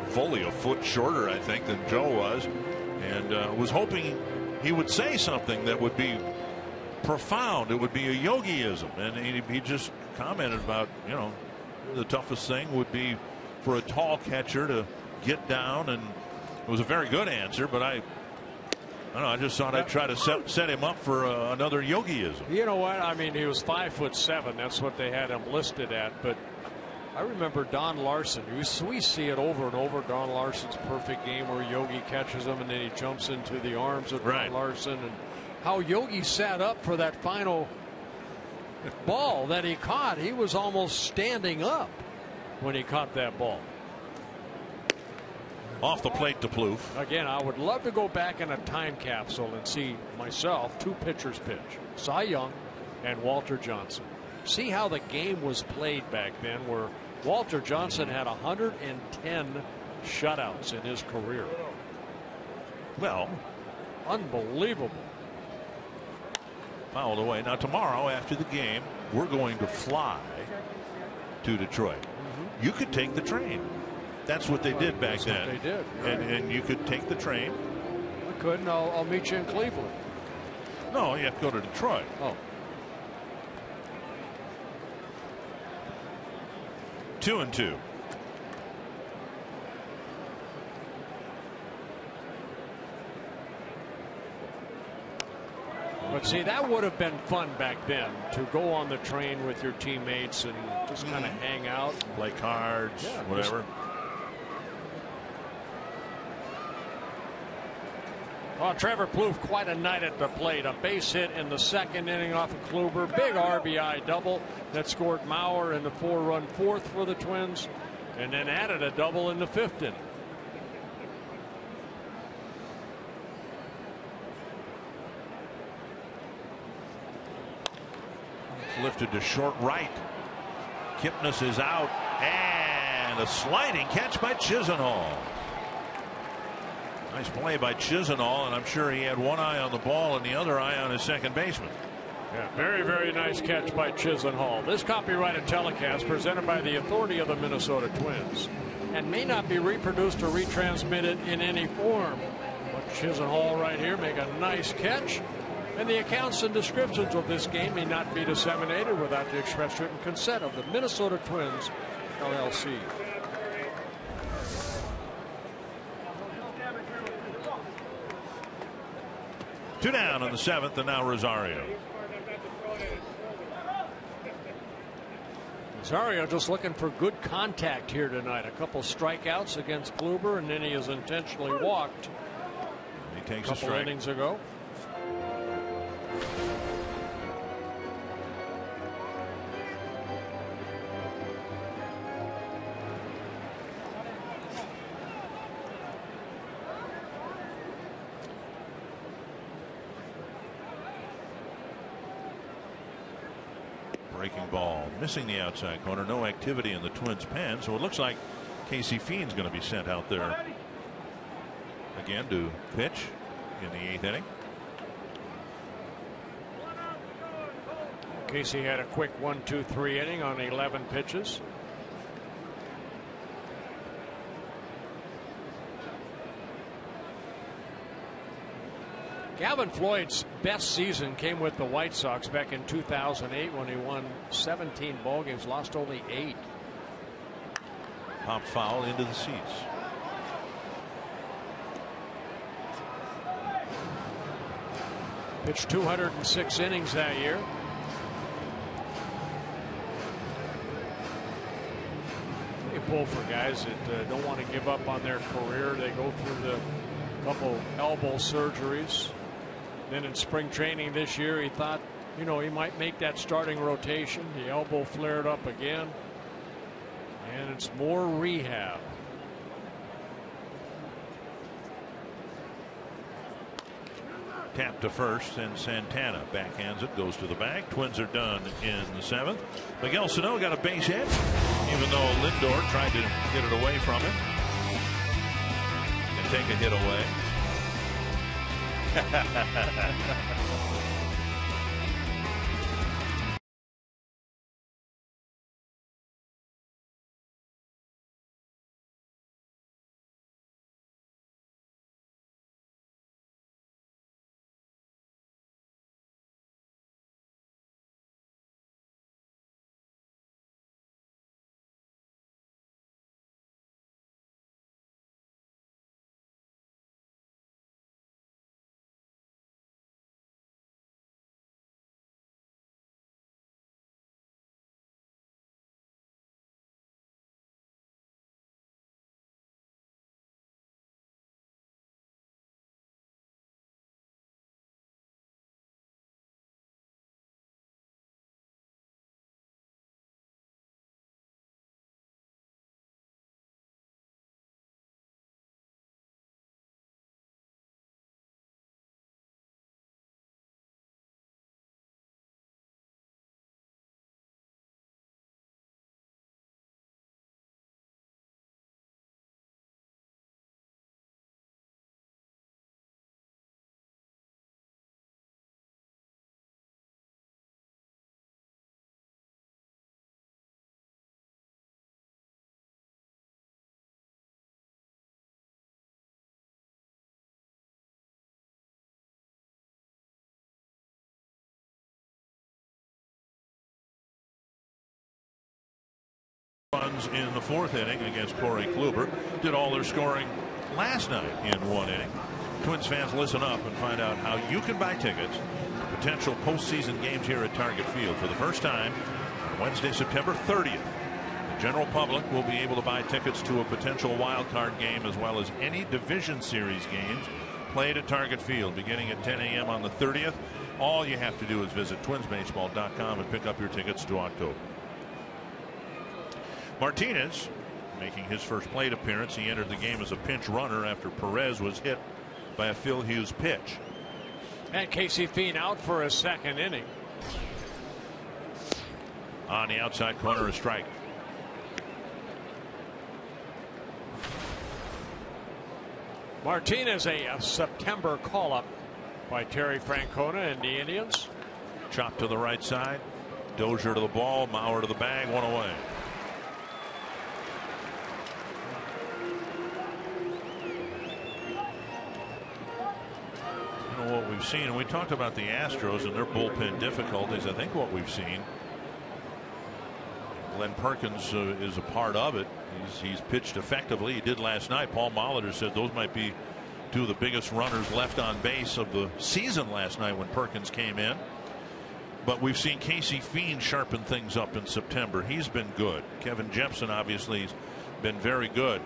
fully a foot shorter, I think, than Joe was, and was hoping he would say something that would be profound. It would be a Yogiism, and he just commented about, you know, the toughest thing would be for a tall catcher to get down, and it was a very good answer, but I don't know, I just thought I'd try to set him up for another Yogiism. You know what? I mean, he was 5'7". That's what they had him listed at. But I remember Don Larson. We see it over and over. Don Larson's perfect game where Yogi catches him and then he jumps into the arms of Don Larson. And how Yogi sat up for that final ball that he caught. He was almost standing up when he caught that ball. Off the plate to Plouffe. Again, I would love to go back in a time capsule and see myself two pitchers pitch. Cy Young and Walter Johnson. See how the game was played back then, where Walter Johnson had 110 shutouts in his career. Well, unbelievable. Fouled away. Now tomorrow after the game, we're going to fly to Detroit. You could take the train. That's what they did back then. They did. And you could take the train. I could, and I'll meet you in Cleveland. No, you have to go to Detroit. Oh. 2-2. But see, that would have been fun back then, to go on the train with your teammates and just kind of hang out, play cards, whatever. Well, Trevor Plouffe, quite a night at the plate. A base hit in the second inning off of Kluber. Big RBI double that scored Mauer in the 4-run fourth for the Twins, and then added a double in the fifth inning. Lifted to short right. Kipnis is out, and a sliding catch by Chisenhall. Nice play by Chisenhall, and I'm sure he had one eye on the ball and the other eye on his second baseman. Yeah, very, very nice catch by Chisenhall. This copyrighted telecast presented by the authority of the Minnesota Twins and may not be reproduced or retransmitted in any form. But Chisenhall right here make a nice catch. And the accounts and descriptions of this game may not be disseminated without the express written consent of the Minnesota Twins, LLC. Two down in the seventh, and now Rosario. Rosario just looking for good contact here tonight. A couple strikeouts against Kluber, and then he is intentionally walked. He takes a couple innings ago. Breaking ball, missing the outside corner. No activity in the Twins' pen, so it looks like Casey Fiend's going to be sent out there again to pitch in the eighth inning. Casey had a quick 1-2-3 inning on 11 pitches. Gavin Floyd's best season came with the White Sox back in 2008 when he won 17 ball games, lost only 8. Pop foul into the seats. Pitched 206 innings that year. They pull for guys that don't want to give up on their career. They go through the couple elbow surgeries. Then in spring training this year, he thought, you know, he might make that starting rotation. The elbow flared up again, and it's more rehab. Tap to first, and Santana backhands it, goes to the bag. Twins are done in the 7th. Miguel Sano got a base hit, even though Lindor tried to get it away from him and take a hit away. Runs in the 4th inning against Corey Kluber. Did all their scoring last night in 1 inning. Twins fans, listen up and find out how you can buy tickets to potential postseason games here at Target Field. For the first time on Wednesday, September 30th, the general public will be able to buy tickets to a potential wild card game as well as any division series games played at Target Field beginning at 10 a.m. on the 30th. All you have to do is visit twinsbaseball.com and pick up your tickets to October. Martinez making his first plate appearance. He entered the game as a pinch runner after Perez was hit by a Phil Hughes pitch. And Casey Fien out for a 2nd inning. On the outside corner, a strike. Martinez, a September call-up by Terry Francona and the Indians. Chop to the right side. Dozier to the ball. Mauer to the bag. 1 away. What we've seen, and we talked about the Astros and their bullpen difficulties. I think what we've seen, Glenn Perkins is a part of it. He's pitched effectively. He did last night. Paul Molitor said those might be 2 of the biggest runners left on base of the season last night when Perkins came in. But we've seen Casey Fien sharpen things up in September. He's been good. Kevin Jepson obviously has been very good.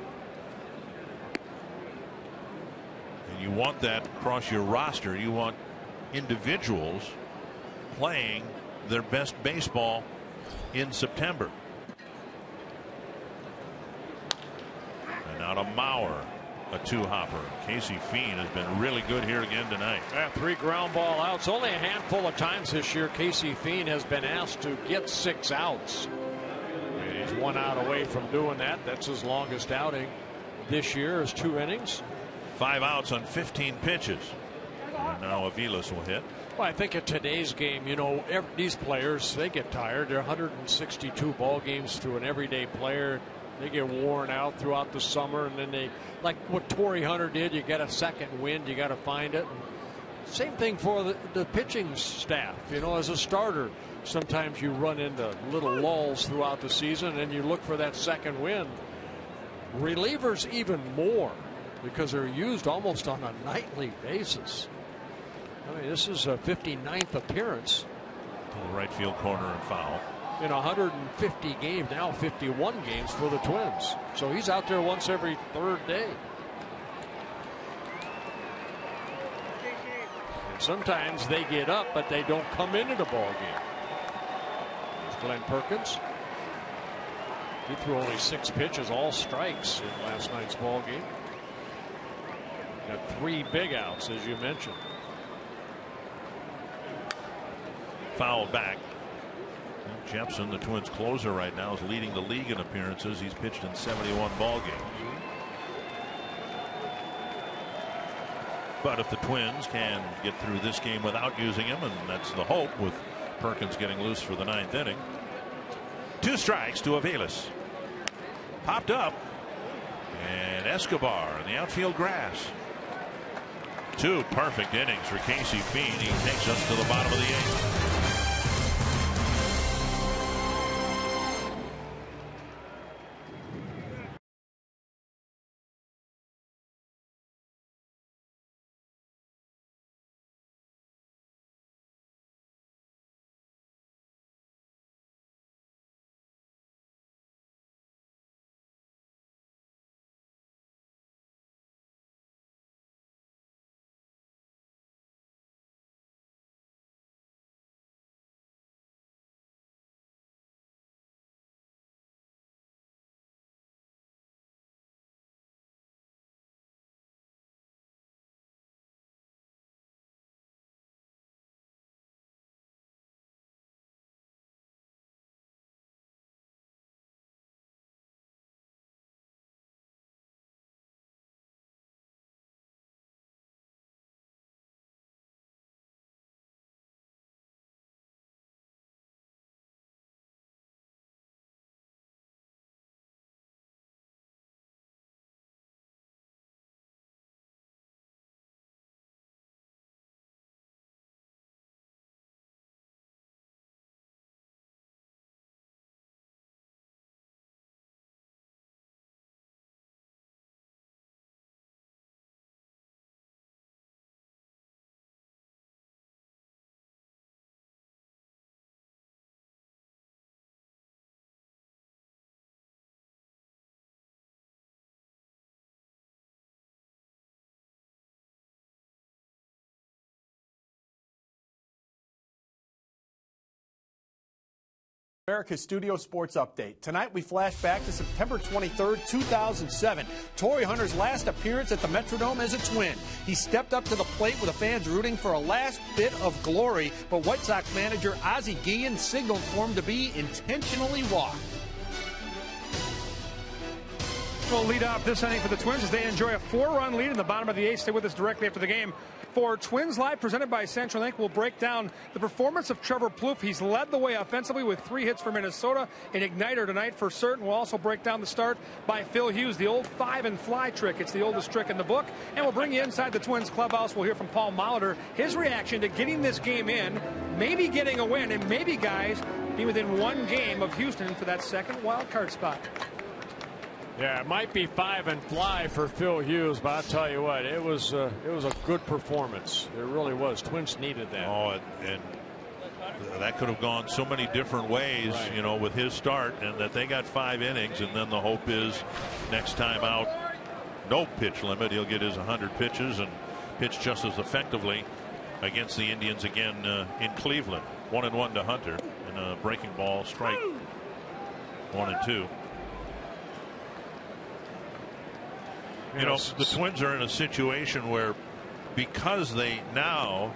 You want that across your roster. You want individuals playing their best baseball in September. And now to Mauer, a 2-hopper. Casey Fien has been really good here again tonight. 3 ground ball outs. Only a handful of times this year Casey Fien has been asked to get 6 outs. And he's 1 out away from doing that. That's his longest outing this year, is 2 innings. 5 outs on 15 pitches. And now Aviles will hit. Well, I think at today's game, you know, these players, they get tired. They're 162 ball games to an everyday player. They get worn out throughout the summer, and then they, like what Torrey Hunter did, you get a second wind, you got to find it. And same thing for the pitching staff. You know, as a starter, sometimes you run into little lulls throughout the season, and you look for that second wind. Relievers even more, because they're used almost on a nightly basis. I mean, this is a 59th appearance. To the right field corner and foul. In 150 games, now 51 games for the Twins. So he's out there once every third day. And sometimes they get up, but they don't come into the ball game. There's Glenn Perkins. He threw only 6 pitches, all strikes in last night's ball game. Got 3 big outs, as you mentioned. Fouled back. Jepson, the Twins closer right now, is leading the league in appearances. He's pitched in 71 ball games. But if the Twins can get through this game without using him, and that's the hope with Perkins getting loose for the 9th inning. 2 strikes to Aviles. Popped up, and Escobar in the outfield grass. 2 perfect innings for Casey Fiend. He takes us to the bottom of the 8th. America's Studio Sports Update. Tonight we flash back to September 23rd, 2007. Torrey Hunter's last appearance at the Metrodome as a Twin. He stepped up to the plate with the fans rooting for a last bit of glory, but White Sox manager Ozzie Guillen signaled for him to be intentionally walked. We'll lead off this inning for the Twins as they enjoy a 4-run lead in the bottom of the 8th. Stay with us directly after the game. For Twins Live, presented by Central Link, we'll break down the performance of Trevor Plouffe. He's led the way offensively with 3 hits for Minnesota, an igniter tonight for certain. We'll also break down the start by Phil Hughes, the old 5-and-fly trick. It's the oldest trick in the book. And we'll bring you inside the Twins clubhouse. We'll hear from Paul Molitor, his reaction to getting this game in, maybe getting a win, and maybe, guys, be within 1 game of Houston for that second wild card spot. Yeah, it might be 5-and-fly for Phil Hughes, but I'll tell you what, it was a good performance. It really was. Twins needed that. Oh, and that could have gone so many different ways, right, you know, with his start, and that they got 5 innings, and then the hope is next time out, no pitch limit. He'll get his 100 pitches and pitch just as effectively against the Indians again in Cleveland. 1-1 to Hunter, and a breaking ball, strike 1 and 2. You know, the Twins are in a situation where, because they now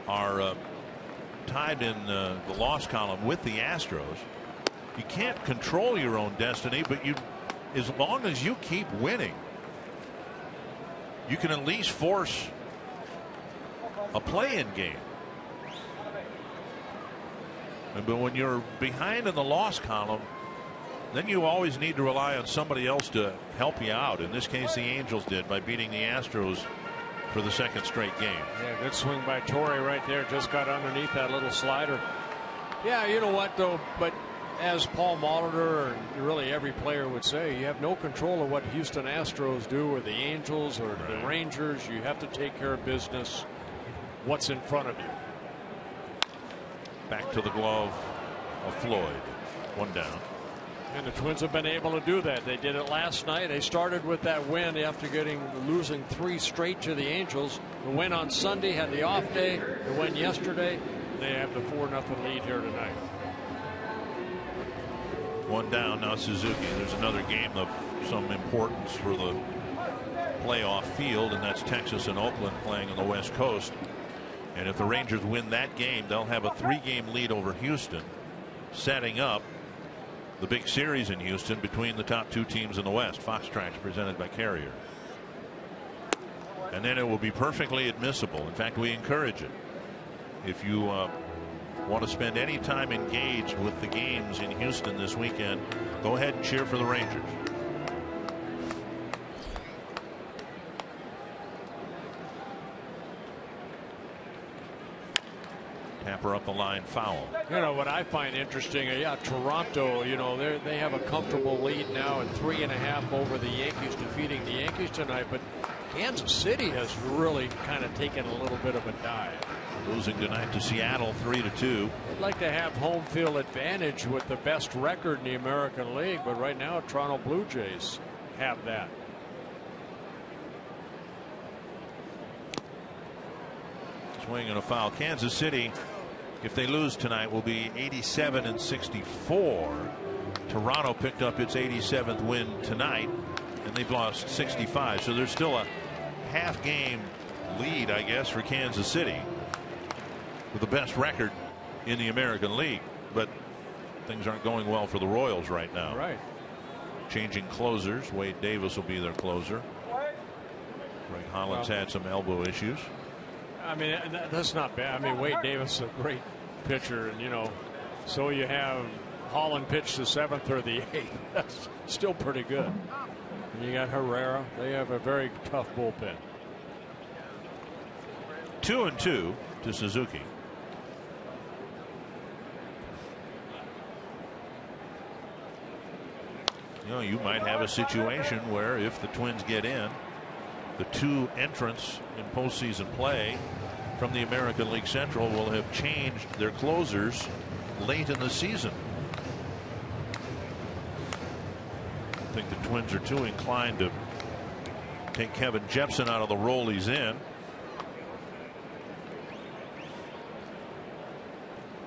are tied in the loss column with the Astros, you can't control your own destiny, but you, as long as you keep winning, you can at least force a play-in game. But when you're behind in the loss column, then you always need to rely on somebody else to help you out. In this case, the Angels did by beating the Astros for the 2nd straight game. Yeah, good swing by Torrey right there. Just got underneath that little slider. Yeah, you know what, though, but as Paul Molitor and really every player would say, you have no control of what Houston Astros do, or the Angels, or the Rangers. You have to take care of business. what's in front of you. Back to the glove of Floyd. One down. And the Twins have been able to do that. They did it last night. They started with that win after losing 3 straight to the Angels. The win on Sunday, had the off day. The win yesterday. They have the 4-0 lead here tonight. One down now. Suzuki. There's another game of some importance for the playoff field, and that's Texas and Oakland playing on the West Coast. And if the Rangers win that game, they'll have a 3-game lead over Houston, setting up the big series in Houston between the top 2 teams in the West. Fox Tracks presented by Carrier. And then it will be perfectly admissible. In fact, we encourage it. If you want to spend any time engaged with the games in Houston this weekend, go ahead and cheer for the Rangers. Tapper up the line, foul. You know what I find interesting, Toronto, they have a comfortable lead now at 3.5 over the Yankees, defeating the Yankees tonight, but Kansas City has really kind of taken a little bit of a dive. Losing tonight to Seattle 3-2. They'd like to have home field advantage with the best record in the American League, but right now Toronto Blue Jays have that. Swing and a foul. Kansas City, if they lose tonight, will be 87-64. Toronto picked up its 87th win tonight, and they've lost 65. So there's still a half-game lead, I guess, for Kansas City, with the best record in the American League. But things aren't going well for the Royals right now. Right. Changing closers. Wade Davis will be their closer. Greg Holland's had some elbow issues. I mean, that's not bad. I mean, Wade Davis is a great pitcher, and so you have Holland pitch the 7th or the 8th. That's still pretty good. And you got Herrera. They have a very tough bullpen. 2-2 to Suzuki. You might have a situation where if the Twins get in, the 2 entrants in postseason play from the American League Central will have changed their closers late in the season. I think the Twins are too inclined to take Kevin Jepsen out of the role he's in.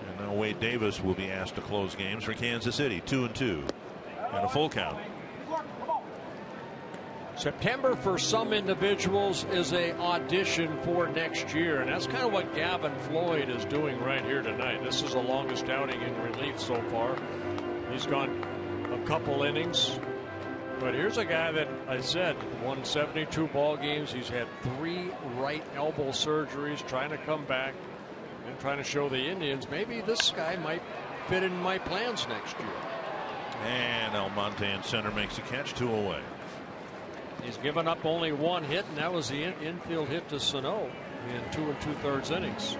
And now Wade Davis will be asked to close games for Kansas City. 2-2 and a full count. September for some individuals is a audition for next year, and that's kind of what Gavin Floyd is doing right here tonight. This is the longest outing in relief so far. He's gone a couple innings, but here's a guy that I said won 72 ball games. He's had 3 right elbow surgeries, trying to come back and trying to show the Indians maybe this guy might fit in my plans next year. And Almonte in center makes a catch, 2 away. He's given up only 1 hit, and that was the infield hit to Sano in 2 2/3 innings.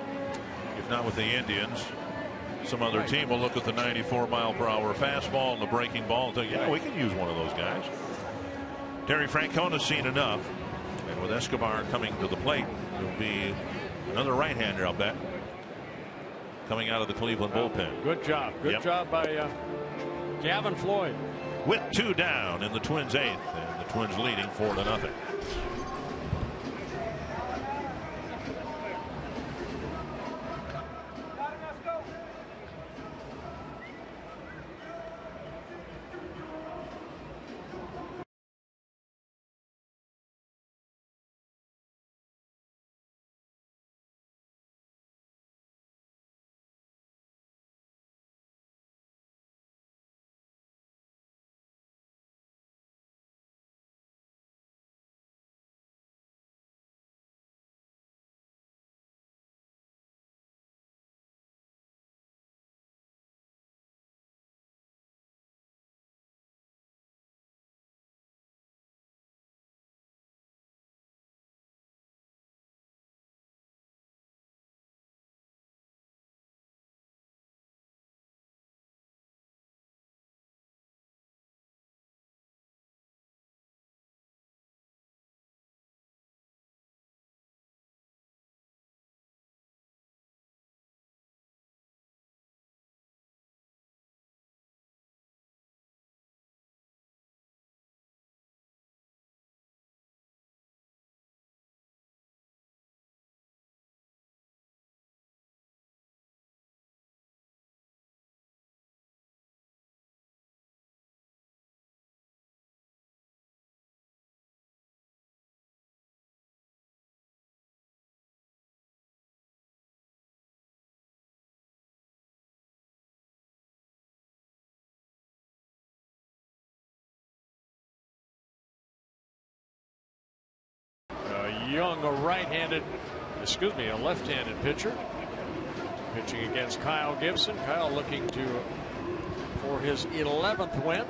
If not with the Indians, some other team will look at the 94-mile-per-hour fastball and the breaking ball and think, yeah, we can use one of those guys. Terry Francona's seen enough, and with Escobar coming to the plate, there'll be another right-hander, I'll bet, coming out of the Cleveland bullpen. Good job. Good job by Gavin Floyd. With 2 down in the Twins' 8th, and the Twins leading 4-0. Young, a left-handed pitcher. Pitching against Kyle Gibson. Kyle looking for his 11th win.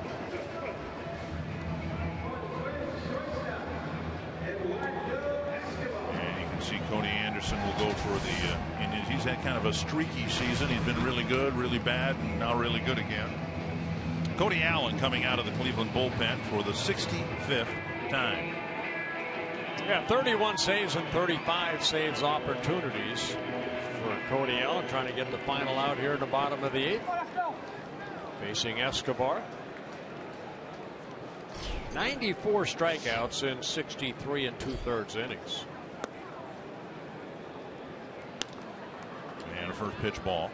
Cody Anderson will go for the Indians. He's had kind of a streaky season. He's been really good, really bad, and now really good again. Cody Allen coming out of the Cleveland bullpen for the 65th time. Yeah, 31 saves and 35 saves opportunities for Cody Allen, trying to get the final out here in the bottom of the 8th. Facing Escobar. 94 strikeouts in 63 2/3 innings. And a first pitch ball.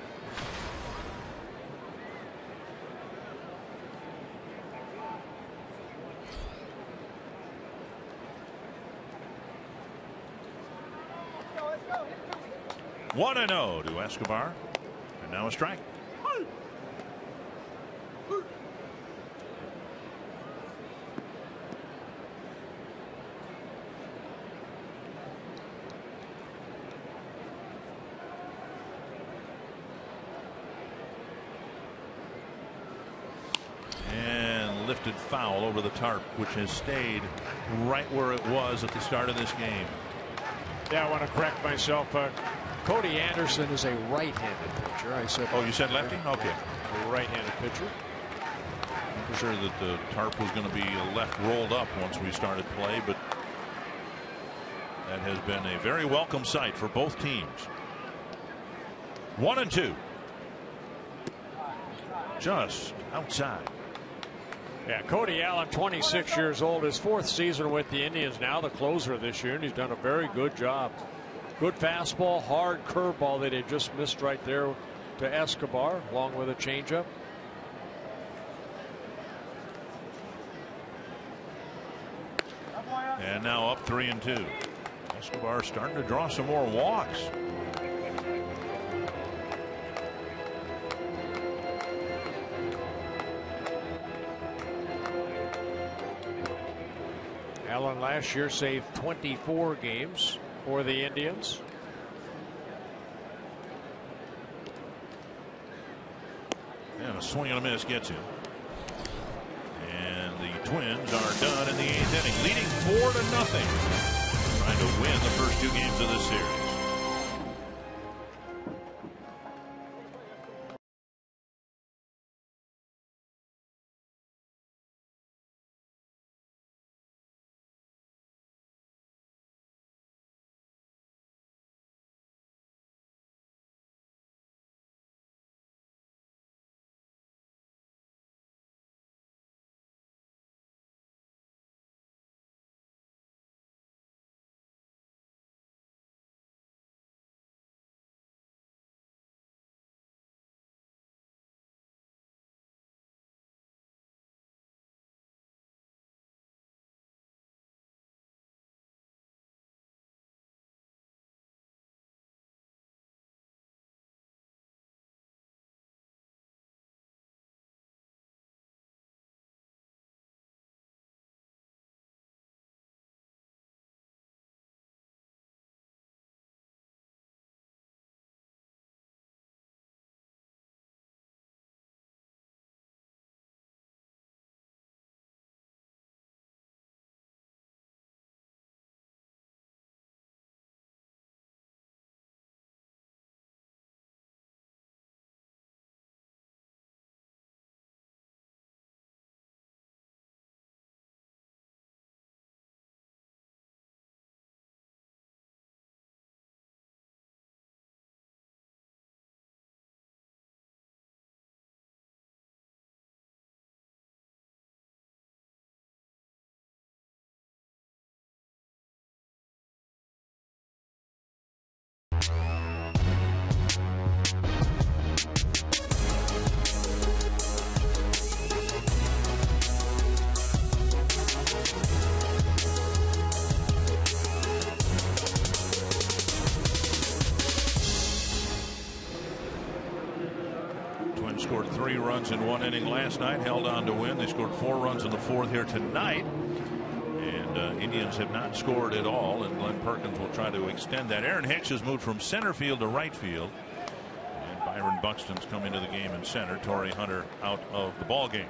One and 0 to Escobar, and now a strike. And lifted foul over the tarp, which has stayed right where it was at the start of this game. Yeah, I want to correct myself. Cody Anderson is a right-handed pitcher. I said. Oh, you said lefty? Okay. A right-handed pitcher. I'm sure that the tarp was going to be left rolled up once we started play, but that has been a very welcome sight for both teams. 1 and 2. Just outside. Yeah, Cody Allen, 26 years old, his 4th season with the Indians now, the closer this year, and he's done a very good job. Good fastball, hard curveball that he just missed right there to Escobar, along with a changeup. And now up 3 and 2. Escobar starting to draw some more walks. Allen last year saved 24 games for the Indians. And a swing and a miss gets him. And the Twins are done in the 8th inning, leading 4-0. Trying to win the first 2 games of this series. Scored 3 runs in 1 inning last night, held on to win. They scored 4 runs in the 4th here tonight. And And Indians have not scored at all, and Glenn Perkins will try to extend that. Aaron Hicks has moved from center field to right field, and Byron Buxton's come into the game in center. Torrey Hunter out of the ball game.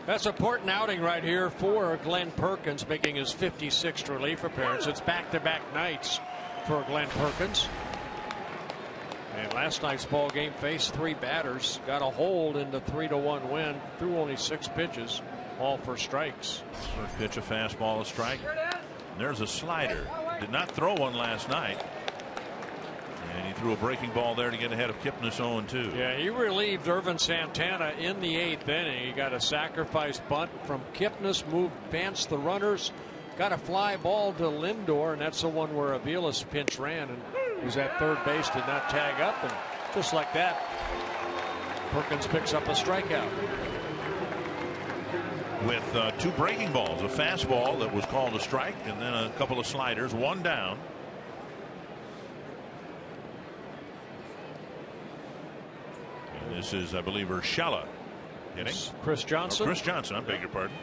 That's an important outing right here for Glenn Perkins, making his 56th relief appearance. It's back-to-back nights for Glenn Perkins. And last night's ball game faced 3 batters, got a hold in the 3-1 win, threw only 6 pitches, all for strikes. First pitch, a fastball, a strike. And there's a slider. Did not throw one last night. And he threw a breaking ball there to get ahead of Kipnis 0-2. Yeah, he relieved Irvin Santana in the 8th inning. He got a sacrifice bunt from Kipnis, advanced the runners, got a fly ball to Lindor, and that's the one where Avila's pinch ran and was at third base, did not tag up, and just like that, Perkins picks up a strikeout. With 2 breaking balls, a fastball that was called a strike, and then a couple of sliders, 1 down. And this is, I believe, Urshela hitting. Chris Johnson. Oh, Chris Johnson, I beg your pardon.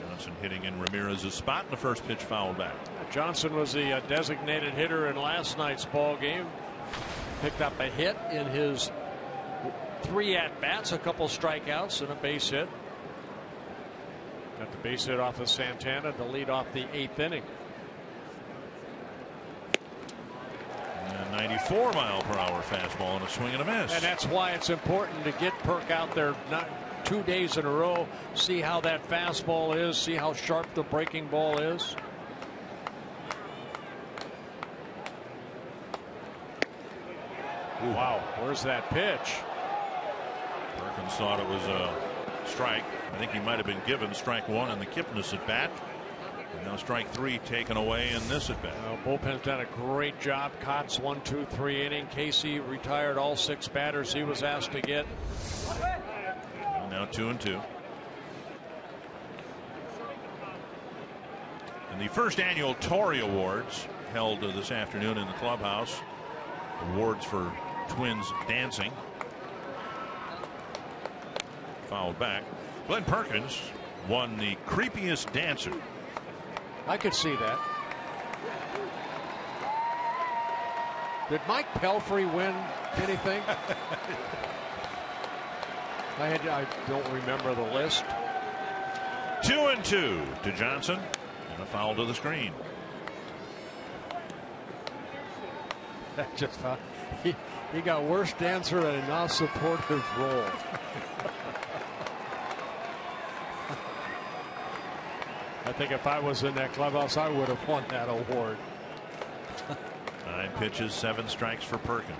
Johnson hitting in Ramirez's spot, and the first pitch fouled back. Johnson was the designated hitter in last night's ball game. Picked up a hit in his 3 at-bats, a couple strikeouts and a base hit. Got the base hit off of Santana to lead off the 8th inning. And 94 mile per hour fastball and a swing and a miss. And that's why it's important to get Perk out there not 2 days in a row, see how that fastball is, see how sharp the breaking ball is. Ooh, wow, where's that pitch? Perkins thought it was a strike. I think he might have been given strike 1 in the Kipnis at bat. And now strike 3 taken away in this at bat. Bullpen's done a great job. Cott's 1, 2, 3 inning. Casey retired all 6 batters he was asked to get. And now 2-2. And the first annual Torrey Awards held this afternoon in the clubhouse. Awards for Twins dancing. Fouled back. Glenn Perkins won the creepiest dancer. I could see that. Did Mike Pelfrey win anything? I don't remember the list. 2-2 to Johnson, and a foul to the screen. Just he got worse dancer and a non-supportive role. I think if I was in that clubhouse, I would have won that award. 9 pitches, 7 strikes for Perkins.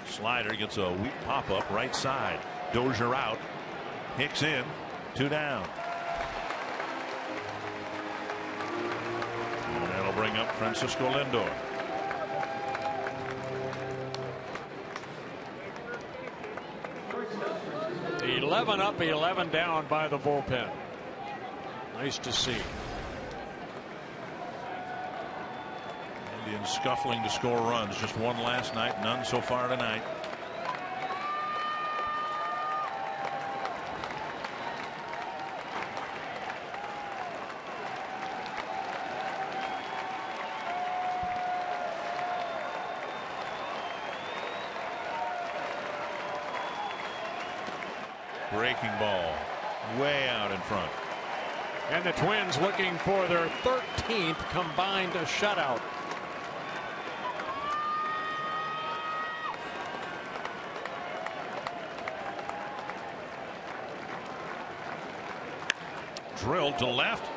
Slider gets a weak pop-up right side. Dozier out. Hicks in. 2 down. And that'll bring up Francisco Lindor. $11 up, $11 down by the bullpen. Nice to see. Indians scuffling to score runs. Just one last night, none so far tonight. Breaking ball way out in front. And the Twins looking for their 13th combined shutout. Drilled to left.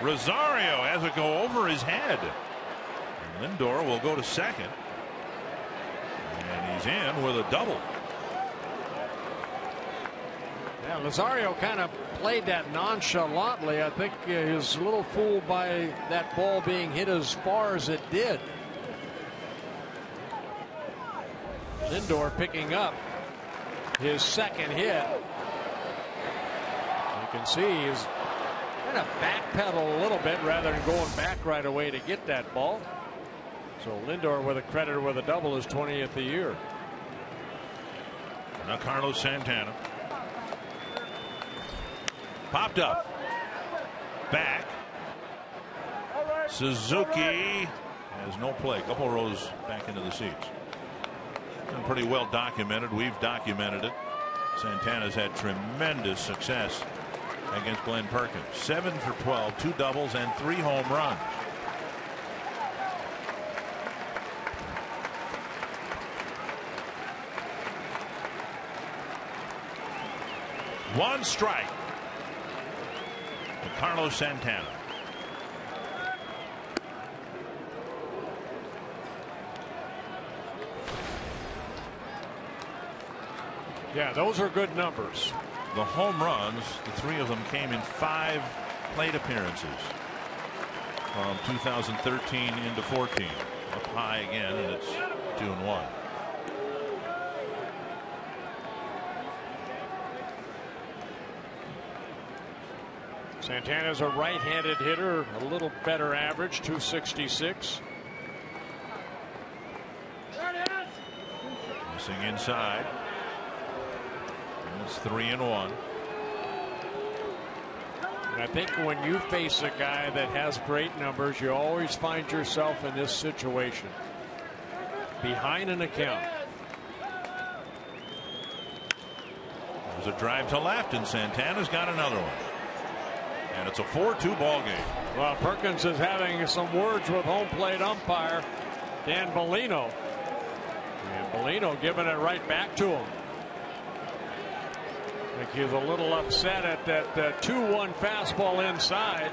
Rosario has it go over his head. And Lindor will go to second. And he's in with a double. Yeah, Rosario kind of played that nonchalantly. I think he was a little fooled by that ball being hit as far as it did. Lindor picking up his second hit. You can see he's kind of backpedal a little bit rather than going back right away to get that ball. So Lindor with a credit with a double, his 20th of the year. Now Carlos Santana. Popped up. back. Suzuki has no play. Couple rows back into the seats. Been pretty well documented. We've documented it. Santana's had tremendous success against Glenn Perkins. 7 for 12, 2 doubles and 3 home runs. One strike to Carlos Santana. Yeah, those are good numbers. The home runs, the 3 of them came in 5 plate appearances from 2013 into 14. Up high again, and it's 2-1. Santana's a right-handed hitter, a little better average, 266. Missing inside. And it's 3-1. And I think when you face a guy that has great numbers, you always find yourself in this situation. Behind an account. There's a drive to left, and Santana's got another one. And it's a 4-2 ball game. Well, Perkins is having some words with home plate umpire Dan Bellino. And Bellino giving it right back to him. I think he was a little upset at that 2-1 fastball inside.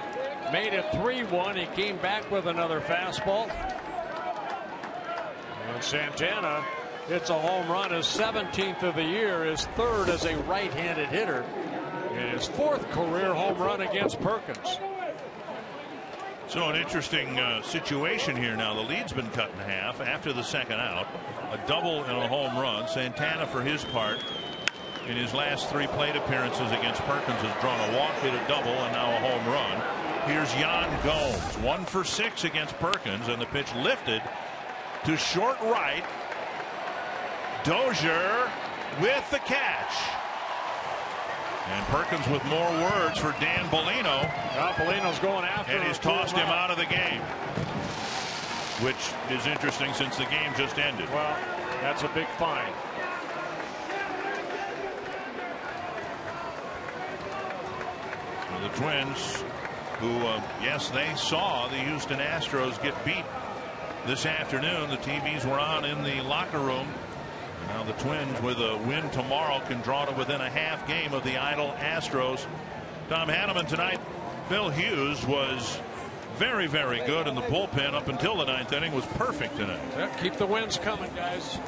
Made it 3-1. He came back with another fastball. And Santana hits a home run, his 17th of the year, his 3rd as a right-handed hitter. His 4th career home run against Perkins. So an interesting situation here now. The lead's been cut in half after the second out. A double and a home run. Santana, for his part, in his last 3 plate appearances against Perkins, has drawn a walk, hit a double, and now a home run. Here's Yan Gomes, 1 for 6 against Perkins, and the pitch lifted to short right. Dozier with the catch. And Perkins with more words for Dan Bellino. Well, Bellino's going after him. And he's tossed him out of the game. Which is interesting since the game just ended. Well, that's a big fine. So the Twins, who, yes, they saw the Houston Astros get beat this afternoon. The TVs were on in the locker room. Now the Twins, with a win tomorrow, can draw to within a half game of the idle Astros. Tom Hanneman tonight. Phil Hughes was very, very good in the bullpen up until the 9th inning. Was perfect tonight. Yeah, keep the wins coming, guys.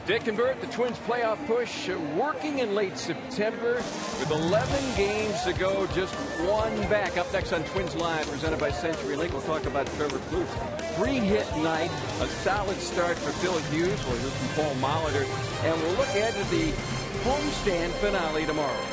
Dick and Bert, the Twins playoff push working in late September with 11 games to go, just 1 back. Up next on Twins Live, presented by CenturyLink, we'll talk about Trevor Plouffe. 3-hit night, a solid start for Phil Hughes. We'll hear from Paul Molitor, and we'll look ahead to the homestand finale tomorrow.